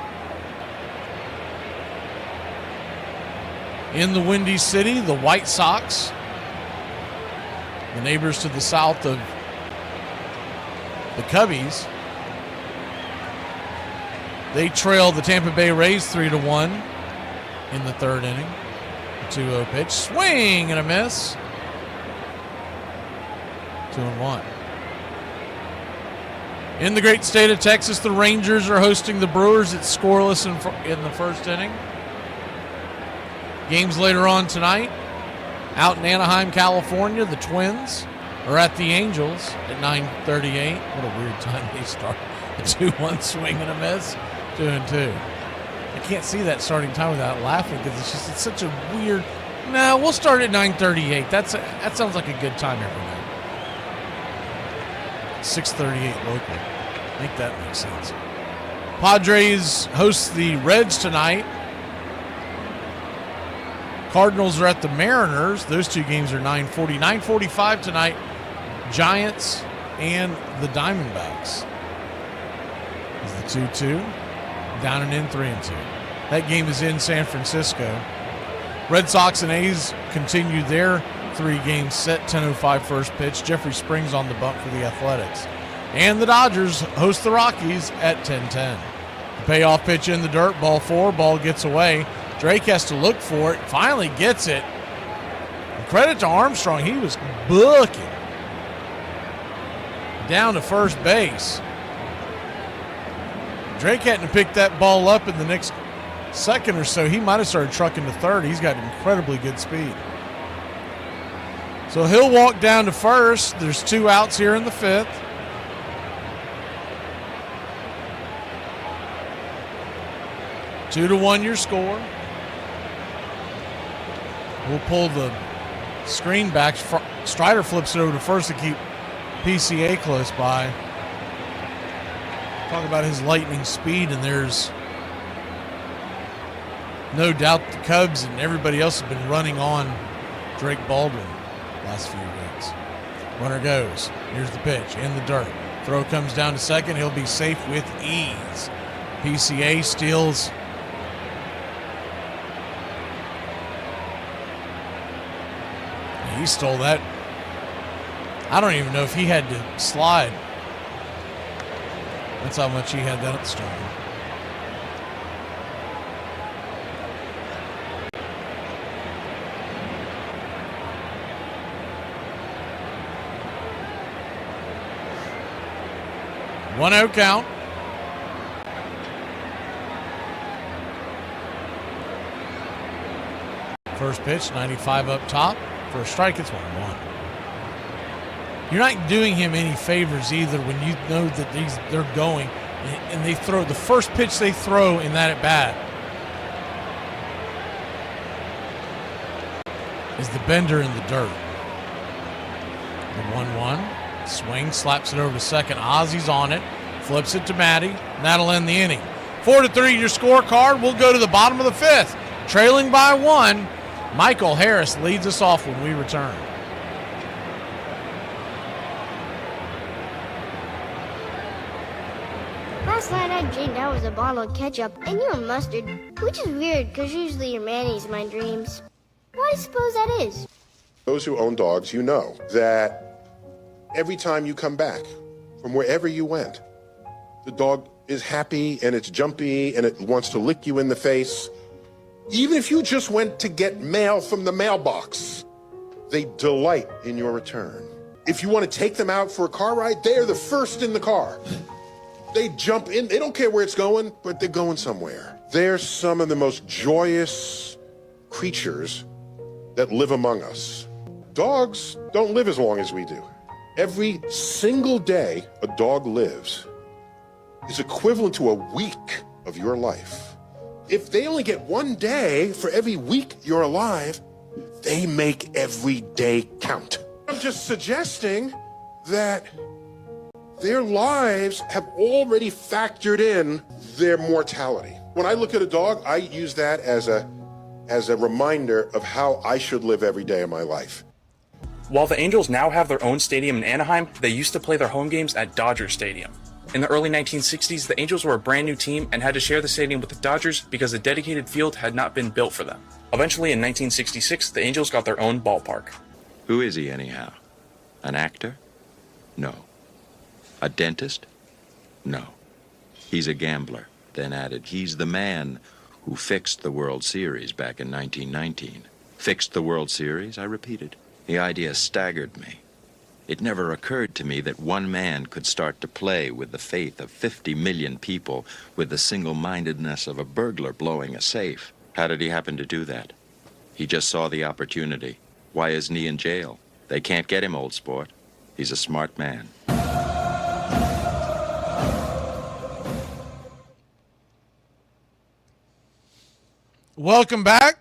In the Windy City, the White Sox, the neighbors to the south of the Cubbies, they trail the Tampa Bay Rays 3-1 in the 3rd inning. A 2-0 pitch. Swing and a miss. 2-1. In the great state of Texas, the Rangers are hosting the Brewers. It's scoreless in the 1st inning. Games later on tonight. Out in Anaheim, California, the Twins are at the Angels at 9:38. What a weird time they start. A 2-1 swing and a miss. 2-2. I can't see that starting time without laughing because it's such a weird. No, we'll start at 9:38. That sounds like a good time every night. 6:38 local. Make that make sense. Padres host the Reds tonight. Cardinals are at the Mariners. Those 2 games are 9:40. 9:45 tonight. Giants and the Diamondbacks. Is the 2-2. Down and in 3-2. That game is in San Francisco. Red Sox and A's continue their 3-game set. 10:05 first pitch. Jeffrey Springs on the bump for the Athletics. And the Dodgers host the Rockies at 10:10. The payoff pitch in the dirt. Ball 4. Ball gets away. Drake has to look for it. Finally gets it. And credit to Armstrong. He was booking down to first base. Drake hadn't picked that ball up in the next second or so. He might have started trucking to third. He's got incredibly good speed. So he'll walk down to first. There's 2 outs here in the 5th. 2-1 your score. We'll pull the screen back. Strider flips it over to first to keep PCA close by. Talk about his lightning speed, and there's no doubt the Cubs and everybody else have been running on Drake Baldwin last few weeks. Runner goes. Here's the pitch in the dirt. Throw comes down to second. He'll be safe with ease. PCA steals. He stole that. I don't even know if he had to slide. That's how much he had that stolen. One out count. First pitch, 95 up top. For a strike, it's 1-1. You're not doing him any favors either when you know that they're going and they throw the first pitch they throw in that at bat is the bender in the dirt. The 1-1 swing, slaps it over to second. Ozzy's on it, flips it to Matty, and that'll end the inning. 4-3 your scorecard. We'll go to the bottom of the fifth, trailing by 1. Michael Harris leads us off when we return. Last night I dreamed I was a bottle of ketchup and you were mustard, which is weird because usually you're mayonnaise in my dreams. Why do you suppose that is? Those who own dogs, you know that every time you come back from wherever you went, the dog is happy and it's jumpy and it wants to lick you in the face. Even if you just went to get mail from the mailbox, they delight in your return. If you want to take them out for a car ride, they're the first in the car. They jump in, they don't care where it's going, but they're going somewhere. They're some of the most joyous creatures that live among us. Dogs don't live as long as we do. Every single day a dog lives is equivalent to a week of your life. If they only get 1 day for every week you're alive, they make every day count. I'm just suggesting that their lives have already factored in their mortality. When I look at a dog, I use that as a reminder of how I should live every day of my life. While the Angels now have their own stadium in Anaheim, they used to play their home games at Dodger Stadium. In the early 1960s, the Angels were a brand new team and had to share the stadium with the Dodgers because a dedicated field had not been built for them. Eventually, in 1966, the Angels got their own ballpark. Who is he anyhow? An actor? No. A dentist? No. He's a gambler. Then added, he's the man who fixed the World Series back in 1919. Fixed the World Series, I repeated. The idea staggered me. It never occurred to me that one man could start to play with the faith of 50 million people with the single-mindedness of a burglar blowing a safe. How did he happen to do that? He just saw the opportunity. Why isn't he in jail? They can't get him, old sport. He's a smart man. Welcome back.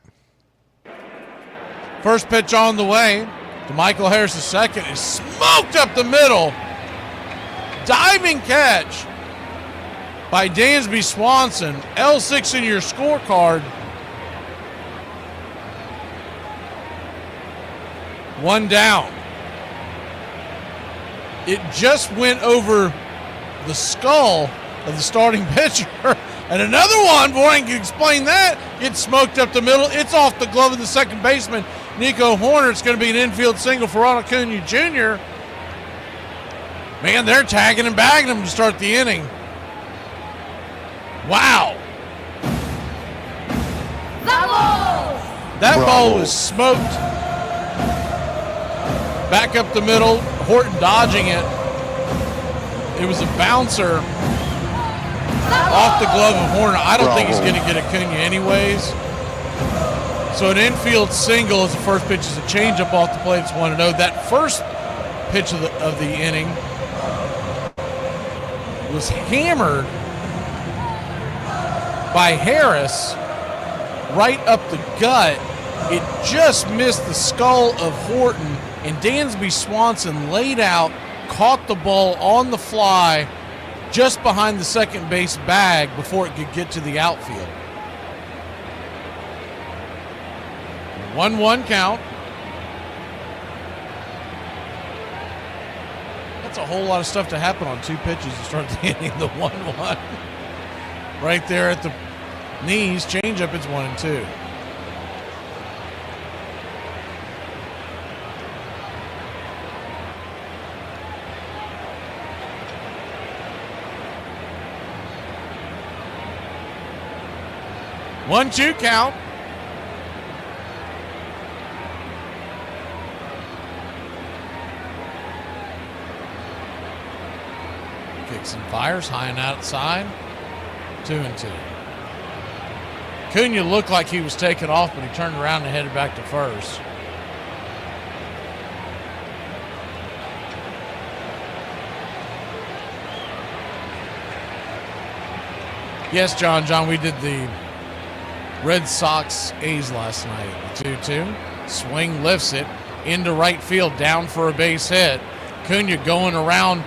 First pitch on the way to Michael Harris. The second is smoked up the middle. Diving catch by Dansby Swanson. L6 in your scorecard. One down. It just went over the skull of the starting pitcher. And another one, boy, I can explain that. Gets smoked up the middle. It's off the glove of the second baseman, Nico Horner. It's going to be an infield single for Ronald Acuna Jr. Man, they're tagging and bagging him to start the inning. Wow. That ball was smoked. Back up the middle. Horton dodging it. It was a bouncer off the glove of Horner. I don't think he's going to get Acuna anyways. So an infield single as the first pitch is a changeup off the plate. It's 1-0. That first pitch of the inning was hammered by Harris right up the gut. It just missed the skull of Horton, and Dansby Swanson laid out, caught the ball on the fly just behind the second base bag before it could get to the outfield. 1-1 count. That's a whole lot of stuff to happen on 2 pitches to start the inning. The 1-1 right there at the knees. Changeup, it's 1-2. One-two count. Kicks and fires, high and outside. 2-2. Cunha looked like he was taking off, but he turned around and headed back to first. Yes, John, we did the Red Sox A's last night. 2-2. Swing, lifts it into right field, down for a base hit. Cunha going around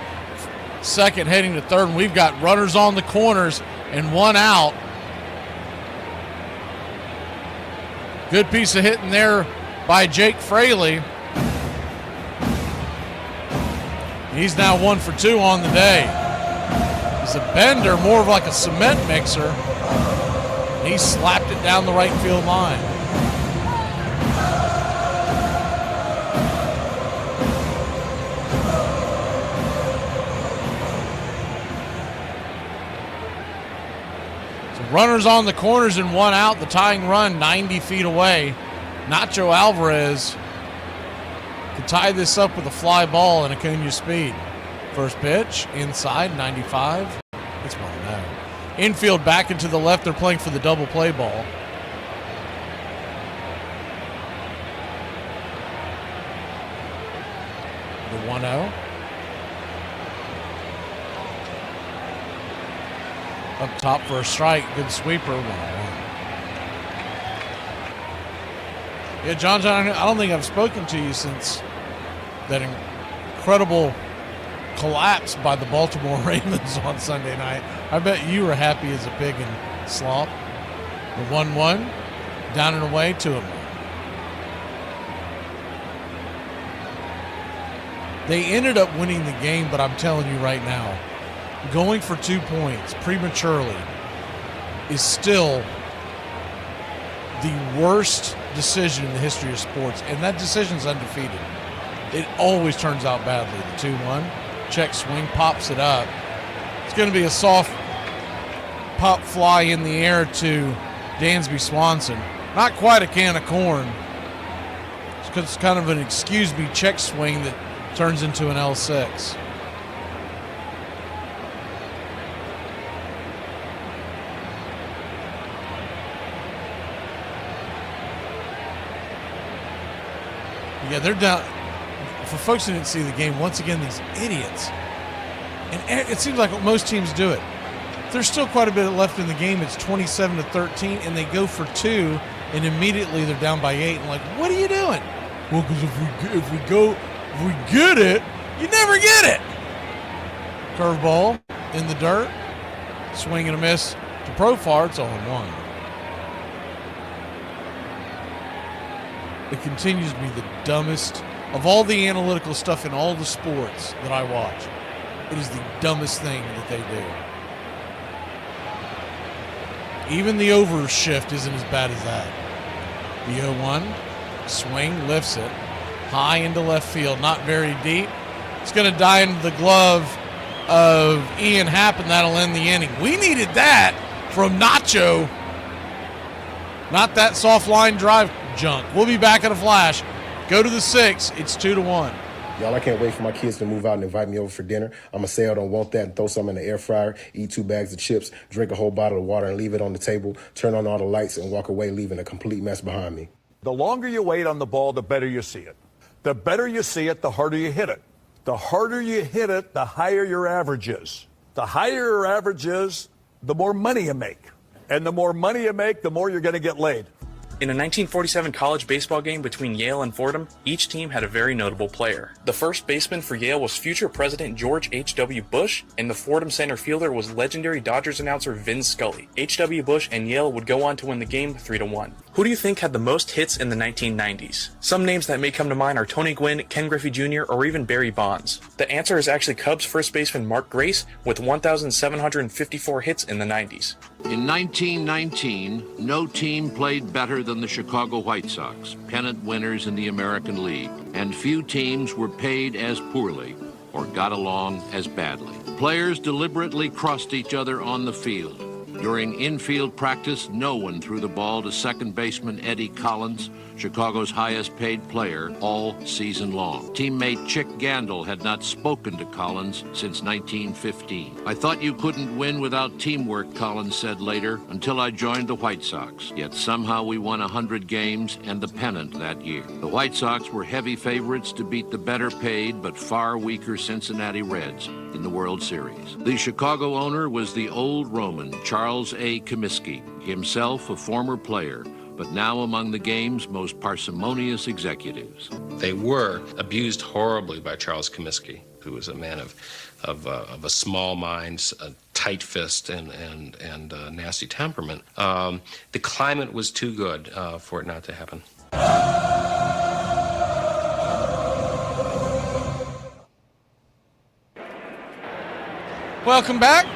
second, heading to third, and we've got runners on the corners and 1 out. Good piece of hitting there by Jake Fraley. He's now 1 for 2 on the day. He's a bender, more of like a cement mixer. He slapped it down the right field line. So runners on the corners and 1 out. The tying run 90 feet away. Nacho Alvarez could tie this up with a fly ball and Acuna speed. First pitch, inside, 95. It's 1-0. Infield back into the left. They're playing for the double play ball. The 1-0. Up top for a strike. Good sweeper. 1-1. Yeah, John, I don't think I've spoken to you since that incredible collapse by the Baltimore Ravens on Sunday night. I bet you were happy as a pig in slop. The 1-1, down and away, 2-1. They ended up winning the game, but I'm telling you right now, going for 2 points prematurely is still the worst decision in the history of sports, and that decision's undefeated. It always turns out badly. The 2-1. Check swing, pops it up. It's going to be a soft pop fly in the air to Dansby Swanson. Not quite a can of corn. It's kind of an excuse me check swing that turns into an L6. Yeah, they're down. For folks who didn't see the game, once again, these idiots. And it seems like most teams do it. There's still quite a bit left in the game. It's 27-13, and they go for 2, and immediately they're down by 8. And like, what are you doing? Well, because if we get it, you never get it. Curveball in the dirt. Swing and a miss to Profar. It's 0-1. It continues to be the dumbest of all the analytical stuff in all the sports that I watch. It is the dumbest thing that they do. Even the overshift isn't as bad as that. The 0-1, swing, lifts it, high into left field, not very deep. It's going to die into the glove of Ian Happ, and that'll end the inning. We needed that from Nacho. Not that soft line drive junk. We'll be back in a flash. Go to the 6. It's 2-1. Y'all, I can't wait for my kids to move out and invite me over for dinner. I'm going to say I don't want that and throw some in the air fryer, eat 2 bags of chips, drink a whole bottle of water and leave it on the table, turn on all the lights and walk away leaving a complete mess behind me. The longer you wait on the ball, the better you see it. The better you see it, the harder you hit it. The harder you hit it, the higher your average is. The higher your average is, the more money you make. And the more money you make, the more you're going to get laid. In a 1947 college baseball game between Yale and Fordham, each team had a very notable player. The first baseman for Yale was future President George H.W. Bush, and the Fordham center fielder was legendary Dodgers announcer Vin Scully. H.W. Bush and Yale would go on to win the game 3-1. Who do you think had the most hits in the 1990s? Some names that may come to mind are Tony Gwynn, Ken Griffey Jr., or even Barry Bonds. The answer is actually Cubs first baseman Mark Grace with 1,754 hits in the 90s. In 1919, no team played better than the Chicago White Sox, pennant winners in the American League, and few teams were paid as poorly or got along as badly. Players deliberately crossed each other on the field. During infield practice, no one threw the ball to second baseman Eddie Collins, Chicago's highest paid player, all season long. Teammate Chick Gandil had not spoken to Collins since 1915. I thought you couldn't win without teamwork, Collins said later, until I joined the White Sox. Yet somehow we won 100 games and the pennant that year. The White Sox were heavy favorites to beat the better paid but far weaker Cincinnati Reds in the World Series. The Chicago owner was the old Roman, Charles A. Comiskey, himself a former player, but now among the game's most parsimonious executives. They were abused horribly by Charles Comiskey, who was a man of a small mind, a tight fist, and a nasty temperament. The climate was too good for it not to happen. Welcome back.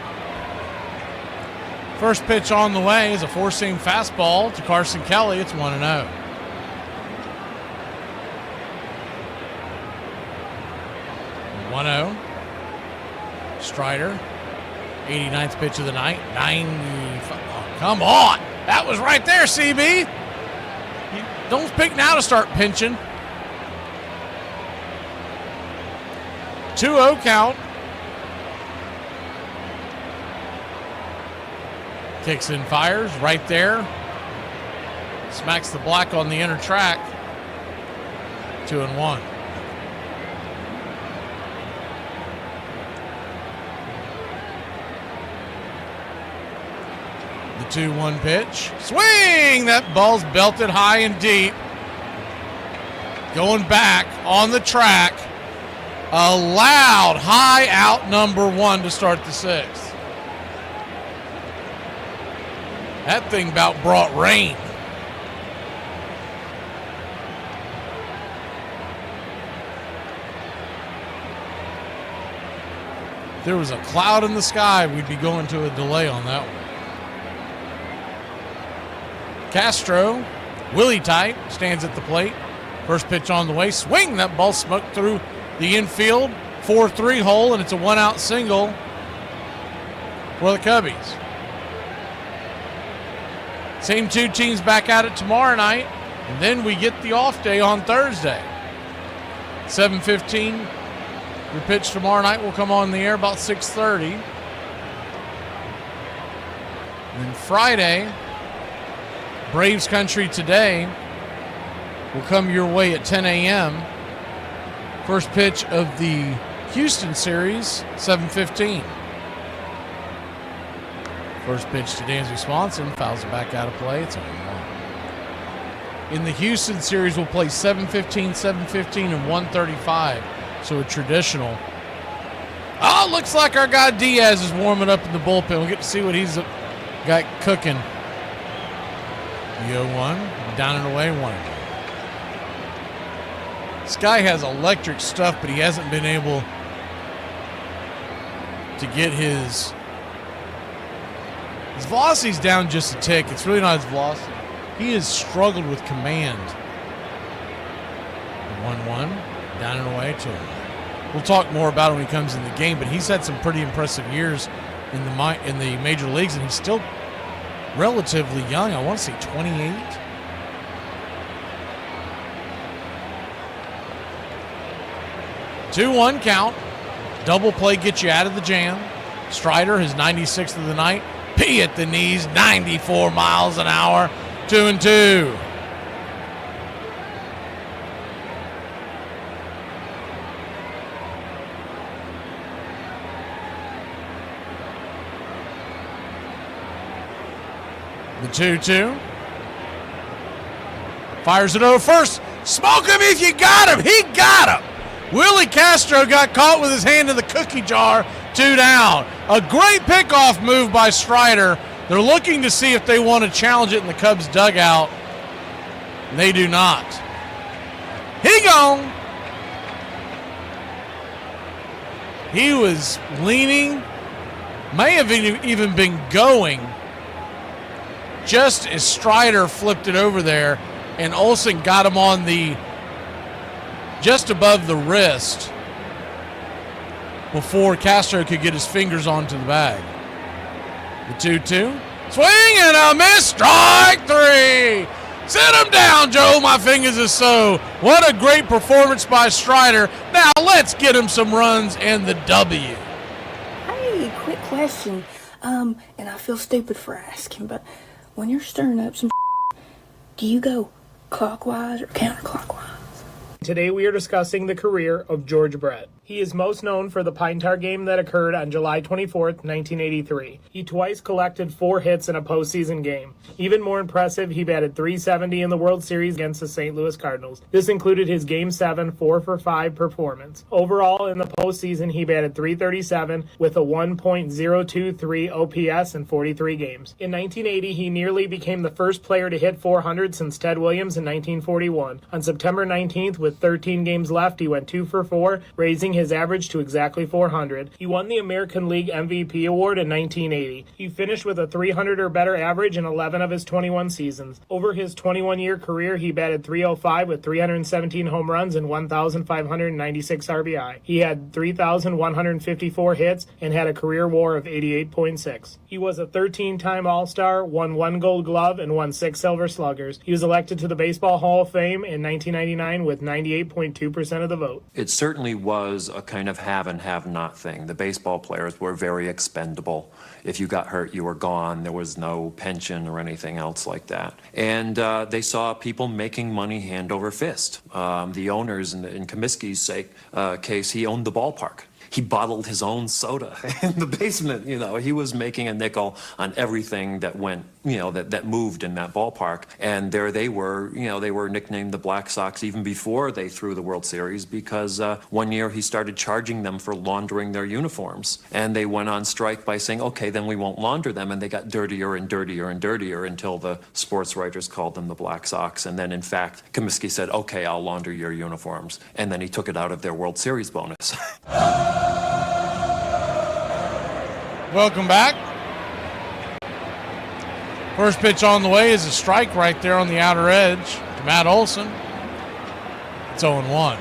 First pitch on the way is a four-seam fastball to Carson Kelly. It's 1-0. Strider, 89th pitch of the night, 95. Oh, come on. That was right there, CB. Don't pick now to start pinching. 2-0 count. Kicks and fires right there. Smacks the black on the inner track. 2-1. The 2-1 pitch. Swing! That ball's belted high and deep. Going back on the track. A loud high out number 1 to start the 6th. That thing about brought rain. If there was a cloud in the sky, we'd be going to a delay on that one. Castro, Willie tight, stands at the plate. First pitch on the way. Swing! That ball smoked through the infield. 4-3 hole, and it's a 1-out single for the Cubbies. Same two teams back at it tomorrow night, and then we get the off day on Thursday. 7:15. Your pitch tomorrow night will come on the air about 6:30. And then Friday, Braves Country Today will come your way at 10 a.m. First pitch of the Houston series, 7:15. First pitch to Dansby Swanson, fouls it back out of play. It's 0-1. In the Houston series, we'll play 7:15, 7:15, and 1:35. So a traditional. Oh, looks like our guy Diaz is warming up in the bullpen. We'll get to see what he's got cooking. The 0-1, down and away, 1-0. This guy has electric stuff, but he hasn't been able to get his velocity's down just a tick. It's really not his velocity. He has struggled with command. 1-1, down and away, 2-1. We'll talk more about him when he comes in the game, but he's had some pretty impressive years in the major leagues, and he's still relatively young. I want to say 28. Two-1 count. Double play gets you out of the jam. Strider, his 96th of the night. P at the knees, 94 miles an hour, 2-2. The 2-2. Fires it over first. Smoke him if you got him. He got him. Willie Castro got caught with his hand in the cookie jar. 2 down. A great pickoff move by Strider. They're looking to see if they want to challenge it in the Cubs dugout. They do not. He gone. He was leaning, may have even been going, just as Strider flipped it over there, and Olsen got him on the, just above the wrist, before Castro could get his fingers onto the bag. The 2-2. Swing and a miss. Strike 3. Sit him down, Joe. My fingers are so. What a great performance by Strider. Now let's get him some runs and the W. Hey, quick question. And I feel stupid for asking, but when you're stirring up some do you go clockwise or counterclockwise? Today we are discussing the career of George Brett. He is most known for the Pine Tar game that occurred on July 24th, 1983. He twice collected 4 hits in a postseason game. Even more impressive, he batted .370 in the World Series against the St. Louis Cardinals. This included his Game 7 4-for-5 performance. Overall, in the postseason, he batted .337 with a 1.023 OPS in 43 games. In 1980, he nearly became the first player to hit 400 since Ted Williams in 1941. On September 19th, with 13 games left, he went 2-for-4, raising his average to exactly 400. He won the American League MVP award in 1980. He finished with a 300 or better average in 11 of his 21 seasons. Over his 21-year career, he batted .305 with 317 home runs and 1,596 RBI. He had 3,154 hits and had a career WAR of 88.6. He was a 13-time All-Star, won 1 Gold Glove, and won 6 Silver Sluggers. He was elected to the Baseball Hall of Fame in 1999 with 98.2% of the vote. It certainly was a kind of have and have not thing. The baseball players were very expendable. If you got hurt, you were gone. There was no pension or anything else like that. And they saw people making money hand over fist. The owners, in Comiskey's case, he owned the ballpark. He bottled his own soda in the basement. You know, he was making a nickel on everything that went, you know, that moved in that ballpark. And there they were, you know, they were nicknamed the Black Sox even before they threw the World Series, because one year he started charging them for laundering their uniforms. And they went on strike by saying, okay, then we won't launder them. And they got dirtier and dirtier and dirtier until the sports writers called them the Black Sox. And then, in fact, Comiskey said, okay, I'll launder your uniforms. And then he took it out of their World Series bonus. Welcome back. First pitch on the way is a strike right there on the outer edge to Matt Olson. It's 0-1.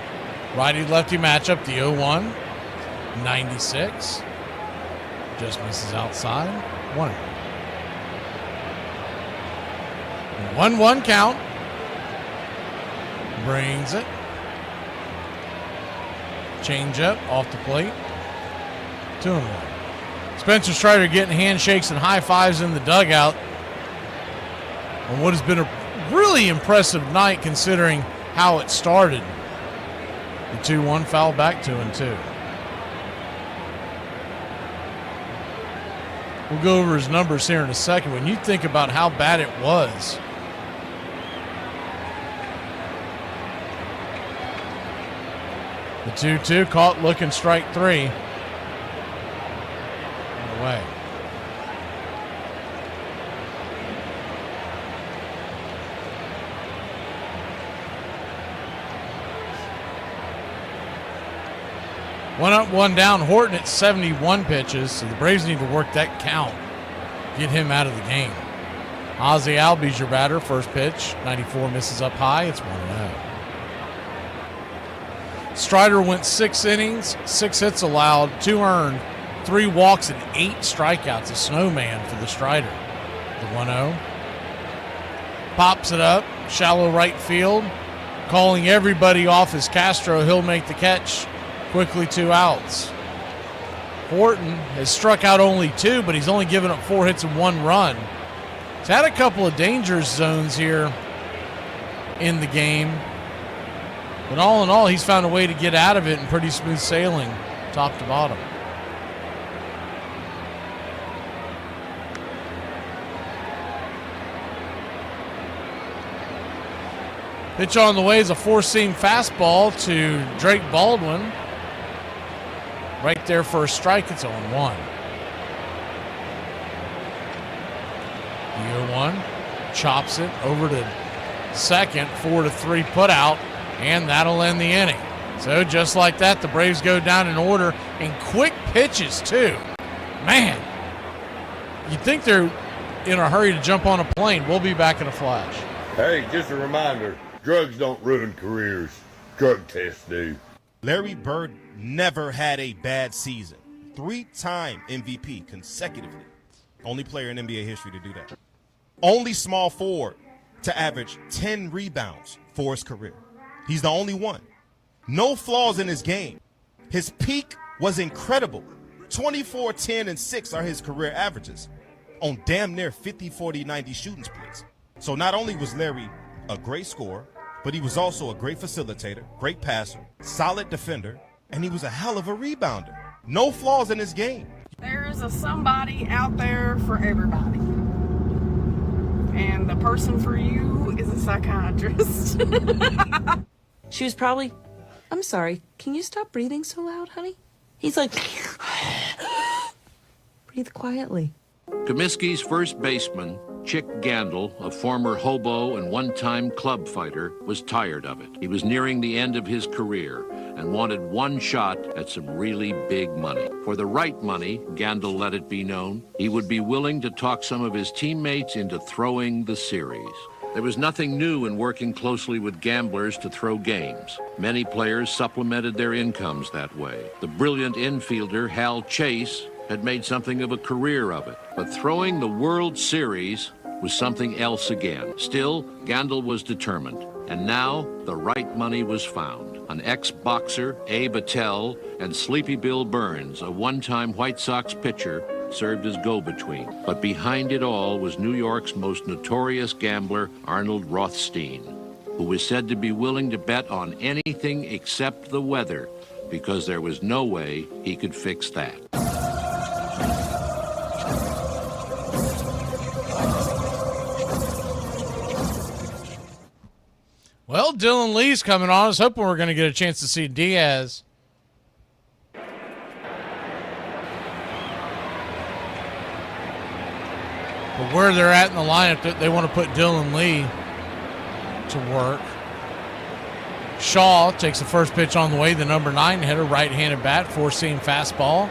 Righty-lefty matchup, the 0-1. 96. Just misses outside. 1. 1-1 count. Brings it. Change up off the plate. 2-1. Spencer Strider getting handshakes and high fives in the dugout on what has been a really impressive night considering how it started. The 2-1 foul back 2-2. We'll go over his numbers here in a second. When you think about how bad it was, the 2-2 caught looking, strike 3. Away. One up, one down. Horton at 71 pitches, so the Braves need to work that count. Get him out of the game. Ozzie Albies your batter. First pitch, 94 misses up high. It's 1-0. Strider went 6 innings, 6 hits allowed, 2 earned, 3 walks and 8 strikeouts. A snowman for the Strider. The 1-0. Pops it up, shallow right field. Calling everybody off as Castro. He'll make the catch. Quickly 2 outs. Horton has struck out only 2, but he's only given up 4 hits and 1 run. He's had a couple of danger zones here in the game. But all in all, he's found a way to get out of it and pretty smooth sailing top to bottom. Pitch on the way is a four-seam fastball to Drake Baldwin. Right there for a strike. It's 0-1. The 0-1 chops it over to second, 4-3 put out, and that'll end the inning. So just like that, the Braves go down in order, and quick pitches too. Man, you'd think they're in a hurry to jump on a plane. We'll be back in a flash. Hey, just a reminder, drugs don't ruin careers. Drug tests do. Larry Bird never had a bad season. 3-time MVP consecutively. Only player in NBA history to do that. Only small forward to average 10 rebounds for his career. He's the only one. No flaws in his game. His peak was incredible. 24, 10, and 6 are his career averages on damn near 50, 40, 90 shooting splits. So not only was Larry a great scorer, but he was also a great facilitator, great passer, solid defender, and he was a hell of a rebounder. No flaws in his game. There is a somebody out there for everybody. And the person for you is a psychiatrist. She was probably, I'm sorry, can you stop breathing so loud, honey? He's like, breathe quietly. Comiskey's first baseman, Chick Gandil, a former hobo and one-time club fighter, was tired of it. He was nearing the end of his career and wanted one shot at some really big money. For the right money, Gandil let it be known, he would be willing to talk some of his teammates into throwing the series. There was nothing new in working closely with gamblers to throw games. Many players supplemented their incomes that way. The brilliant infielder Hal Chase had made something of a career of it. But throwing the World Series was something else again. Still, Gandil was determined. And now, the right money was found. An ex-boxer, Abe Attell, and Sleepy Bill Burns, a one-time White Sox pitcher, served as go-between. But behind it all was New York's most notorious gambler, Arnold Rothstein, who was said to be willing to bet on anything except the weather, because there was no way he could fix that. Well, Dylan Lee's coming on. I was hoping we were going to get a chance to see Diaz. But where they're at in the lineup, they want to put Dylan Lee to work. Shaw takes the first pitch on the way. The number 9 hitter, right-handed bat, four-seam fastball.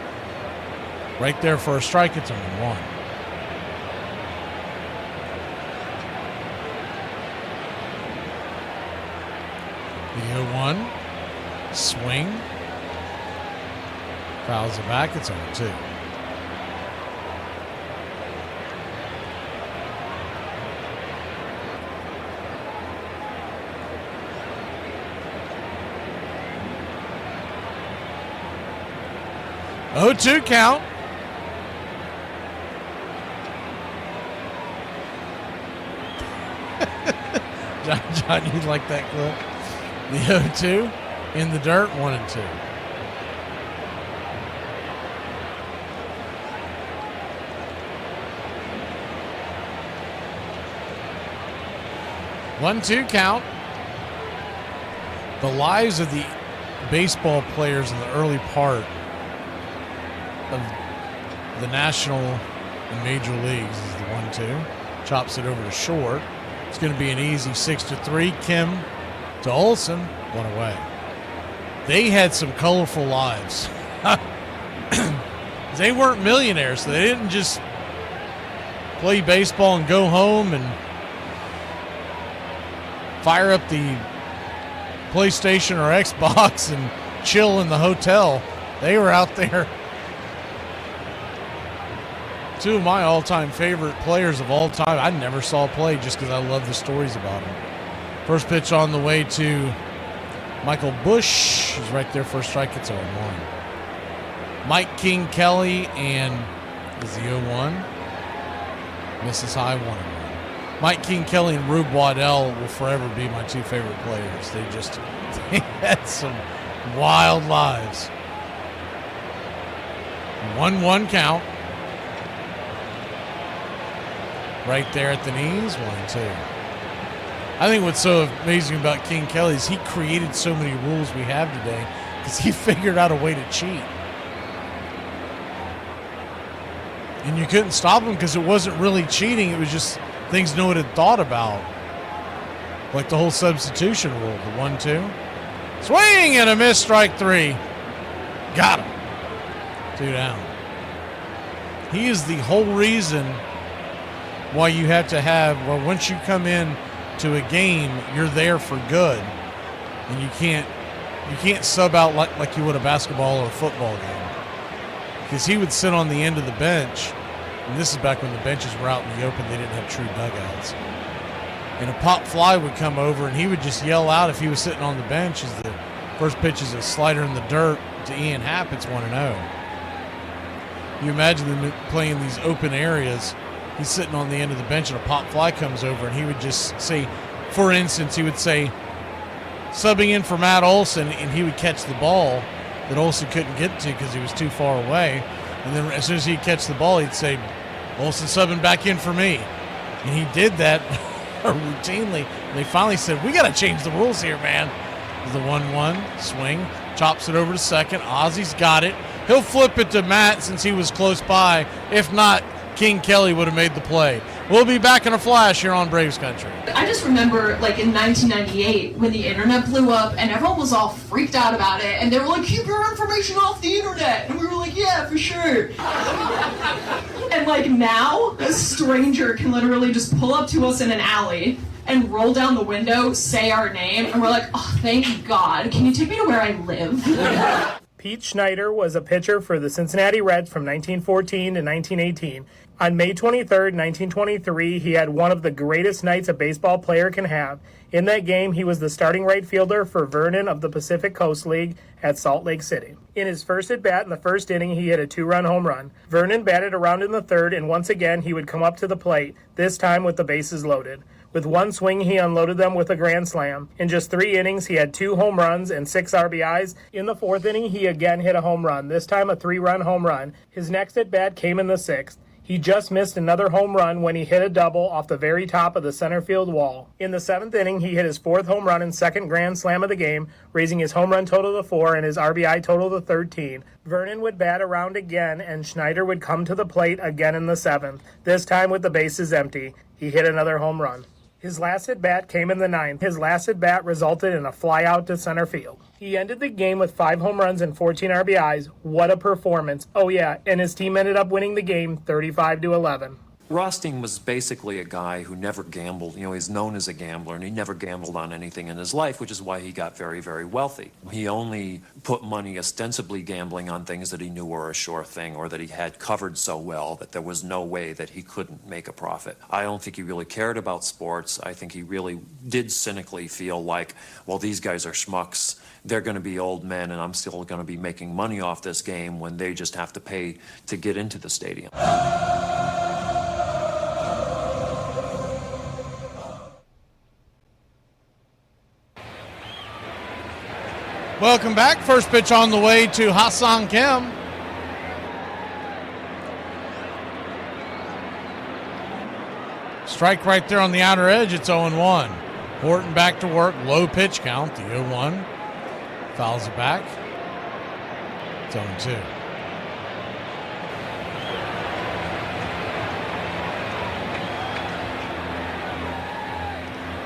Right there for a strike. It's 0-1. The 0-1. Swing. Fouls it back. It's 0-2. Oh, 2 count. John, you like that clip? The 0-2 in the dirt, 1-2. One-two count. The lives of the baseball players in the early part of the national and major leagues is the 1-2. Chops it over to short. It's going to be an easy 6-3. Kim to Olsen, one away. They had some colorful lives. They weren't millionaires, so they didn't just play baseball and go home and fire up the PlayStation or Xbox and chill in the hotel. They were out there. Two of my all-time favorite players of all time. I never saw play just because I love the stories about them. First pitch on the way to Michael Bush. He's right there for a strike. It's 0-1. Mike King Kelly and is the 0-1. Misses high, 1-1. Mike King Kelly and Rube Waddell will forever be my two favorite players. They had some wild lives. 1-1 count. Right there at the knees, 1-2. I think what's so amazing about King Kelly is he created so many rules we have today because he figured out a way to cheat. And you couldn't stop him because it wasn't really cheating. It was just things no one had thought about. Like the whole substitution rule, the 1-2. Swing and a miss, strike 3. Got him. 2 down. He is the whole reason why you have to have, well, once you come in to a game, you're there for good. And you can't sub out like you would a basketball or a football game. Because he would sit on the end of the bench, and this is back when the benches were out in the open, they didn't have true dugouts. And a pop fly would come over, and he would just yell out if he was sitting on the bench as the first pitch is a slider in the dirt to Ian Happ, it's 1-0. You imagine them playing these open areas. He's sitting on the end of the bench, and a pop fly comes over, and he would just say, for instance, he would say, subbing in for Matt Olson, and he would catch the ball that Olson couldn't get to because he was too far away. And then as soon as he'd catch the ball, he'd say, Olson subbing back in for me. And he did that routinely. And they finally said, we got to change the rules here, man. The 1-1 swing, chops it over to second. Ozzy's got it. He'll flip it to Matt since he was close by. If not, King Kelly would have made the play. We'll be back in a flash here on Braves Country. I just remember, like, in 1998, when the internet blew up and everyone was all freaked out about it, and they were like, keep your information off the internet. And we were like, yeah, for sure. And, like, now, a stranger can literally just pull up to us in an alley and roll down the window, say our name, and we're like, oh, thank God. Can you take me to where I live? Pete Schneider was a pitcher for the Cincinnati Reds from 1914 to 1918. On May 23, 1923, he had one of the greatest nights a baseball player can have. In that game, he was the starting right fielder for Vernon of the Pacific Coast League at Salt Lake City. In his first at-bat in the first inning, he hit a 2-run home run. Vernon batted around in the third, and once again, he would come up to the plate, this time with the bases loaded. With one swing, he unloaded them with a grand slam. In just 3 innings, he had 2 home runs and 6 RBIs. In the 4th inning, he again hit a home run, this time a 3-run home run. His next at-bat came in the 6th. He just missed another home run when he hit a double off the very top of the center field wall. In the 7th inning, he hit his 4th home run and 2nd grand slam of the game, raising his home run total to 4 and his RBI total to 13. Vernon would bat around again, and Schneider would come to the plate again in the 7th, this time with the bases empty. He hit another home run. His last at-bat came in the 9th. His last at-bat resulted in a flyout to center field. He ended the game with 5 home runs and 14 RBIs. What a performance. Oh yeah, and his team ended up winning the game 35-11. Rosting was basically a guy who never gambled. You know, he's known as a gambler, and he never gambled on anything in his life, which is why he got very, very wealthy. He only put money ostensibly gambling on things that he knew were a sure thing or that he had covered so well that there was no way that he couldn't make a profit. I don't think he really cared about sports. I think he really did cynically feel like, well, these guys are schmucks. They're going to be old men, and I'm still going to be making money off this game when they just have to pay to get into the stadium. Welcome back. First pitch on the way to Ha-Seong Kim. Strike right there on the outer edge. It's 0-1. Horton back to work. Low pitch count. The 0-1. Fouls it back. It's 0-2.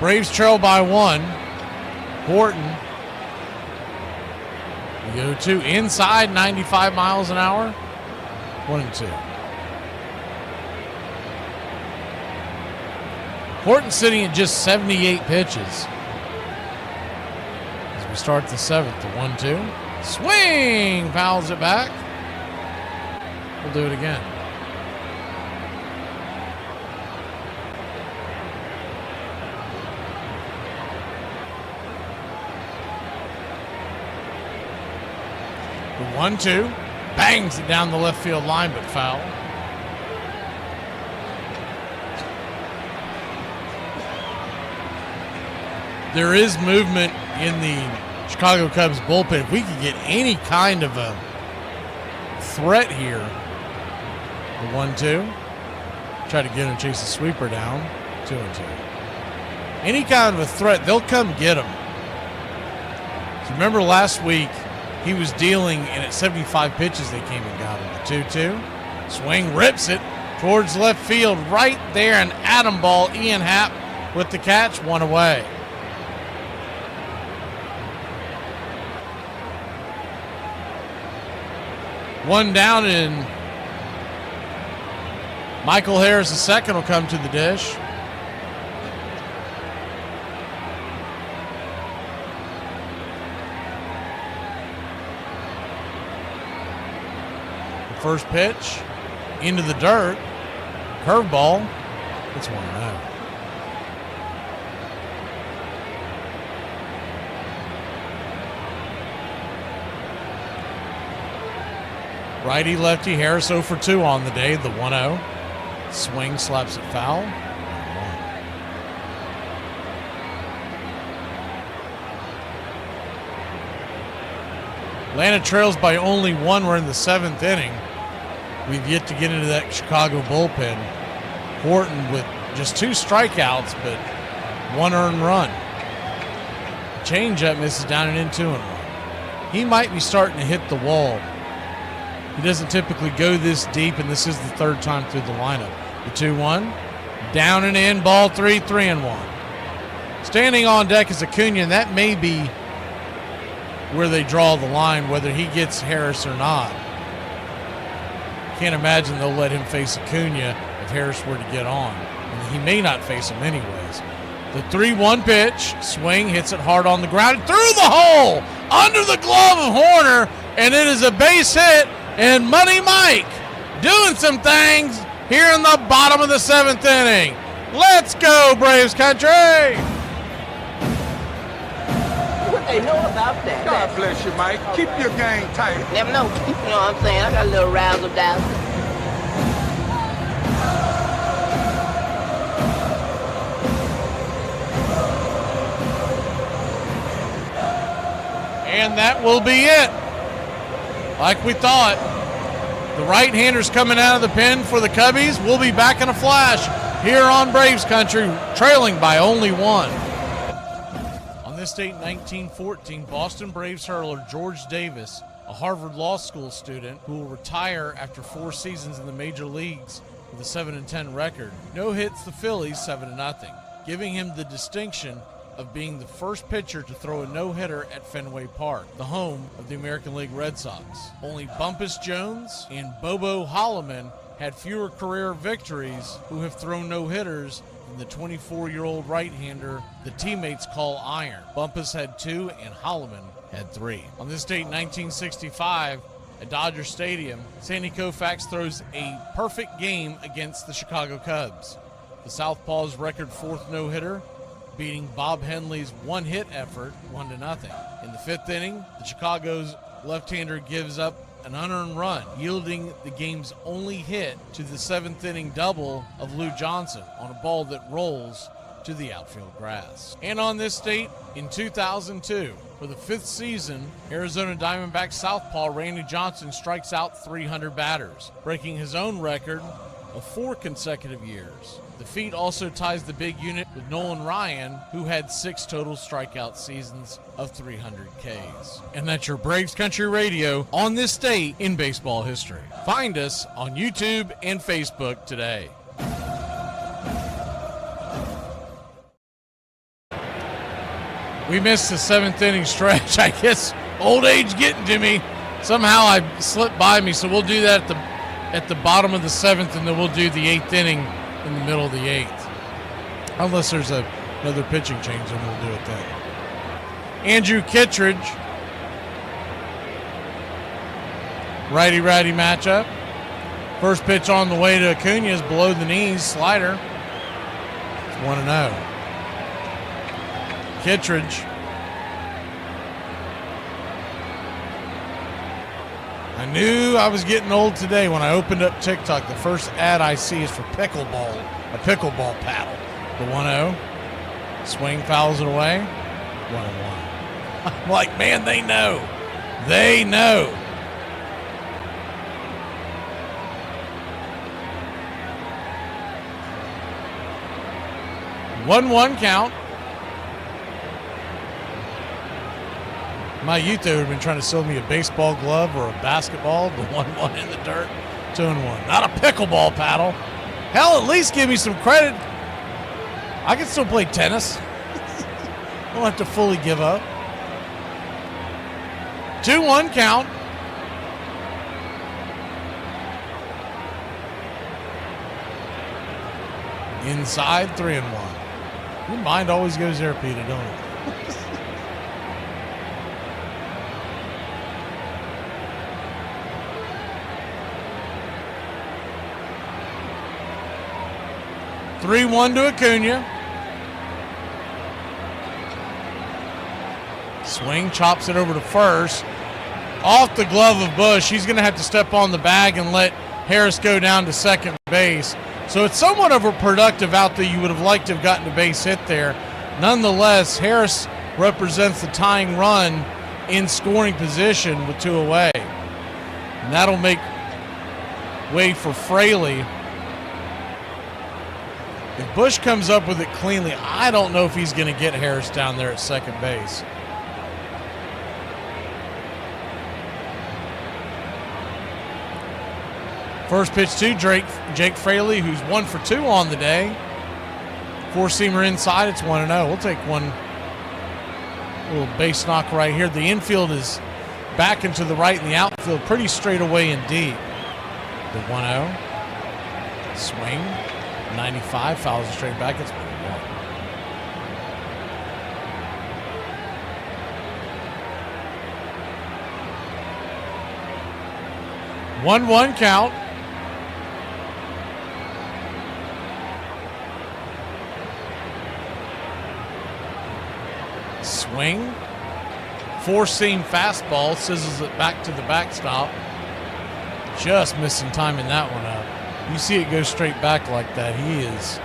Braves trail by 1. Horton. The 0-2 inside, 95 miles an hour. 1-2. Horton sitting at just 78 pitches. As we start the 7th, the 1-2. Swing! Fouls it back. We'll do it again. The 1-2. Bangs it down the left field line, but foul. There is movement in the Chicago Cubs bullpen. If we could get any kind of a threat here. The 1-2. Try to get him, chase the sweeper down. 2-2. any kind of a threat, they'll come get him. So remember last week, he was dealing, and at 75 pitches, they came and got him. The 2-2. Swing, rips it towards left field. Right there, an atom ball. Ian Happ with the catch, 1 away. One down, and Michael Harris II will come to the dish. The first pitch into the dirt, curveball. It's 1-0. Righty, lefty, Harris 0 for 2 on the day, the 1-0. Swing, slaps it foul. 1-1. Atlanta trails by only 1. We're in the 7th inning. We've yet to get into that Chicago bullpen. Horton with just 2 strikeouts, but 1 earned run. Changeup misses down and in 2-1. He might be starting to hit the wall. He doesn't typically go this deep, and this is the 3rd time through the lineup. The 2-1, down and in, ball 3, 3-1. Standing on deck is Acuna, and that may be where they draw the line, whether he gets Harris or not. Can't imagine they'll let him face Acuna if Harris were to get on. And he may not face him anyways. The 3-1 pitch, swing, hits it hard on the ground, through the hole, under the glove of Horner, and it is a base hit. And Money Mike doing some things here in the bottom of the 7th inning. Let's go, Braves country! What they know about that? God bless you, Mike. Keep your game tight. Never know. You know what I'm saying? I got a little razzle dazzle. And that will be it. Like we thought, the right-handers coming out of the pen for the Cubbies. We'll be back in a flash here on Braves Country, trailing by only 1. On this date, 1914, Boston Braves hurler George Davis, a Harvard Law School student who will retire after 4 seasons in the major leagues with a 7-10 record, no-hits the Phillies 7-0, giving him the distinction of being the first pitcher to throw a no-hitter at Fenway Park, the home of the American League Red Sox. Only Bumpus Jones and Bobo Holloman had fewer career victories who have thrown no-hitters than the 24-year-old right-hander the teammates call Iron. Bumpus had 2 and Holloman had 3. On this date, 1965, at Dodger Stadium, Sandy Koufax throws a perfect game against the Chicago Cubs. The Southpaw's record 4th no-hitter, beating Bob Henley's 1-hit effort 1-0. In the 5th inning, the Chicago's left-hander gives up an unearned run, yielding the game's only hit to the 7th inning double of Lou Johnson on a ball that rolls to the outfield grass. And on this date, in 2002, for the 5th season, Arizona Diamondbacks southpaw Randy Johnson strikes out 300 batters, breaking his own record of 4 consecutive years. The feat also ties the big unit with Nolan Ryan, who had 6 total strikeout seasons of 300 Ks. And that's your Braves Country Radio on this date in baseball history. Find us on YouTube and Facebook today. We missed the 7th inning stretch. I guess old age getting to me. Somehow I slipped by me, so we'll do that at the bottom of the 7th, and then we'll do the 8th inning in the middle of the 8th. Unless there's another pitching change, then we'll do it then. Andrew Kittredge. Righty-righty matchup. First pitch on the way to Acuna is below the knees, slider. It's 1-0. Kittredge. I knew I was getting old today when I opened up TikTok. The first ad I see is for pickleball, a pickleball paddle. The 1-0. Swing, fouls it away. 1-1. I'm like, man, they know. They know. 1-1 count. My youth, they would have been trying to sell me a baseball glove or a basketball, the 1-1 in the dirt, 2-1. Not a pickleball paddle. Hell, at least give me some credit. I can still play tennis. Don't have to fully give up. 2-1 count. Inside, 3-1. Your mind always goes there, Peter, don't it? 3-1 to Acuna. Swing, chops it over to first. Off the glove of Bush. He's going to have to step on the bag and let Harris go down to second base. So it's somewhat of a productive out there. You would have liked to have gotten a base hit there. Nonetheless, Harris represents the tying run in scoring position with 2 away. And that'll make way for Fraley. If Bush comes up with it cleanly, I don't know if he's going to get Harris down there at second base. First pitch to Jake Fraley, who's 1 for 2 on the day. 4-seamer inside, it's 1-0. We'll take one little base knock right here. The infield is back into the right and the outfield pretty straight away and deep. The 1-0. Swing. 95, fouls it straight back. It's 1-1. 1-1 count. Swing. 4-seam fastball. Sizzles it back to the backstop. Just missing time in that one up. You see it go straight back like that. He is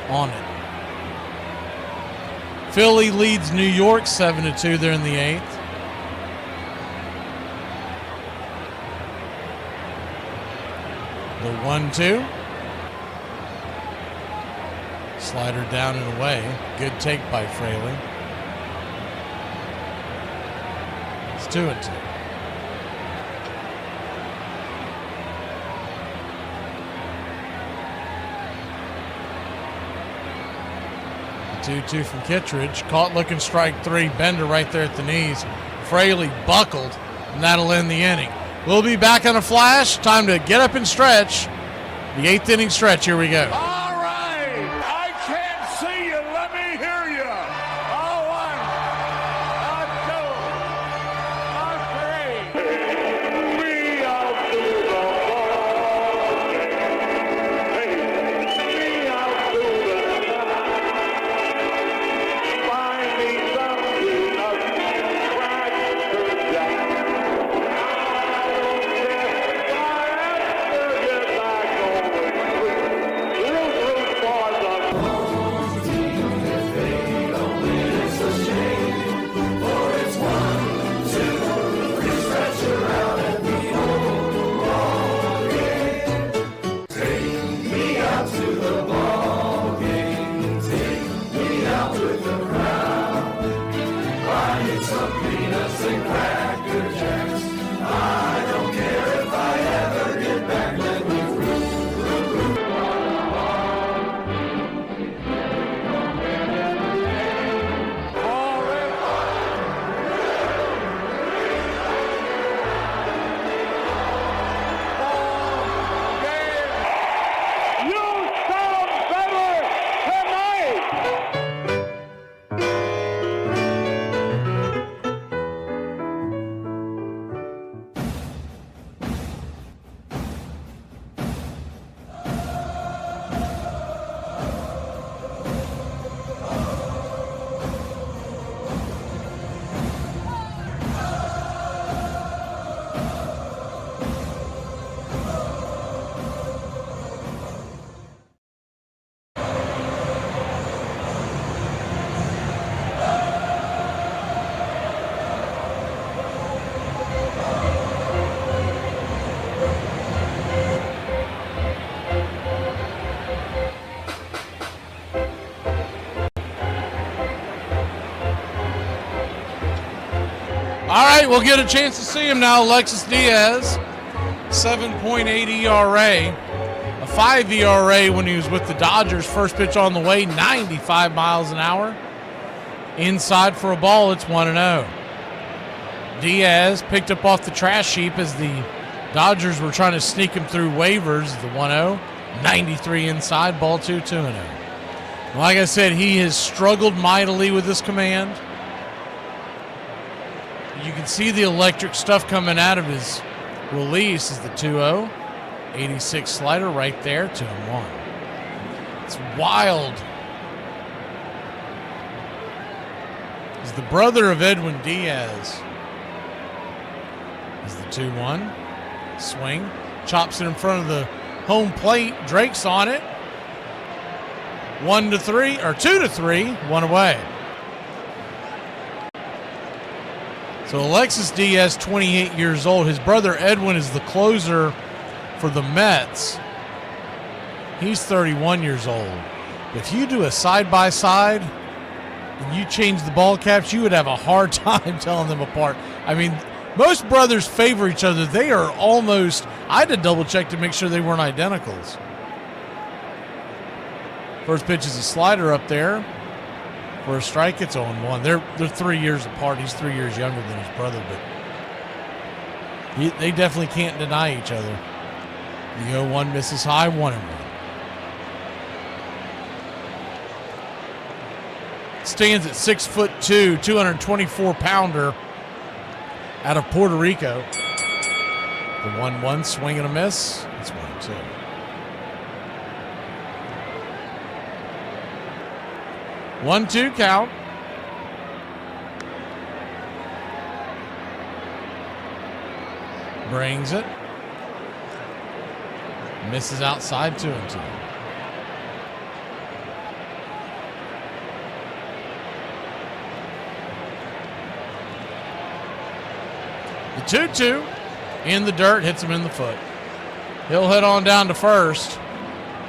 on it. Philly leads New York 7-2 there in the 8th. The 1-2. Slider down and away. Good take by Fraley. It's 2-2. The 2-2 from Kittredge. Caught looking strike 3. Bender right there at the knees. Fraley buckled, and that'll end the inning. We'll be back on a flash. Time to get up and stretch. The 8th inning stretch. Here we go. All right. I can't see you. Let me hear you. All 1, 2, 3. Me out to the ball game. Me out to the night. Find me something up Cracker Jack. Root right, we'll get a chance to see him now. Alexis Diaz, 7.8 ERA. A 5 ERA when he was with the Dodgers. First pitch on the way, 95 miles an hour. Inside for a ball, it's 1-0. Diaz picked up off the trash heap as the Dodgers were trying to sneak him through waivers. The 1-0, 93 inside, ball 2-0. Like I said, he has struggled mightily with this command. You can see the electric stuff coming out of his release is the 2-0. 86 slider right there, 2-1. It's wild. He's the brother of Edwin Diaz. Is the 2-1. Swing. Chops it in front of the home plate. Drake's on it. 1-3, or 2-3, one away. So Alexis Diaz, 28 years old. His brother Edwin is the closer for the Mets. He's 31 years old. If you do a side-by-side and you change the ball caps, you would have a hard time telling them apart. I mean, most brothers favor each other. They are almost, I had to double-check to make sure they weren't identicals. First pitch is a slider up there. For a strike, it's 0-1. They're 3 years apart. He's 3 years younger than his brother, but they definitely can't deny each other. The 0-1 misses high, 1-1. Stands at 6'2", 224-pounder out of Puerto Rico. The 1-1 swing and a miss. It's 1-2. One-two count. Brings it. Misses outside, 2-2. The 2-2 in the dirt, hits him in the foot. He'll head on down to first.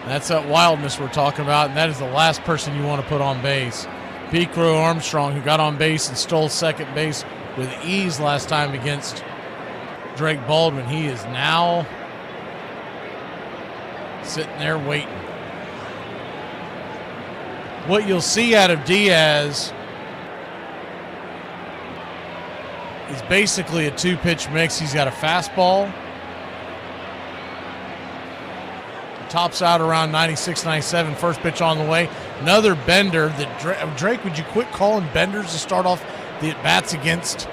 That's that wildness we're talking about, and that is the last person you want to put on base. B. Crow Armstrong, who got on base and stole second base with ease last time against Drake Baldwin. He is now sitting there waiting. What you'll see out of Diaz is basically a two-pitch mix. He's got a fastball. Tops out around 96, 97. First pitch on the way. Another bender. That Drake, would you quit calling benders to start off the at-bats against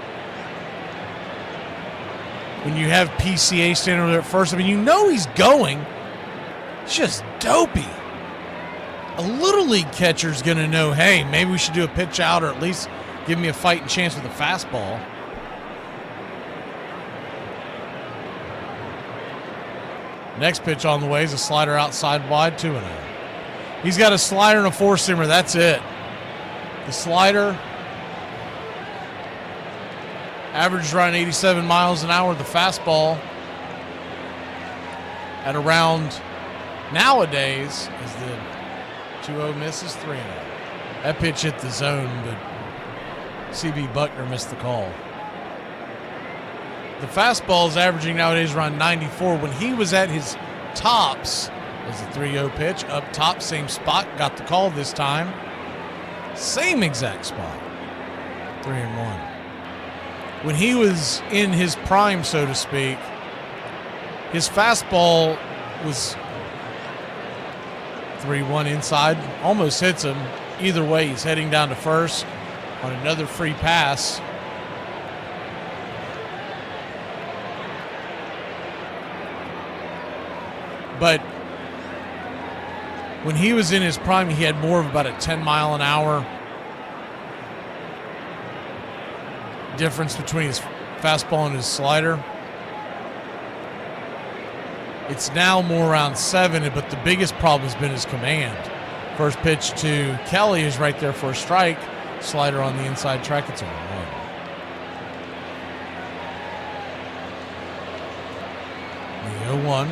when you have PCA standing over there at first? I mean, you know he's going. It's just dopey. A Little League catcher's going to know, hey, maybe we should do a pitch out or at least give me a fighting chance with a fastball. Next pitch on the way is a slider outside wide, 2-0. He's got a slider and a four-seamer. That's it. The slider averaged around 87 miles an hour. The fastball at around nowadays is the 2-0 misses, 3-0. That pitch hit the zone, but CB Buckner missed the call. The fastball is averaging nowadays around 94. When he was at his tops, it was a 3-0 pitch. Up top, same spot. Got the call this time. Same exact spot. 3-1. When he was in his prime, so to speak, his fastball was 3-1 inside. Almost hits him. Either way, he's heading down to first on another free pass. But when he was in his prime, he had more of about a 10-mile-an-hour difference between his fastball and his slider. It's now more around 7, but the biggest problem has been his command. First pitch to Kelly is right there for a strike. Slider on the inside track, it's 0-1. The 0-1.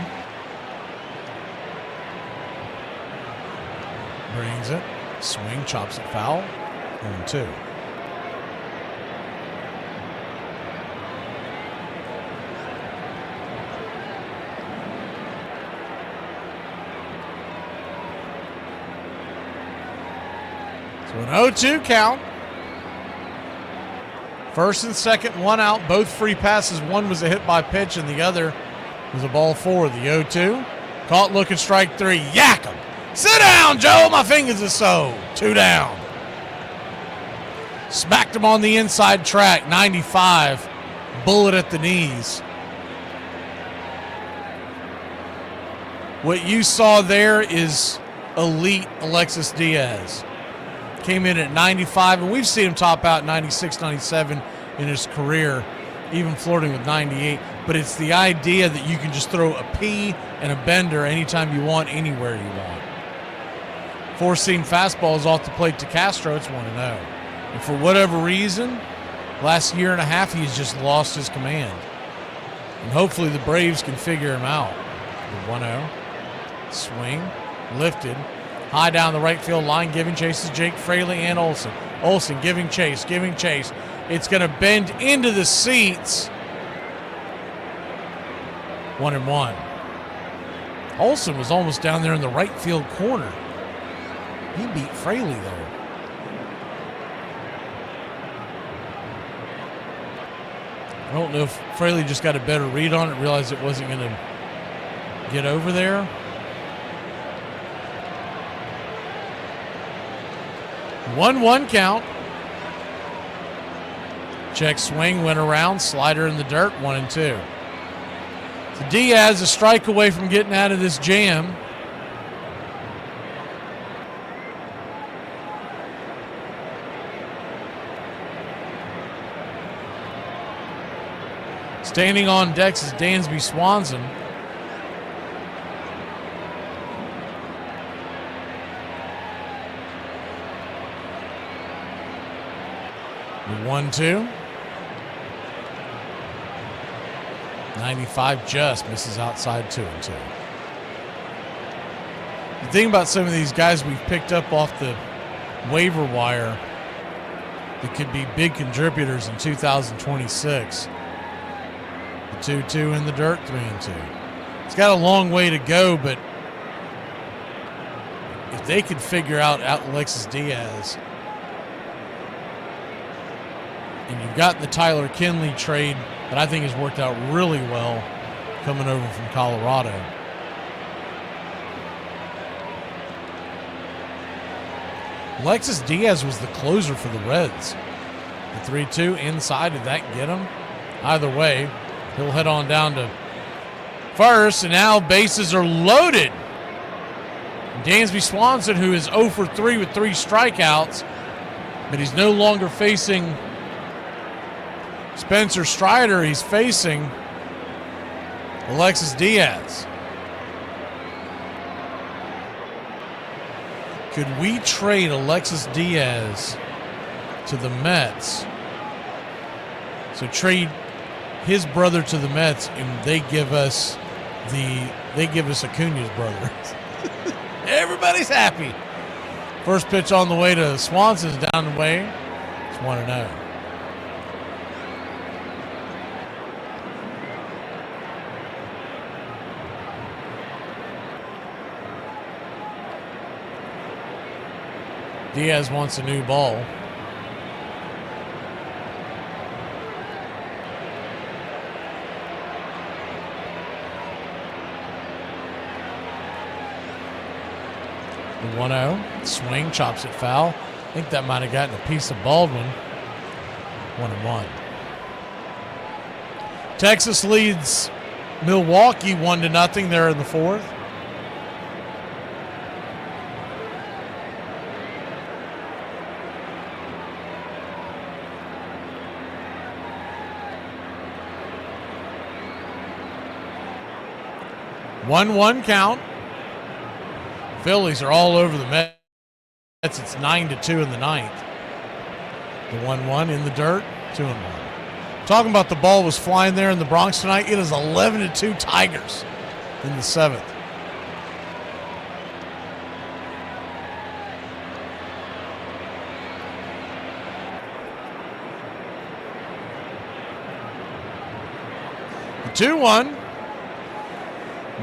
Brings it. Swing, chops it foul. 1-2. To an 0-2 count. First and second, one out, both free passes. One was a hit by pitch, and the other was a ball forward. The 0-2. Caught looking, strike three. Yak him. Sit down, Joe. My fingers are so. 2 down. Smacked him on the inside track. 95. Bullet at the knees. What you saw there is elite Alexis Diaz. Came in at 95, and we've seen him top out 96, 97 in his career, even flirting with 98. But it's the idea that you can just throw a P and a bender anytime you want, anywhere you want. 4-seam fastballs off the plate to Castro. It's 1-0. And for whatever reason, last year and a half, he's just lost his command. And hopefully the Braves can figure him out. The 1-0. Swing. Lifted. High down the right field line, giving chase to Jake Fraley and Olsen. Olsen giving chase. It's going to bend into the seats. 1-1. Olsen was almost down there in the right field corner. He beat Fraley there. I don't know if Fraley just got a better read on it, realized it wasn't going to get over there. 1-1 count. Check swing, went around, slider in the dirt, 1-2. So Diaz a strike away from getting out of this jam. Standing on decks is Dansby Swanson. The 1-2. 95 just misses outside 2-2. The thing about some of these guys we've picked up off the waiver wire that could be big contributors in 2026. The 2-2 in the dirt, 3-2. It's got a long way to go, but if they could figure out Alexis Diaz, and you've got the Tyler Kinley trade that I think has worked out really well coming over from Colorado. Alexis Diaz was the closer for the Reds. The 3-2 inside, did that get him? Either way, he'll head on down to first, and now bases are loaded. Dansby Swanson, who is 0 for 3 with 3 strikeouts, but he's no longer facing Spencer Strider. He's facing Alexis Diaz. Could we trade Alexis Diaz to the Mets? So trade his brother to the Mets, and they give us Acuna's brother. Everybody's happy. First pitch on the way to Swanson's down the way. It's 1-0. Diaz wants a new ball. The 1-0. Swing, chops it foul. I think that might have gotten a piece of Baldwin. 1-1. Texas leads Milwaukee 1-0 there in the fourth. One count. Phillies are all over the Mets. It's 9-2 in the ninth. The 1-1 in the dirt, 2-1. Talking about the ball was flying there in the Bronx tonight. It is 11-2 Tigers in the seventh. The 2-1.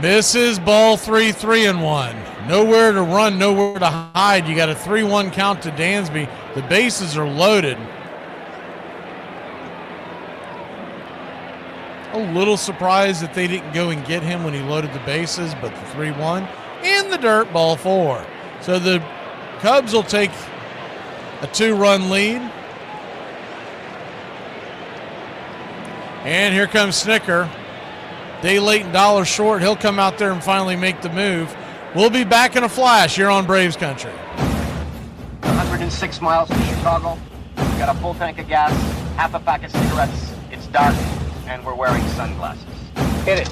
Misses, ball 3-1. Nowhere to run, nowhere to hide. You got a 3-1 count to Dansby. The bases are loaded. A little surprised that they didn't go and get him when he loaded the bases, but the 3-1 in the dirt, ball 4. So the Cubs will take a 2-run lead. And here comes Snicker. Day late and dollar short. He'll come out there and finally make the move. We'll be back in a flash here on Braves Country. 106 miles to Chicago. We've got a full tank of gas, half a pack of cigarettes. It's dark, and we're wearing sunglasses. Hit it.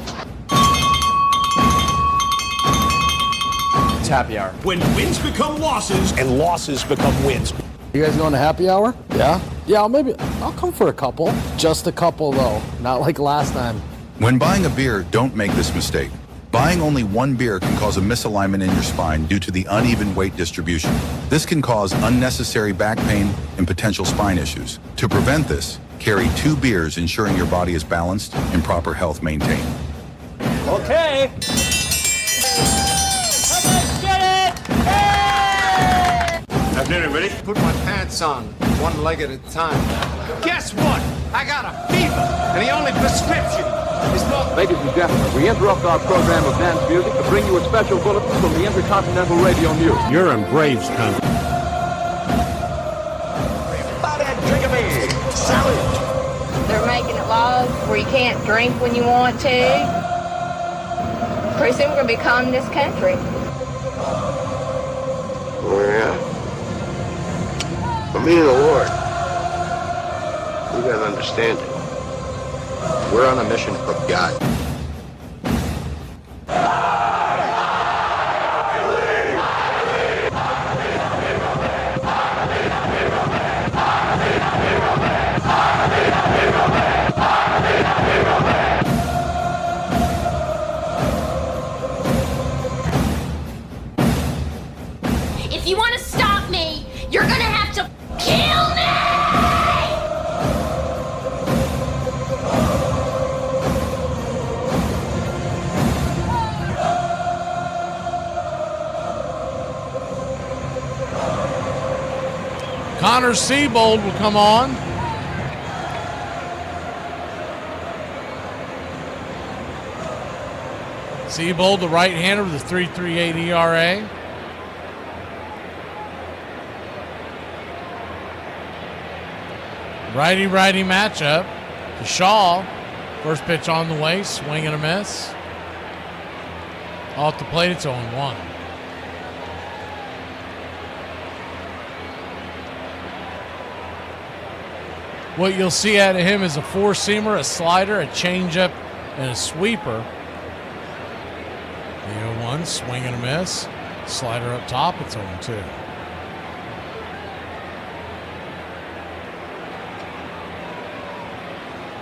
It's happy hour. When wins become losses and losses become wins. You guys going to happy hour? Yeah? Yeah, I'll come for a couple. Just a couple, though. Not like last time. When buying a beer, don't make this mistake. Buying only one beer can cause a misalignment in your spine due to the uneven weight distribution. This can cause unnecessary back pain and potential spine issues. To prevent this, carry 2 beers, ensuring your body is balanced and proper health maintained. Okay. Let's get it! Hey! Afternoon, everybody. Put my pants on, one leg at a time. Guess what? I got a fever, and the only prescription is not... Ladies and gentlemen, we interrupt our program of dance music to bring you a special bulletin from the Intercontinental Radio News. You're in Braves country. Drink a beer. Salute. They're making it laws where you can't drink when you want to. Pretty soon we're going to be communist country. Oh, yeah. For me and the Lord, you gotta understand it. We're on a mission from God. If you want to stop me, you're gonna have to kill me! Connor Siebold will come on. Siebold, the right-hander with a 3.38 ERA. Righty-righty matchup. To Shaw. First pitch on the way. Swing and a miss. Off the plate, it's 0-1. What you'll see out of him is a four-seamer, a slider, a changeup, and a sweeper. The 0-1, swing and a miss. Slider up top, it's 0-2.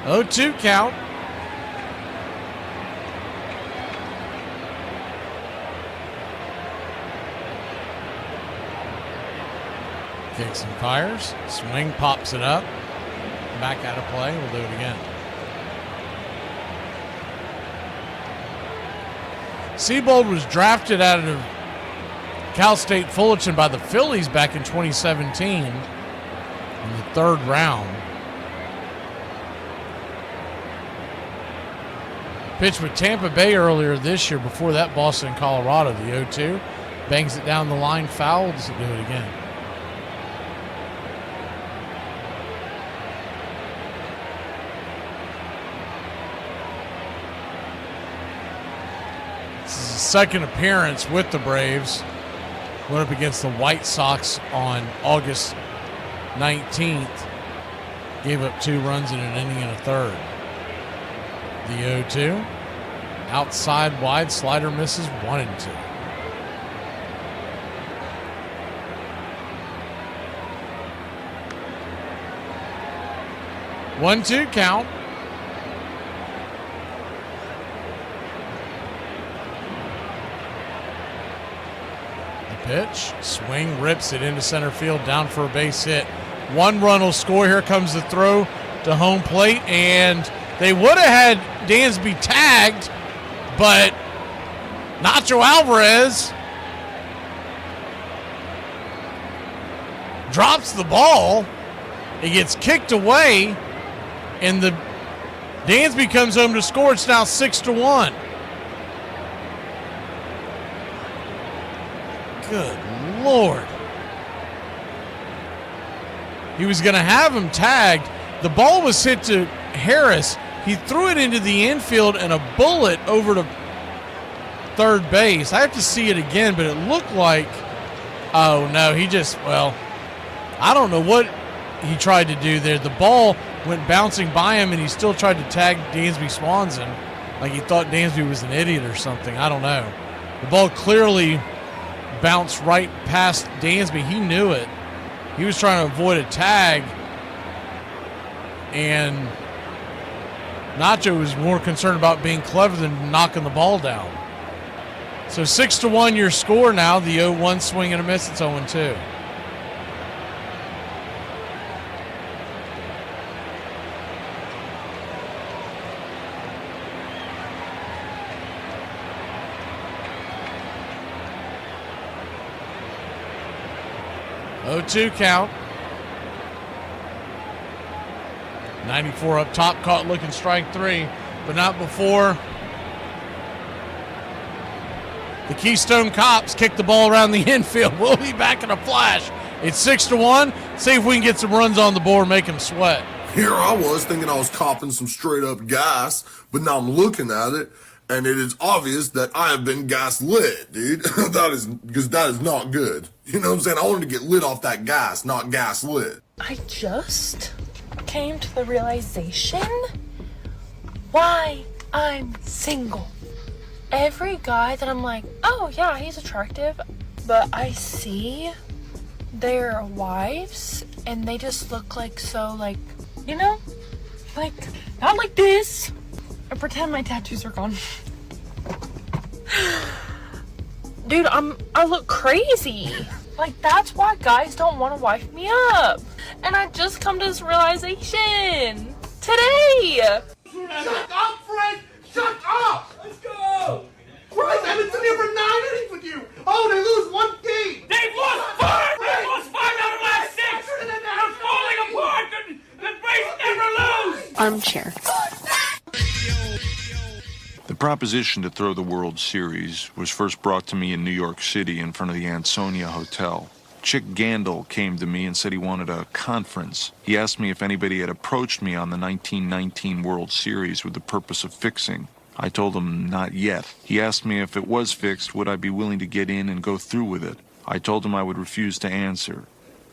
Oh, 2 count. Kicks and fires. Swing, pops it up. Back out of play. We'll do it again. Siebold was drafted out of Cal State Fullerton by the Phillies back in 2017 in the 3rd round. Pitched with Tampa Bay earlier this year. Before that, Boston, Colorado. The 0-2. Bangs it down the line. Foul. Does it do it again? This is his second appearance with the Braves. Went up against the White Sox on August 19th. Gave up 2 runs in an inning and a third. The 0-2. Outside wide, slider misses 1-2. One-two count. The pitch, swing, rips it into center field, down for a base hit. 1 run will score. Here comes the throw to home plate, and they would have had Dansby tagged, but Nacho Alvarez drops the ball. It gets kicked away, and the Dansby comes home to score. It's now 6-1. Good Lord. He was going to have him tagged. The ball was hit to Harris. He threw it into the infield and a bullet over to third base. I have to see it again, but it looked like, oh no, I don't know what he tried to do there. The ball went bouncing by him, and he still tried to tag Dansby Swanson like he thought Dansby was an idiot or something. I don't know. The ball clearly bounced right past Dansby. He knew it. He was trying to avoid a tag, and Nacho was more concerned about being clever than knocking the ball down. So 6-1 your score now. The 0-1 swing and a miss. It's 0-2. Oh-2 count. 94 up top, caught looking strike three, but not before the Keystone Cops kick the ball around the infield. We'll be back in a flash. It's 6-1. See if we can get some runs on the board, make them sweat. Here I was thinking I was copping some straight up gas, but now I'm looking at it, and it is obvious that I have been gas lit, dude. That is not good. You know what I'm saying? I wanted to get lit off that gas, not gas lit. I just came to the realization why I'm single. Every guy that I'm like, oh yeah, he's attractive, but I see their wives and they just look like so, like, you know, like, not like this. I pretend my tattoos are gone. Dude, I look crazy. Like, that's why guys don't want to wife me up. And I just come to this realization today. Shut up, Fred! Shut up! Let's go! Christ, I've been sitting here for 9 innings with you! Oh, they lose one game! They've lost 5! They've lost 5 out of the last 6! They're falling apart! The Braves never lose! Armchair. The proposition to throw the World Series was first brought to me in New York City in front of the Ansonia Hotel. Chick Gandil came to me and said he wanted a conference. He asked me if anybody had approached me on the 1919 World Series with the purpose of fixing. I told him not yet. He asked me if it was fixed, would I be willing to get in and go through with it. I told him I would refuse to answer.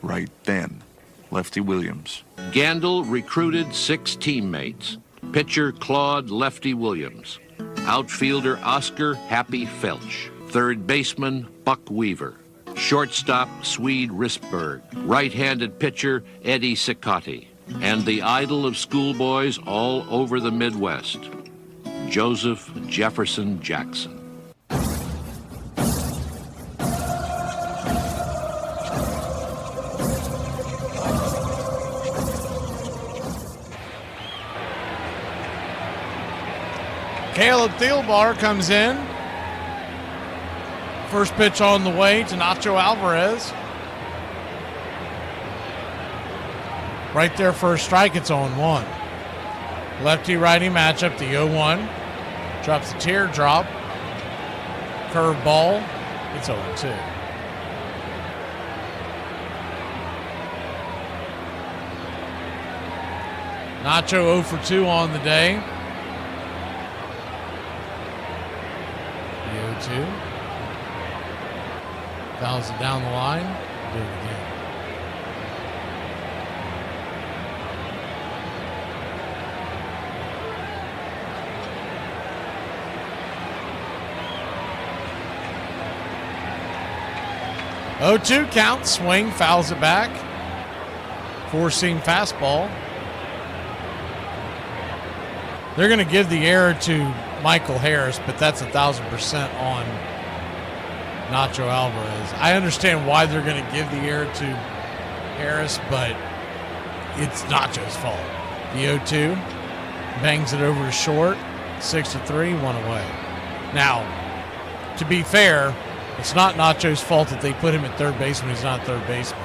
Right then. Lefty Williams. Gandil recruited 6 teammates. Pitcher Claude Lefty Williams. Outfielder Oscar Happy Felch. Third baseman Buck Weaver. Shortstop Swede Risberg. Right-handed pitcher Eddie Cicotti. And the idol of schoolboys all over the Midwest, Joseph Jefferson Jackson. Caleb Thielbar comes in. First pitch on the way to Nacho Alvarez. Right there, first strike, it's 0-1. Lefty-righty matchup, the 0-1. Drops the teardrop. Curve ball, it's 0-2. Nacho 0 for 2 on the day. The 0-2. Fouls it down the line. Do it again. Oh-2 count, swing, fouls it back. Four-seam fastball. They're going to give the error to Michael Harris, but that's 1,000% on Nacho Alvarez. I understand why they're going to give the error to Harris, but it's Nacho's fault. The 0-2 bangs it over to short. 6-3, 1 away. Now, to be fair, it's not Nacho's fault that they put him at third base when he's not third baseman.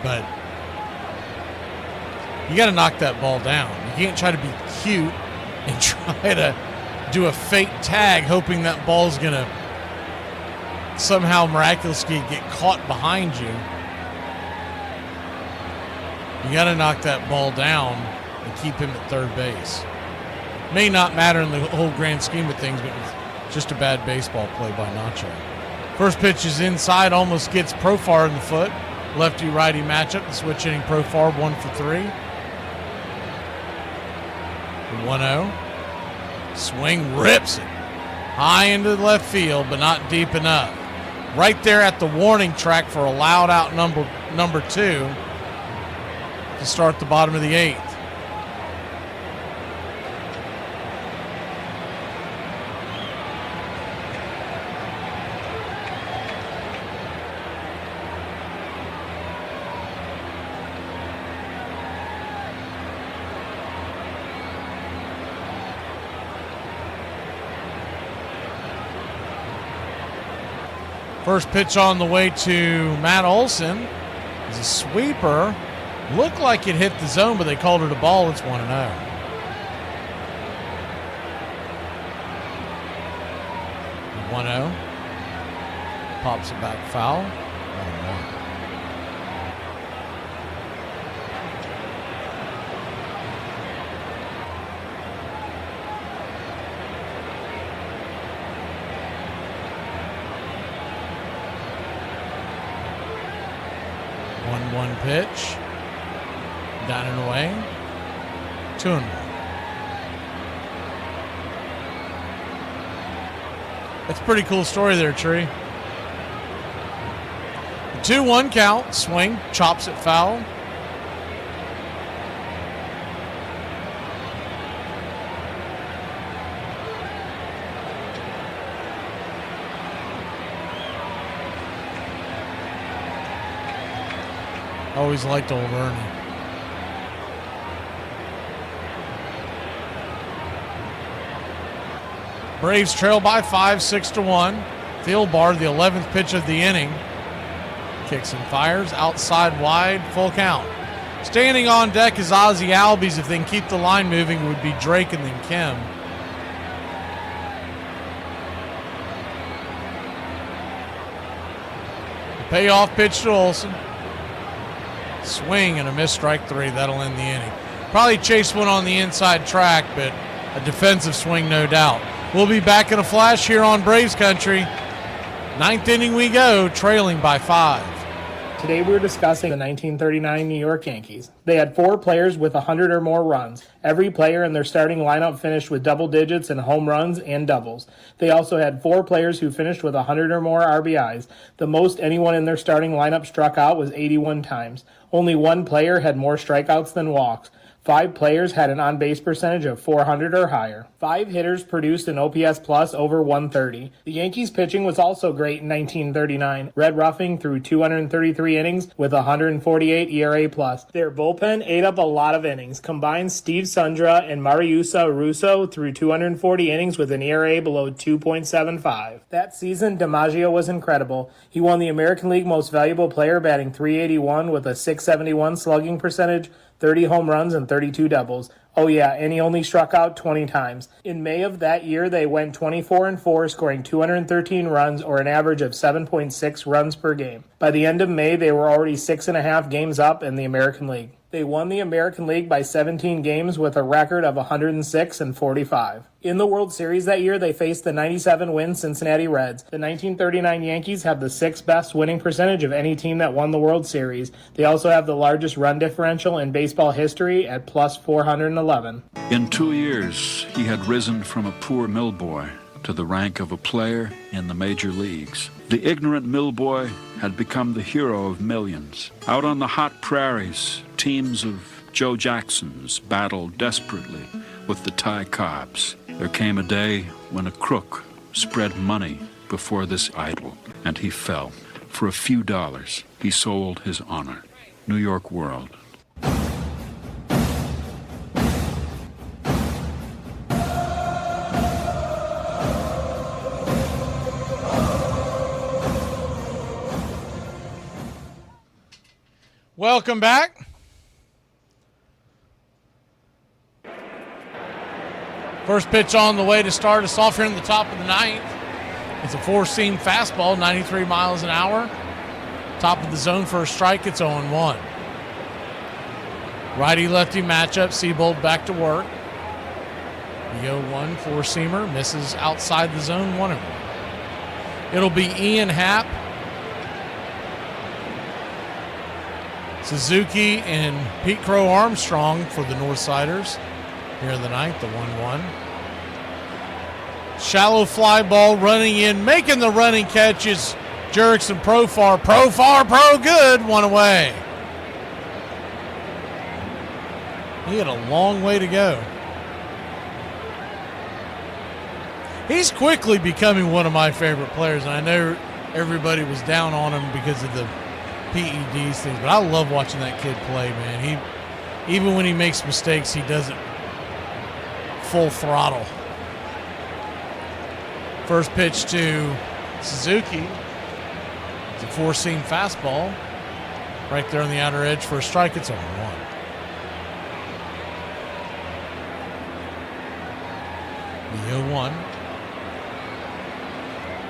But you got to knock that ball down. You can't try to be cute and try to do a fake tag hoping that ball's going to somehow miraculously get caught behind you. You got to knock that ball down and keep him at third base. May not matter in the whole grand scheme of things, but it's just a bad baseball play by Nacho. First pitch is inside, almost gets Profar in the foot. Lefty-righty matchup. The switch hitting Profar 1 for 3. 1-0. Swing rips it high into the left field, but not deep enough. Right there at the warning track for a loud out number 2 to start the bottom of the 8th. First pitch on the way to Matt Olson is a sweeper. Looked like it hit the zone, but they called it a ball. It's 1-0. 1-0. Pops it back foul. 1-1. Pitch. Down and away. 2-1. That's a pretty cool story there, Tree. The 2-1 count. Swing. Chops it foul. Always liked old Ernie. Braves trail by 5, 6-1. Thielbar, the 11th pitch of the inning. Kicks and fires. Outside wide. Full count. Standing on deck is Ozzie Albies. If they can keep the line moving, it would be Drake and then Kim. The payoff pitch to Olson. Swing and a missed strike 3. That'll end the inning. Probably chase one on the inside track, but a defensive swing, no doubt. We'll be back in a flash here on Braves Country. 9th inning we go, trailing by 5. Today we're discussing the 1939 New York Yankees. They had 4 players with 100 or more runs. Every player in their starting lineup finished with double digits in home runs and doubles. They also had 4 players who finished with 100 or more RBIs. The most anyone in their starting lineup struck out was 81 times. Only 1 player had more strikeouts than walks. 5 players had an on-base percentage of 400 or higher. 5 hitters produced an OPS plus over 130. The Yankees' pitching was also great in 1939. Red Ruffing threw 233 innings with 148 ERA plus. Their bullpen ate up a lot of innings. Combined, Steve Sundra and Mariusa Russo threw 240 innings with an ERA below 2.75. That season, DiMaggio was incredible. He won the American League Most Valuable Player, batting .381 with a .671 slugging percentage, 30 home runs and 32 doubles. Oh yeah, and he only struck out 20 times. In May of that year, they went 24-4, scoring 213 runs or an average of 7.6 runs per game. By the end of May, they were already 6.5 games up in the American League. They won the American League by 17 games with a record of 106-45. In the World Series that year, they faced the 97-win Cincinnati Reds. The 1939 Yankees have the 6th best winning percentage of any team that won the World Series. They also have the largest run differential in baseball history at plus 411. In 2 years, he had risen from a poor mill boy to the rank of a player in the major leagues. The ignorant mill boy had become the hero of millions. Out on the hot prairies, teams of Joe Jacksons battled desperately with the Ty Cobbs. There came a day when a crook spread money before this idol, and he fell. For a few dollars, he sold his honor. New York World. Welcome back. First pitch on the way to start us off here in the top of the ninth. It's a four-seam fastball, 93 miles an hour. Top of the zone for a strike. It's 0-1. Righty-lefty matchup. Seabold back to work. The 0-1 four-seamer misses outside the zone, 1-1. It'll be Ian Happ, Suzuki, and Pete Crow Armstrong for the Northsiders here in the ninth, the 1-1. Shallow fly ball running in, making the running catch is Jerickson Profar. Pro good, one away. He had a long way to go. He's quickly becoming one of my favorite players, and I know everybody was down on him because of the PEDs things, but I love watching that kid play, man. Even when he makes mistakes, he does it full throttle. First pitch to Suzuki. It's a four-seam fastball. Right there on the outer edge for a strike. It's 0-1. The 0-1.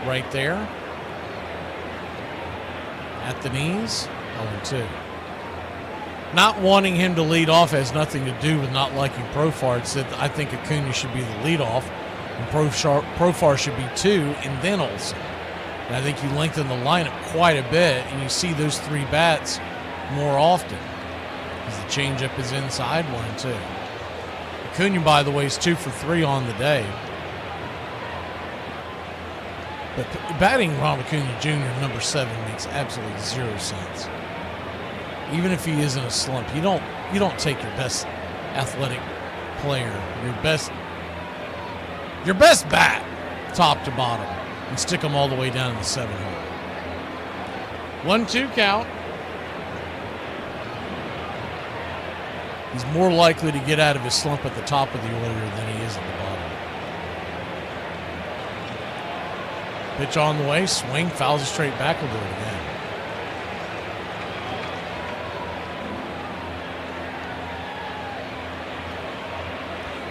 Right there. At the knees. 0-2. Not wanting him to lead off has nothing to do with not liking Profar. It said I think Acuna should be the leadoff, and Profar should be 2, and then Olsen. And I think you lengthen the lineup quite a bit, and you see those three bats more often. As the changeup is inside, 1-2. Acuna, by the way, is 2 for 3 on the day. But batting Ron Acuna Jr. number 7 makes absolutely zero sense. Even if he is in a slump, you don't take your best athletic player, your best bat, top to bottom, and stick them all the way down in the 7-hole. 1-2 count. He's more likely to get out of his slump at the top of the order than he is at the bottom. Pitch on the way, swing, fouls it straight back, will do it again.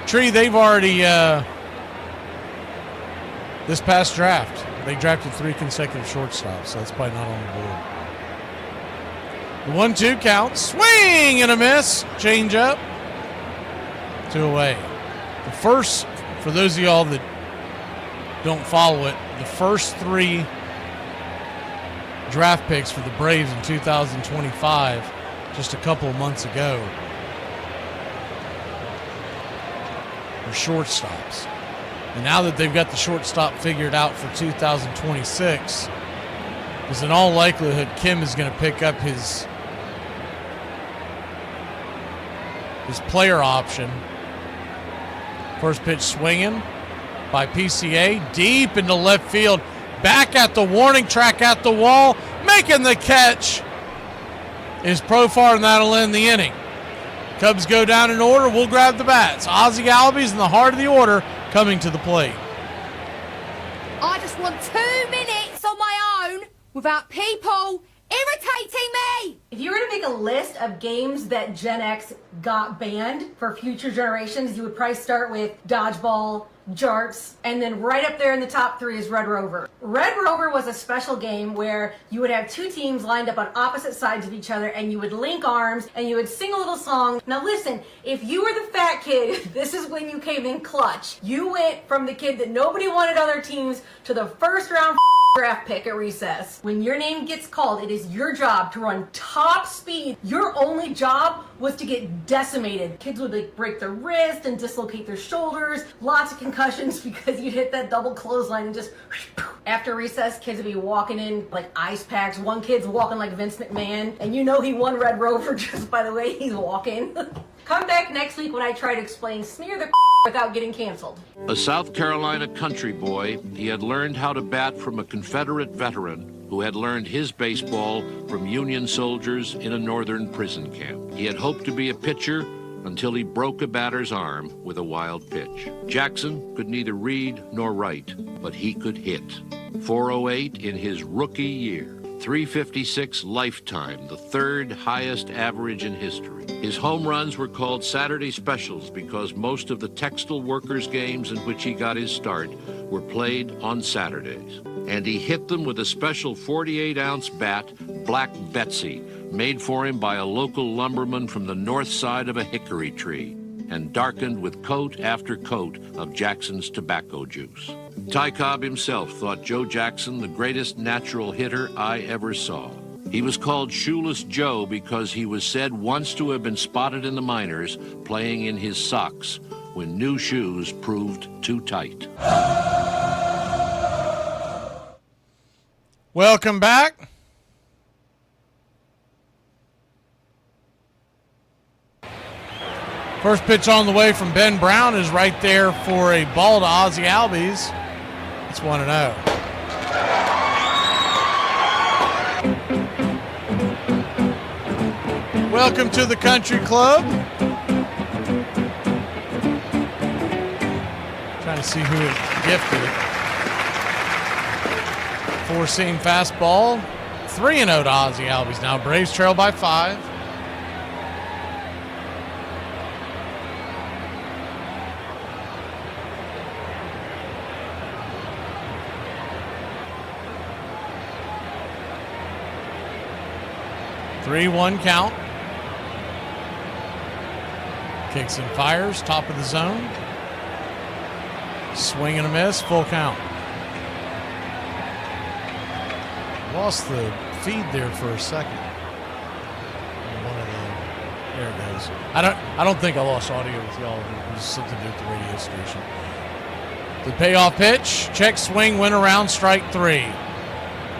Tree, they've already, this past draft, they drafted 3 consecutive shortstops, so that's probably not on the board. The 1-2 count, swing and a miss, change up, 2 away. The first, for those of y'all that don't follow it, the first 3 draft picks for the Braves in 2025, just a couple of months ago, were shortstops. And now that they've got the shortstop figured out for 2026, because in all likelihood, Kim is going to pick up his player option. First pitch swinging by PCA, deep into left field, back at the warning track at the wall, making the catch is Profar, and that'll end the inning. Cubs go down in order. We'll grab the bats. Ozzie Albies in the heart of the order coming to the plate. I just want 2 minutes on my own without people irritating me. If you were to make a list of games that Gen X got banned for future generations, you would probably start with Dodgeball, Jarts, and then right up there in the top 3 is Red Rover. Red Rover was a special game where you would have 2 teams lined up on opposite sides of each other, and you would link arms and you would sing a little song. Now listen, if you were the fat kid, this is when you came in clutch. You went from the kid that nobody wanted other teams to the first round draft pick at recess. When your name gets called, it is your job to run top speed. Your only job was to get decimated. Kids would like break their wrist and dislocate their shoulders. Lots of concussions because you'd hit that double clothesline and just after recess, kids would be walking in like ice packs. One kid's walking like Vince McMahon, and you know he won Red Rover just by the way he's walking. Come back next week when I try to explain smear the without getting canceled. A South Carolina country boy, he had learned how to bat from a Confederate veteran who had learned his baseball from Union soldiers in a northern prison camp. He had hoped to be a pitcher until he broke a batter's arm with a wild pitch. Jackson could neither read nor write, but he could hit. .408 in his rookie year. .356 lifetime, the third highest average in history. His home runs were called Saturday specials because most of the textile workers' games in which he got his start were played on Saturdays. And he hit them with a special 48-ounce bat, Black Betsy, made for him by a local lumberman from the north side of a hickory tree, and darkened with coat after coat of Jackson's tobacco juice. Ty Cobb himself thought Joe Jackson the greatest natural hitter I ever saw. He was called Shoeless Joe because he was said once to have been spotted in the minors playing in his socks when new shoes proved too tight. Welcome back. First pitch on the way from Ben Brown is right there for a ball to Ozzie Albies. It's 1-0. Welcome to the Country Club. Trying to see who it gifted it. Four-seam fastball. 3-0 to Ozzie Albies. Now Braves trail by 5. Three-one count. Kicks and fires, top of the zone. Swing and a miss, full count. Lost the feed there for a second. There it goes. I don't think I lost audio with y'all. It was something to do with the radio station. The payoff pitch, check swing, went around, strike 3.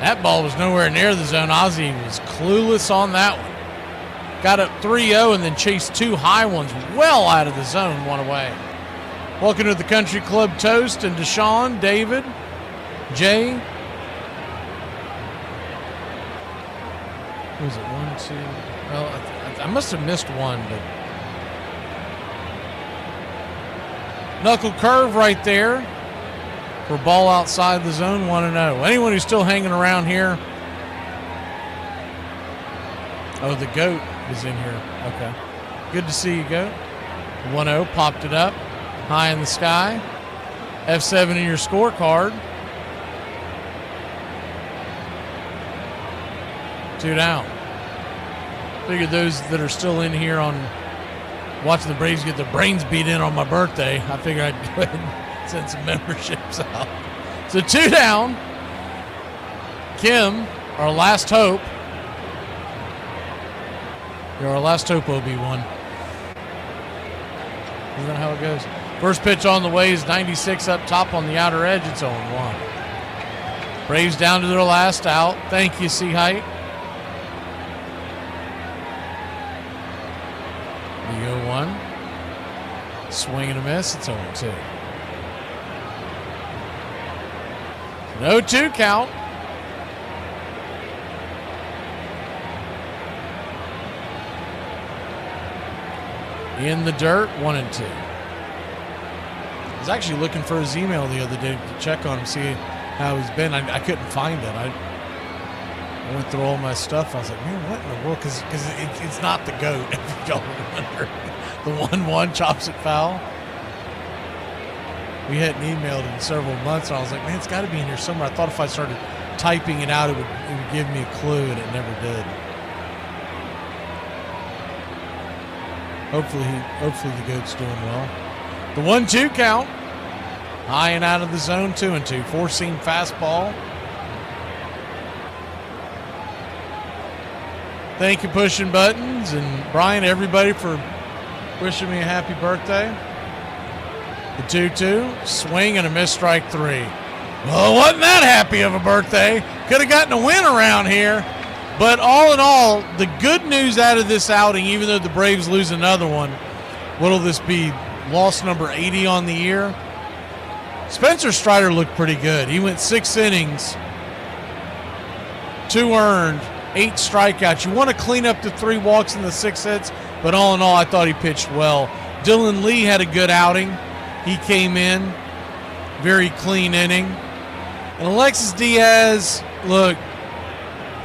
That ball was nowhere near the zone. Ozzie was clueless on that one. Got up 3-0 and then chased 2 high ones well out of the zone, 1 away. Welcome to the Country Club Toast and Deshaun, David, Jay. What was it, 1, 2? Well, I must have missed one, but. Knuckle curve right there. For ball outside the zone, 1-0. Anyone who's still hanging around here. Oh, the goat is in here. Okay. Good to see you, goat. 1-0, popped it up. High in the sky. F7 in your scorecard. 2 down. Figured those that are still in here on watching the Braves get their brains beat in on my birthday, I figured I'd go ahead and send some memberships out. So 2 down. Kim, our last hope. You're our last hope, OB1. Isn't that how it goes? First pitch on the way is 96 up top on the outer edge. It's 0-1. Braves down to their last out. Thank you, Seahite. The 0-1. Swing and a miss. It's 0-2. No 2 count. In the dirt, 1-2. I was actually looking for his email the other day to check on him, see how he's been. I couldn't find it. I went through all my stuff. I was like, man, what in the world? Because it's not the GOAT, if y'all remember. The 1-1 chops it foul. We hadn't emailed in several months, and I was like, man, it's got to be in here somewhere. I thought if I started typing it out, it would give me a clue, and it never did. Hopefully the GOAT's doing well. The 1-2 count. High and out of the zone, 2-2. Four-seam fastball. Thank you, Pushing Buttons, and Brian, everybody, for wishing me a happy birthday. The 2-2, swing and a miss, strike 3. Well, it wasn't that happy of a birthday. Could have gotten a win around here. But all in all, the good news out of this outing, even though the Braves lose another one, what'll this be, loss number 80 on the year? Spencer Strider looked pretty good. He went 6 innings, 2 earned, 8 strikeouts. You want to clean up the 3 walks and the 6 hits, but all in all, I thought he pitched well. Dylan Lee had a good outing. He came in, very clean inning. And Alexis Diaz, look,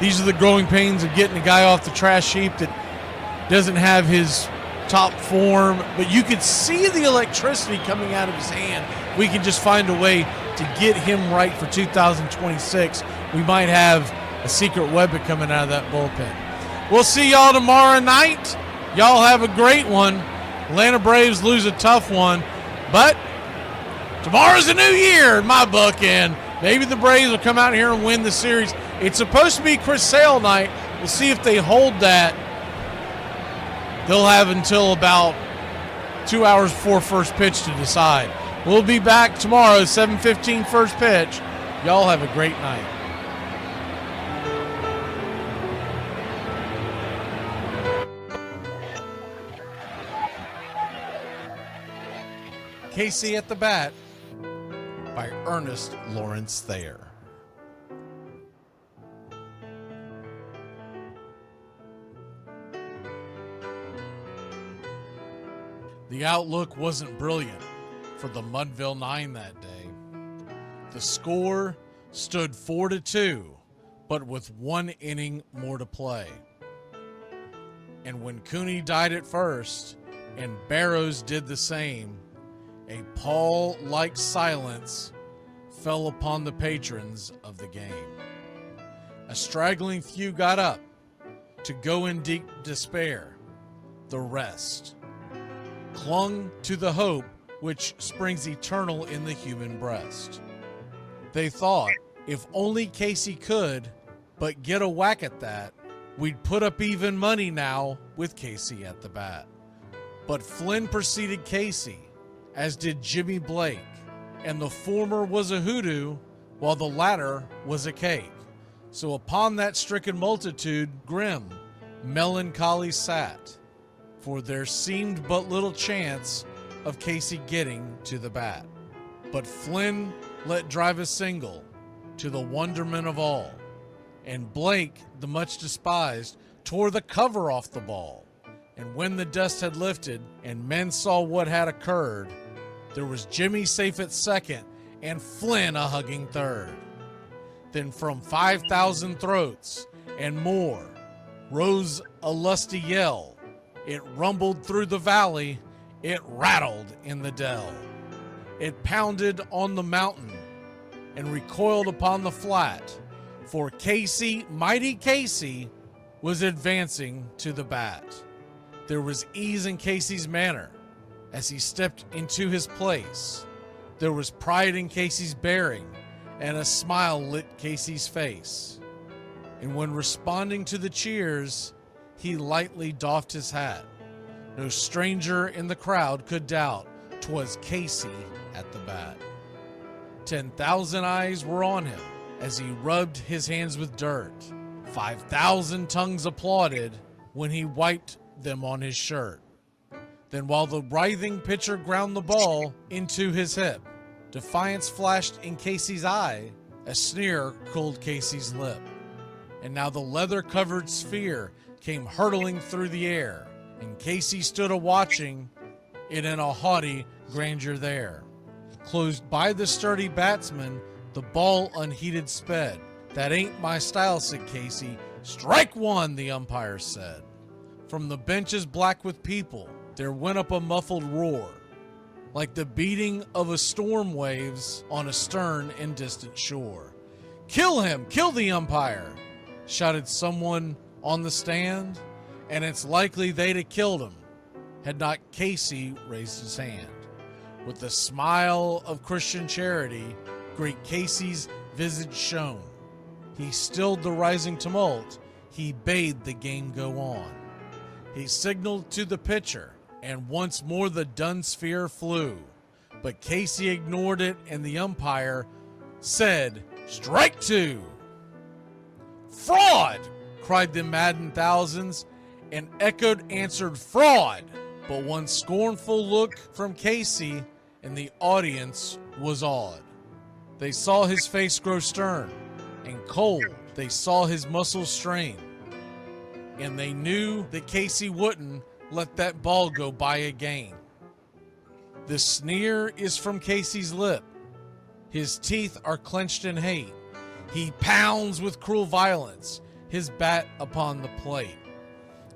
these are the growing pains of getting a guy off the trash heap that doesn't have his top form, but you could see the electricity coming out of his hand. We can just find a way to get him right for 2026. We might have a secret weapon coming out of that bullpen. We'll see y'all tomorrow night. Y'all have a great one. Atlanta Braves lose a tough one, but tomorrow's a new year in my book, and maybe the Braves will come out here and win the series. It's supposed to be Chris Sale night. We'll see if they hold that. They'll have until about 2 hours before first pitch to decide. We'll be back tomorrow, 7:15 first pitch. Y'all have a great night. Casey at the Bat by Ernest Lawrence Thayer. The outlook wasn't brilliant for the Mudville Nine that day. The score stood 4-2, but with 1 inning more to play. And when Cooney died at first and Barrows did the same, a pall-like silence fell upon the patrons of the game. A straggling few got up to go in deep despair. The rest clung to the hope which springs eternal in the human breast. They thought, if only Casey could but get a whack at that, we'd put up even money now with Casey at the bat. But Flynn preceded Casey, as did Jimmy Blake, and the former was a hoodoo while the latter was a cake. So upon that stricken multitude grim melancholy sat, for there seemed but little chance of Casey getting to the bat. But Flynn let drive a single to the wonderment of all, and Blake, the much despised, tore the cover off the ball. And when the dust had lifted and men saw what had occurred, there was Jimmy safe at second and Flynn a hugging third. Then from 5,000 throats and more rose a lusty yell. It rumbled through the valley, it rattled in the dell. It pounded on the mountain and recoiled upon the flat, for Casey, mighty Casey, was advancing to the bat. There was ease in Casey's manner as he stepped into his place. There was pride in Casey's bearing, and a smile lit Casey's face. And when responding to the cheers, he lightly doffed his hat. No stranger in the crowd could doubt 'twas Casey at the bat. 10,000 eyes were on him as he rubbed his hands with dirt. 5,000 tongues applauded when he wiped them on his shirt. Then while the writhing pitcher ground the ball into his hip, defiance flashed in Casey's eye, a sneer cooled Casey's lip. And now the leather-covered sphere came hurtling through the air, and Casey stood a-watching it in a haughty grandeur there. Closed by the sturdy batsman, the ball unheeded sped. That ain't my style, said Casey. Strike one, the umpire said. From the benches black with people, there went up a muffled roar, like the beating of a storm waves on a stern and distant shore. Kill him! Kill the umpire! Shouted someone on the stand, and it's likely they'd have killed him had not Casey raised his hand. With a smile of Christian charity, great Casey's visage shone. He stilled the rising tumult, he bade the game go on. He signaled to the pitcher, and once more the dun sphere flew. But Casey ignored it, and the umpire said, "Strike two!" "Fraud!" cried the maddened thousands, and echoed answered, "Fraud!" But one scornful look from Casey, and the audience was awed. They saw his face grow stern and cold. They saw his muscles strain, and they knew that Casey wouldn't let that ball go by again. The sneer is from Casey's lip. His teeth are clenched in hate. He pounds with cruel violence. his bat upon the plate.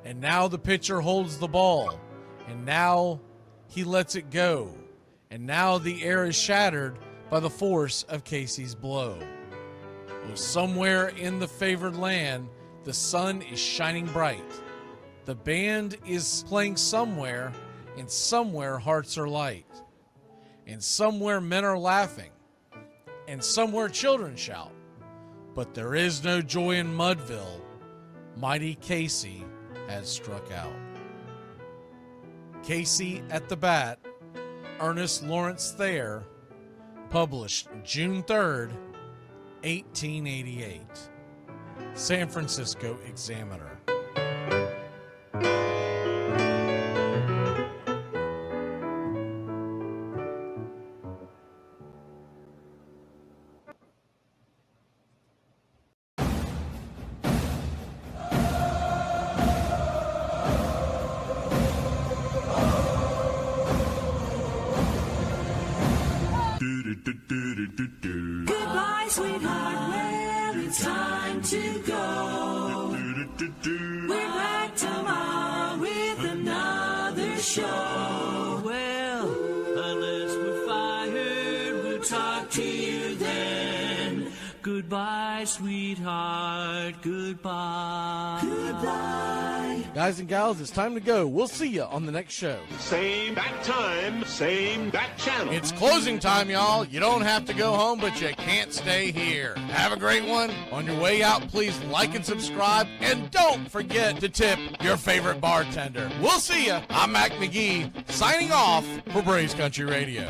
And now the pitcher holds the ball, and now he lets it go. And now the air is shattered by the force of Casey's blow. Oh, somewhere in the favored land, the sun is shining bright. The band is playing somewhere, and somewhere hearts are light. And somewhere men are laughing, and somewhere children shout. But there is no joy in Mudville. Mighty Casey has struck out. Casey at the Bat, Ernest Lawrence Thayer, published June 3rd, 1888. San Francisco Examiner. Goodbye, sweetheart. Well, it's time to go. We're back tomorrow with another show. Well, unless we're fired, we'll talk to you then. Goodbye, sweetheart. Goodbye. Goodbye. Guys and gals, it's time to go. We'll see you on the next show. Same bat time, same bat channel. It's closing time, y'all. You don't have to go home, but you can't stay here. Have a great one. On your way out, please like and subscribe. And don't forget to tip your favorite bartender. We'll see you. I'm Mac McGee, signing off for Braves Country Radio.